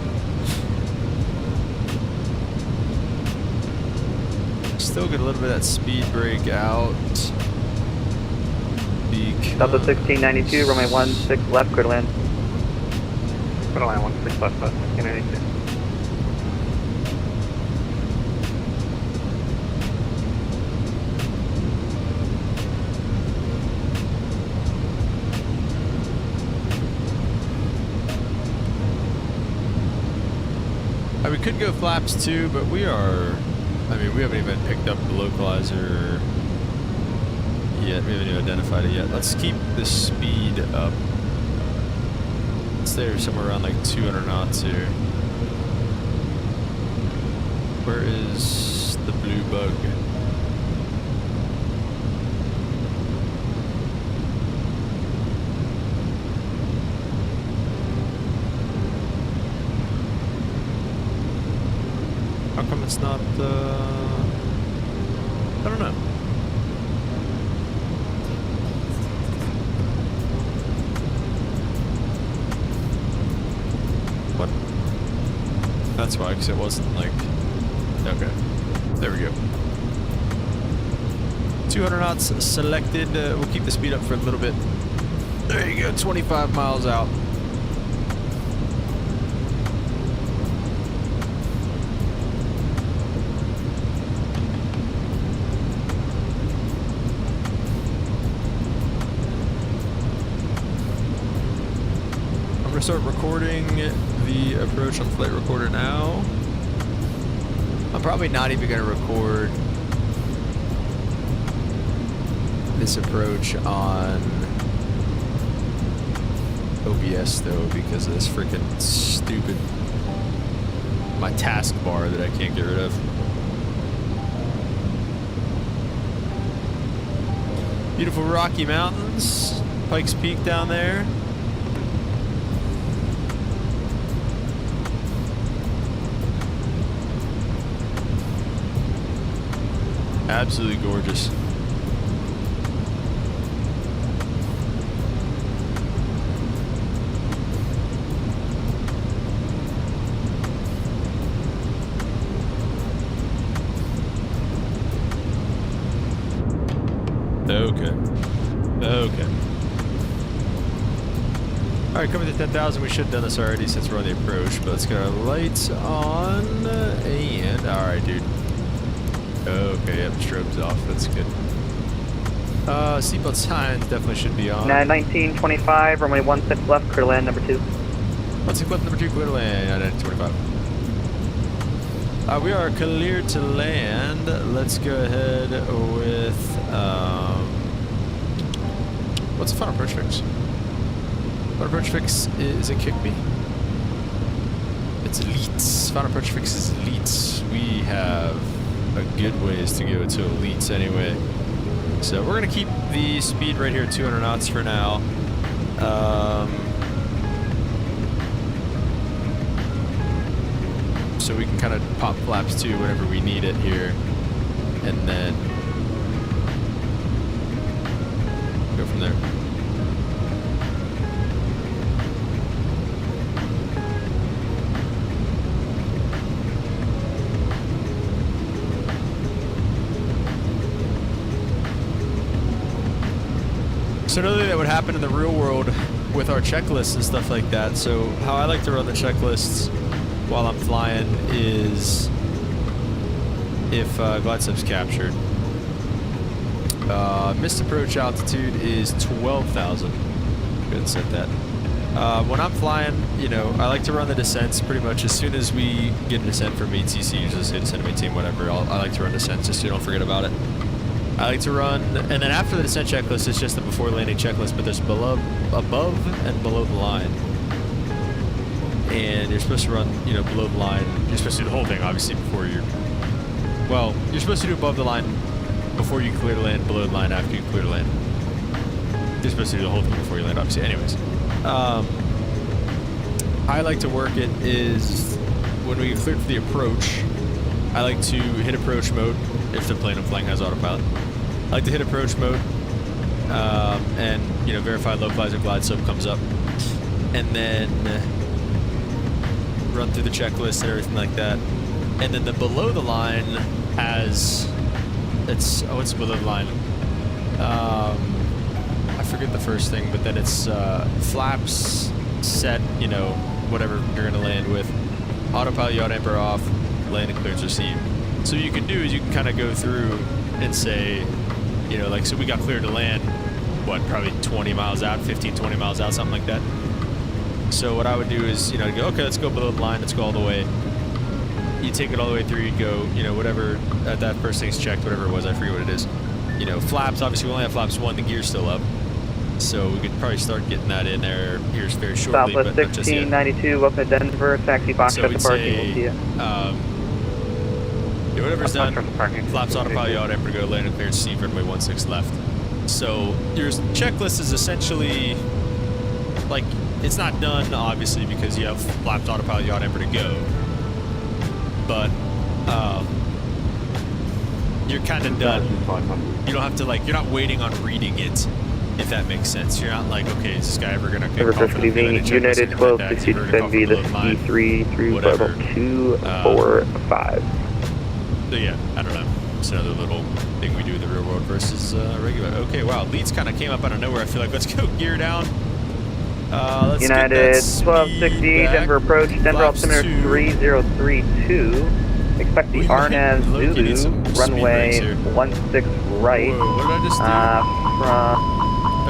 Still get a little bit of that speed brake out. Delta 1692, runway 16 left, clear to land. Clear to land 16 left, 1692. We could go flaps too, but we are, I mean, we haven't even picked up the localizer yet. We haven't even identified it yet. Let's keep the speed up. It's there somewhere around like 200 knots here. Where is the blue bug? How come it's not, I don't know. What? That's why, because it wasn't like... Okay. There we go. 200 knots selected. We'll keep the speed up for a little bit. There you go, 25 miles out. I'm gonna start recording the approach on flight recorder now. I'm probably not even gonna record this approach on OBS though, because of this freaking stupid my taskbar that I can't get rid of. Beautiful Rocky Mountains, Pikes Peak down there. Absolutely gorgeous. Okay. Okay. Alright, coming to 10,000. We should have done this already since we're on the approach, but let's get our lights on. And, alright, dude. Okay, yep, strobe's off. That's good. Seatbelt signs definitely should be on. 1925, runway 16 left, clear to land number 2. 16 left, number 2, clear to land. 1925. We are clear to land. Let's go ahead with, what's the final approach fix? Final approach fix is it kick me? It's elites. Final approach fix is elites. We have a good ways to go to elites anyway. So we're gonna keep the speed right here at 200 knots for now. So we can kind of pop flaps too whenever we need it here, and then go from there. So another thing that would happen in the real world with our checklists and stuff like that. So how I like to run the checklists while I'm flying is if glide slope's captured. Missed approach altitude is 12,000. Go ahead and set that. When I'm flying, you know, I like to run the descents pretty much as soon as we get a descent from ATC, usually say descent to maintain, whatever. I like to run descents just so you don't forget about it. I like to run, and then after the descent checklist, it's just the before landing checklist, but there's above and below the line. And you're supposed to run, you know, below the line. You're supposed to do the whole thing, obviously, before you're... Well, you're supposed to do above the line before you clear to land, below the line after you clear to land. You're supposed to do the whole thing before you land, obviously. Anyways. I like to work it is when we get cleared for the approach, I like to hit approach mode if the plane I'm flying has autopilot. I like to hit approach mode and, you know, verify localizer glide slope comes up. And then run through the checklist and everything like that. And then the below the line has, it's below the line? I forget the first thing, but then it's flaps set, you know, whatever you're gonna land with. Autopilot yaw damper off, landing clearance received. So what you can do is you can kind of go through and say, you know, like, so we got cleared to land, what, probably 20 miles out, 15, 20 miles out, something like that. So what I would do is, you know, go, okay, let's go below the line, let's go all the way. You take it all the way through, you go, you know, whatever, that first thing's checked, whatever it was, I forget what it is. You know, flaps, obviously we only have flaps 1, the gear's still up. So we could probably start getting that in there here very shortly. Southwest 1692, welcome to Denver, taxi box at the parking, we'll see you. Yeah, whatever's done, flaps autopilot yaw damper to go, landing clearance C, runway 16 left. So your checklist is essentially, like, it's not done, obviously, because you have flaps autopilot yaw damper to go. But, you're kind of done. You don't have to like, you're not waiting on reading it, if that makes sense. You're not like, okay, is this guy ever gonna get called for the FENIX? United 1260 descend via the C3 through level 245. So yeah, I don't know. It's another little thing we do in the real world versus regular. Okay, wow, leads kind of came up out of nowhere. I feel like let's go gear down. Let's United 1260 Denver approach, Denver altimeter 3032. Expect the RNAV Zulu runway 16 right. Whoa, what did I just do?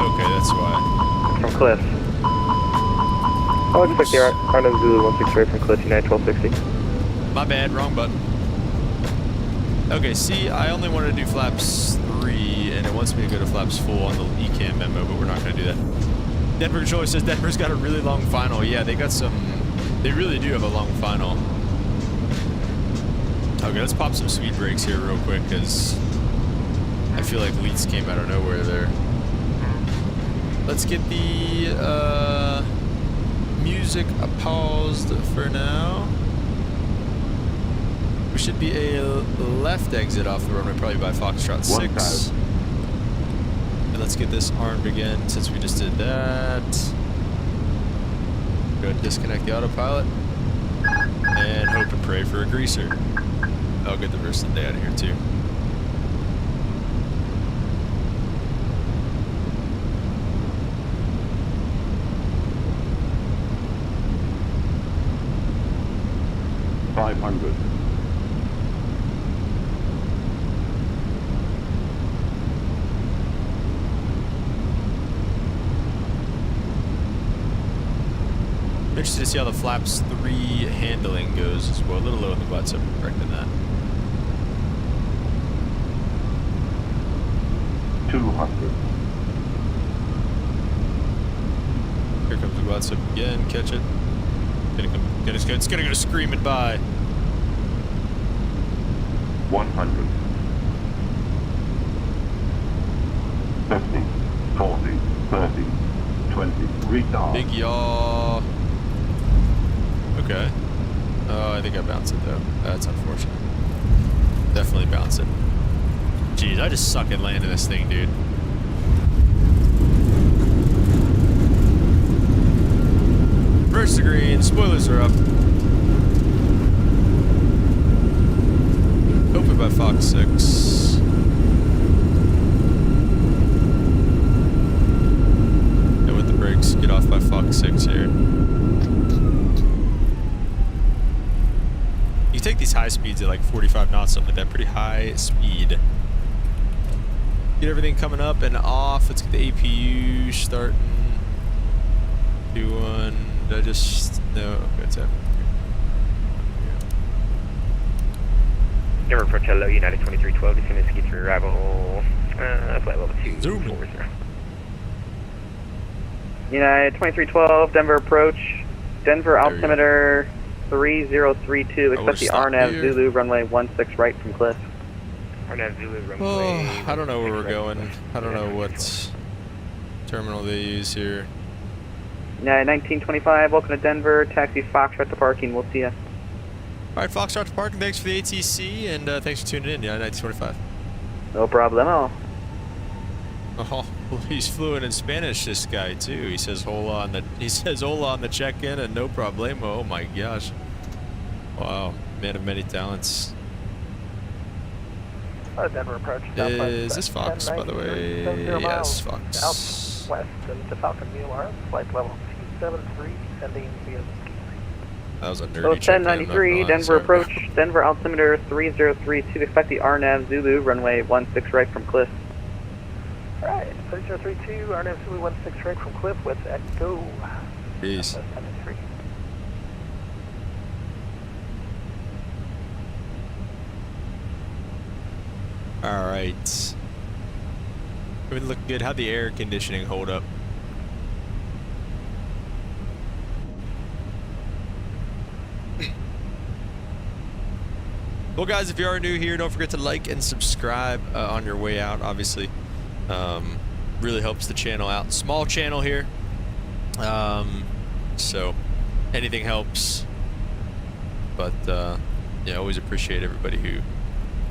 Okay, that's why. From Cliff. I'll expect the RNAV Zulu 16 right from Cliff, United 1260. My bad, wrong button. Okay, see, I only wanted to do flaps 3, and it wants me to go to flaps full on the ECAM memo, but we're not going to do that. Denver Controller says Denver's got a really long final. Yeah, they got some, they really do have a long final. Okay, let's pop some speed brakes here real quick, because I feel like leads came out of nowhere there. Let's get the music paused for now. We should be a left exit off the runway, probably by Foxtrot 6. And let's get this armed again since we just did that. Go ahead and disconnect the autopilot. And hope and pray for a greaser. I'll get the rest of the day out of here too. $500. Interested to see how the flaps 3 handling goes as well. A little low in the butt, so I'm correcting that. 200. Here comes the butt up again. Catch it. It's gonna go screaming by. 100. 50, 40, 30, 20. Retard. Big yaw. Okay. Oh, I think I bounced it though. That's unfortunate. Definitely bounce it. Jeez, I just suck at landing this thing, dude. Reverse the green. Spoilers are up. Open by Fox 6. And with the brakes, get off by Fox 6 here. You take these high speeds at like 45 knots, something like that, pretty high speed. Get everything coming up and off. Let's get the APU starting. Do one. Did I just, no, okay, it's happening. Denver approach hello, United 2312, descending ski through arrival, flight level 2. Zoom. United 2312, Denver approach, Denver altimeter 3032. Expect the RNAV Zulu runway 16 right from Cliff. RNAV Zulu runway. Oh, I don't know where we're going. I don't know what terminal they use here. United 1925, welcome to Denver. Taxi Foxtrot to parking. We'll see ya. All right, Foxtrot to parking. Thanks for the ATC and thanks for tuning in. Yeah, 1925. No problemo. Oh, well, he's fluent in Spanish. This guy too. He says hola on the. He says hola on the check-in and no problemo. Oh my gosh. Wow, man of many talents. Denver approach. Is this Fox, by the way? Yes, Fox. Southwest to Falcon VOR, flight level 273, descending via the ski. That was a nerdy check-in. 1093, Denver approach, Denver altimeter 3032. Expect the RNAV Zulu runway 16 right from Cliff. Alright, 3032, RNAV Zulu 16 right from Cliff with Echo. Peace. 1093. All right. It would look good. How'd the air conditioning hold up? Well, guys, if you are new here, don't forget to like and subscribe on your way out, obviously. Really helps the channel out. Small channel here. So anything helps. But, yeah, always appreciate everybody who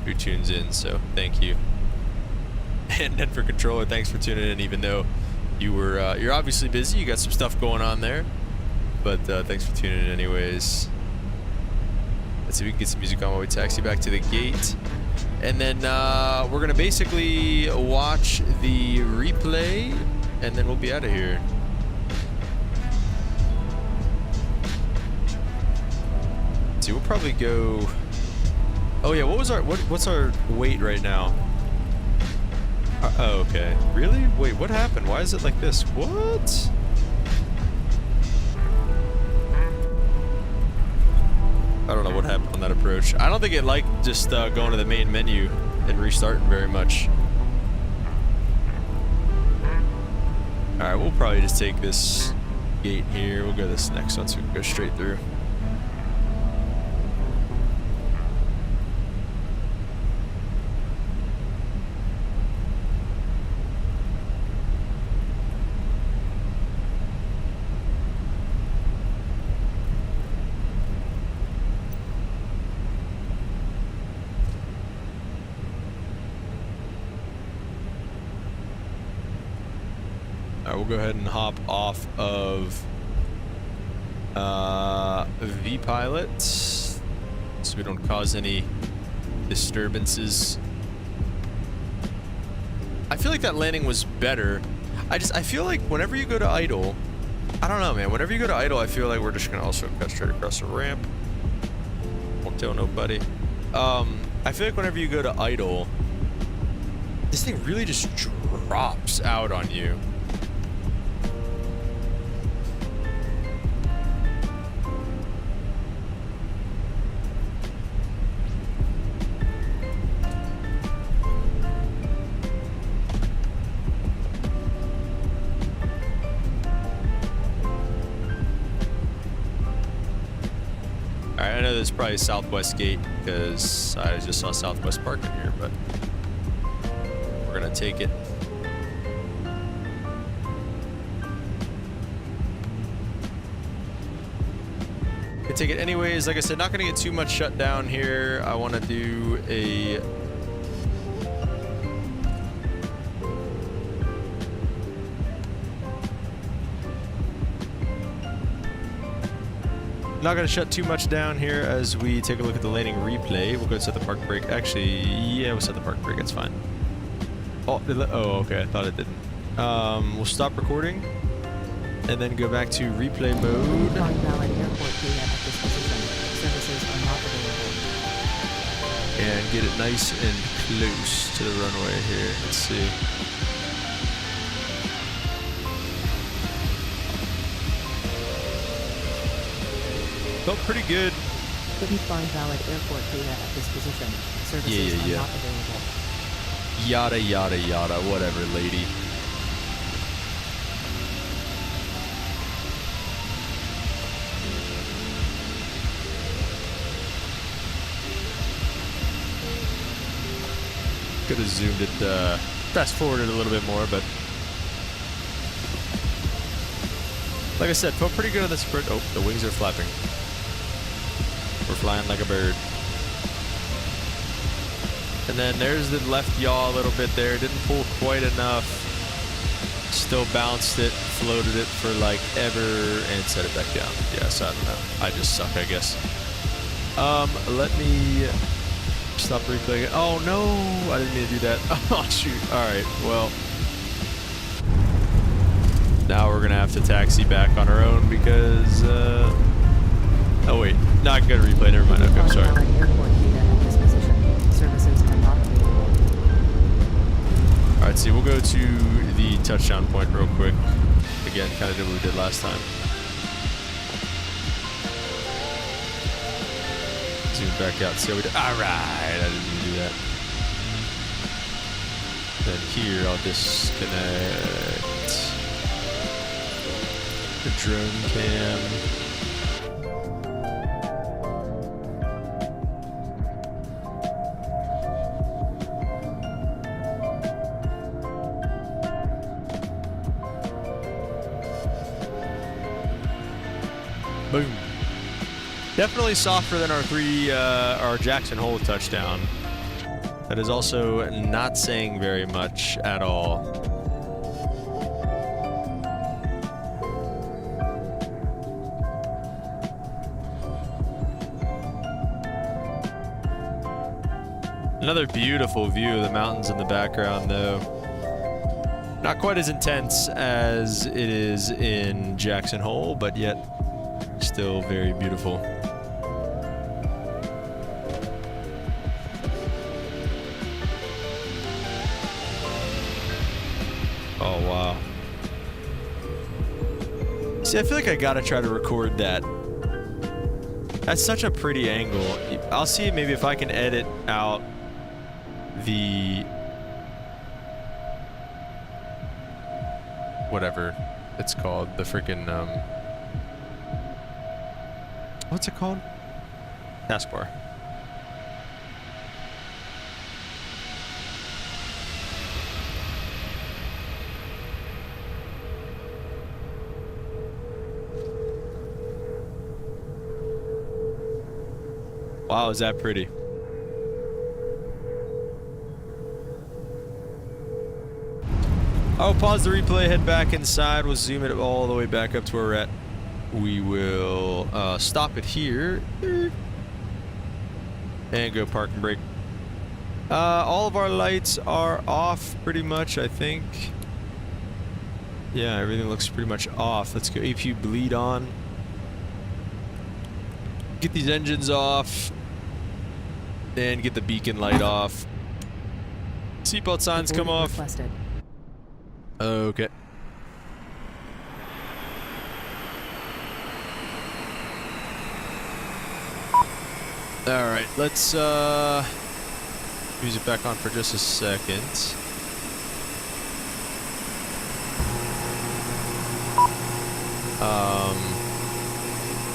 who tunes in, so thank you. And then for controller, thanks for tuning in, even though you were you're obviously busy. You got some stuff going on there, but thanks for tuning in anyways. Let's see if we can get some music on while we taxi back to the gate, and then we're gonna basically watch the replay, and then we'll be out of here. See, we'll probably go. Oh yeah, what's our weight right now? Oh, okay. Really? Wait, what happened? Why is it like this? What? I don't know what happened on that approach. I don't think it liked just going to the main menu and restarting very much. Alright, we'll probably just take this gate here. We'll go this next one so we can go straight through. We'll go ahead and hop off of V-Pilot so we don't cause any disturbances. I feel like that landing was better. I feel like whenever you go to idle, I don't know, man. Whenever you go to idle, I feel like we're just gonna also cut straight across the ramp. Won't tell nobody. I feel like whenever you go to idle, this thing really just drops out on you. I know this is probably Southwest Gate because I just saw Southwest parking here, but we're gonna take it. Gonna take it anyways. Like I said, not gonna get too much shut down here. I want to do a not going to shut too much down here as we take a look at the landing replay. We'll go set the park brake. Actually, yeah, we'll set the park brake. It's fine. Oh, okay. I thought it didn't. We'll stop recording and then go back to replay mode. Valid airport data at this position. Services are not available. And get it nice and close to the runway here. Let's see. Felt pretty good. Couldn't find valid airport data at this position. Services are not available. Yada, yada, yada. Whatever, lady. Could have zoomed it, fast forwarded a little bit more, but like I said, felt pretty good on the sprint. Oh, the wings are flapping. We're flying like a bird. And then there's the left yaw a little bit there. Didn't pull quite enough. Still bounced it, floated it for like ever, and set it back down. Yeah, so I don't know. I just suck, I guess. Let me stop replaying it. Oh no, I didn't mean to do that. Oh shoot. Alright, well. Now we're gonna have to taxi back on our own because, oh wait, no, I gotta replay, never mind, okay, I'm sorry. Alright, see, we'll go to the touchdown point real quick. Again, kind of did what we did last time. Zoom back out, see how we did. Alright, I didn't mean to do that. Then here, I'll disconnect the drone cam. Boom. Definitely softer than our Jackson Hole touchdown. That is also not saying very much at all. Another beautiful view of the mountains in the background, though. Not quite as intense as it is in Jackson Hole, but yet still very beautiful. Oh, wow. See, I feel like I gotta try to record that. That's such a pretty angle. I'll see maybe if I can edit out the whatever it's called, the freaking what's it called? Taskbar. Wow, is that pretty? I'll pause the replay, head back inside. We'll zoom it all the way back up to where we're at. We will stop it here and go park and brake. All of our lights are off pretty much, I think. Yeah, everything looks pretty much off. Let's go APU bleed on. Get these engines off and get the beacon light off. Seatbelt signs come off. Requested. Okay. All right, let's use it back on for just a second.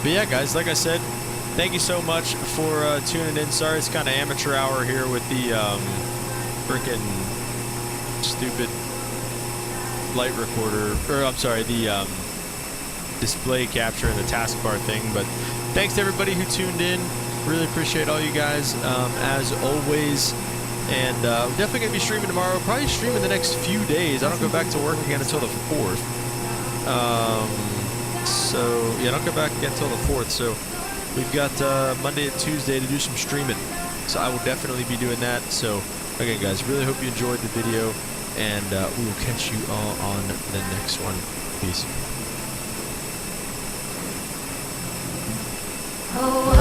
But yeah, guys, like I said, thank you so much for tuning in. Sorry, it's kind of amateur hour here with the freaking stupid light recorder, or I'm sorry, the display capture and the taskbar thing. But thanks to everybody who tuned in. Really appreciate all you guys, as always. And we're definitely going to be streaming tomorrow. Probably streaming the next few days. I don't go back to work again until the 4th. So, yeah, I don't go back again until the 4th. So, we've got Monday and Tuesday to do some streaming. So, I will definitely be doing that. So, again, guys, really hope you enjoyed the video. And we will catch you all on the next one. Peace. Oh.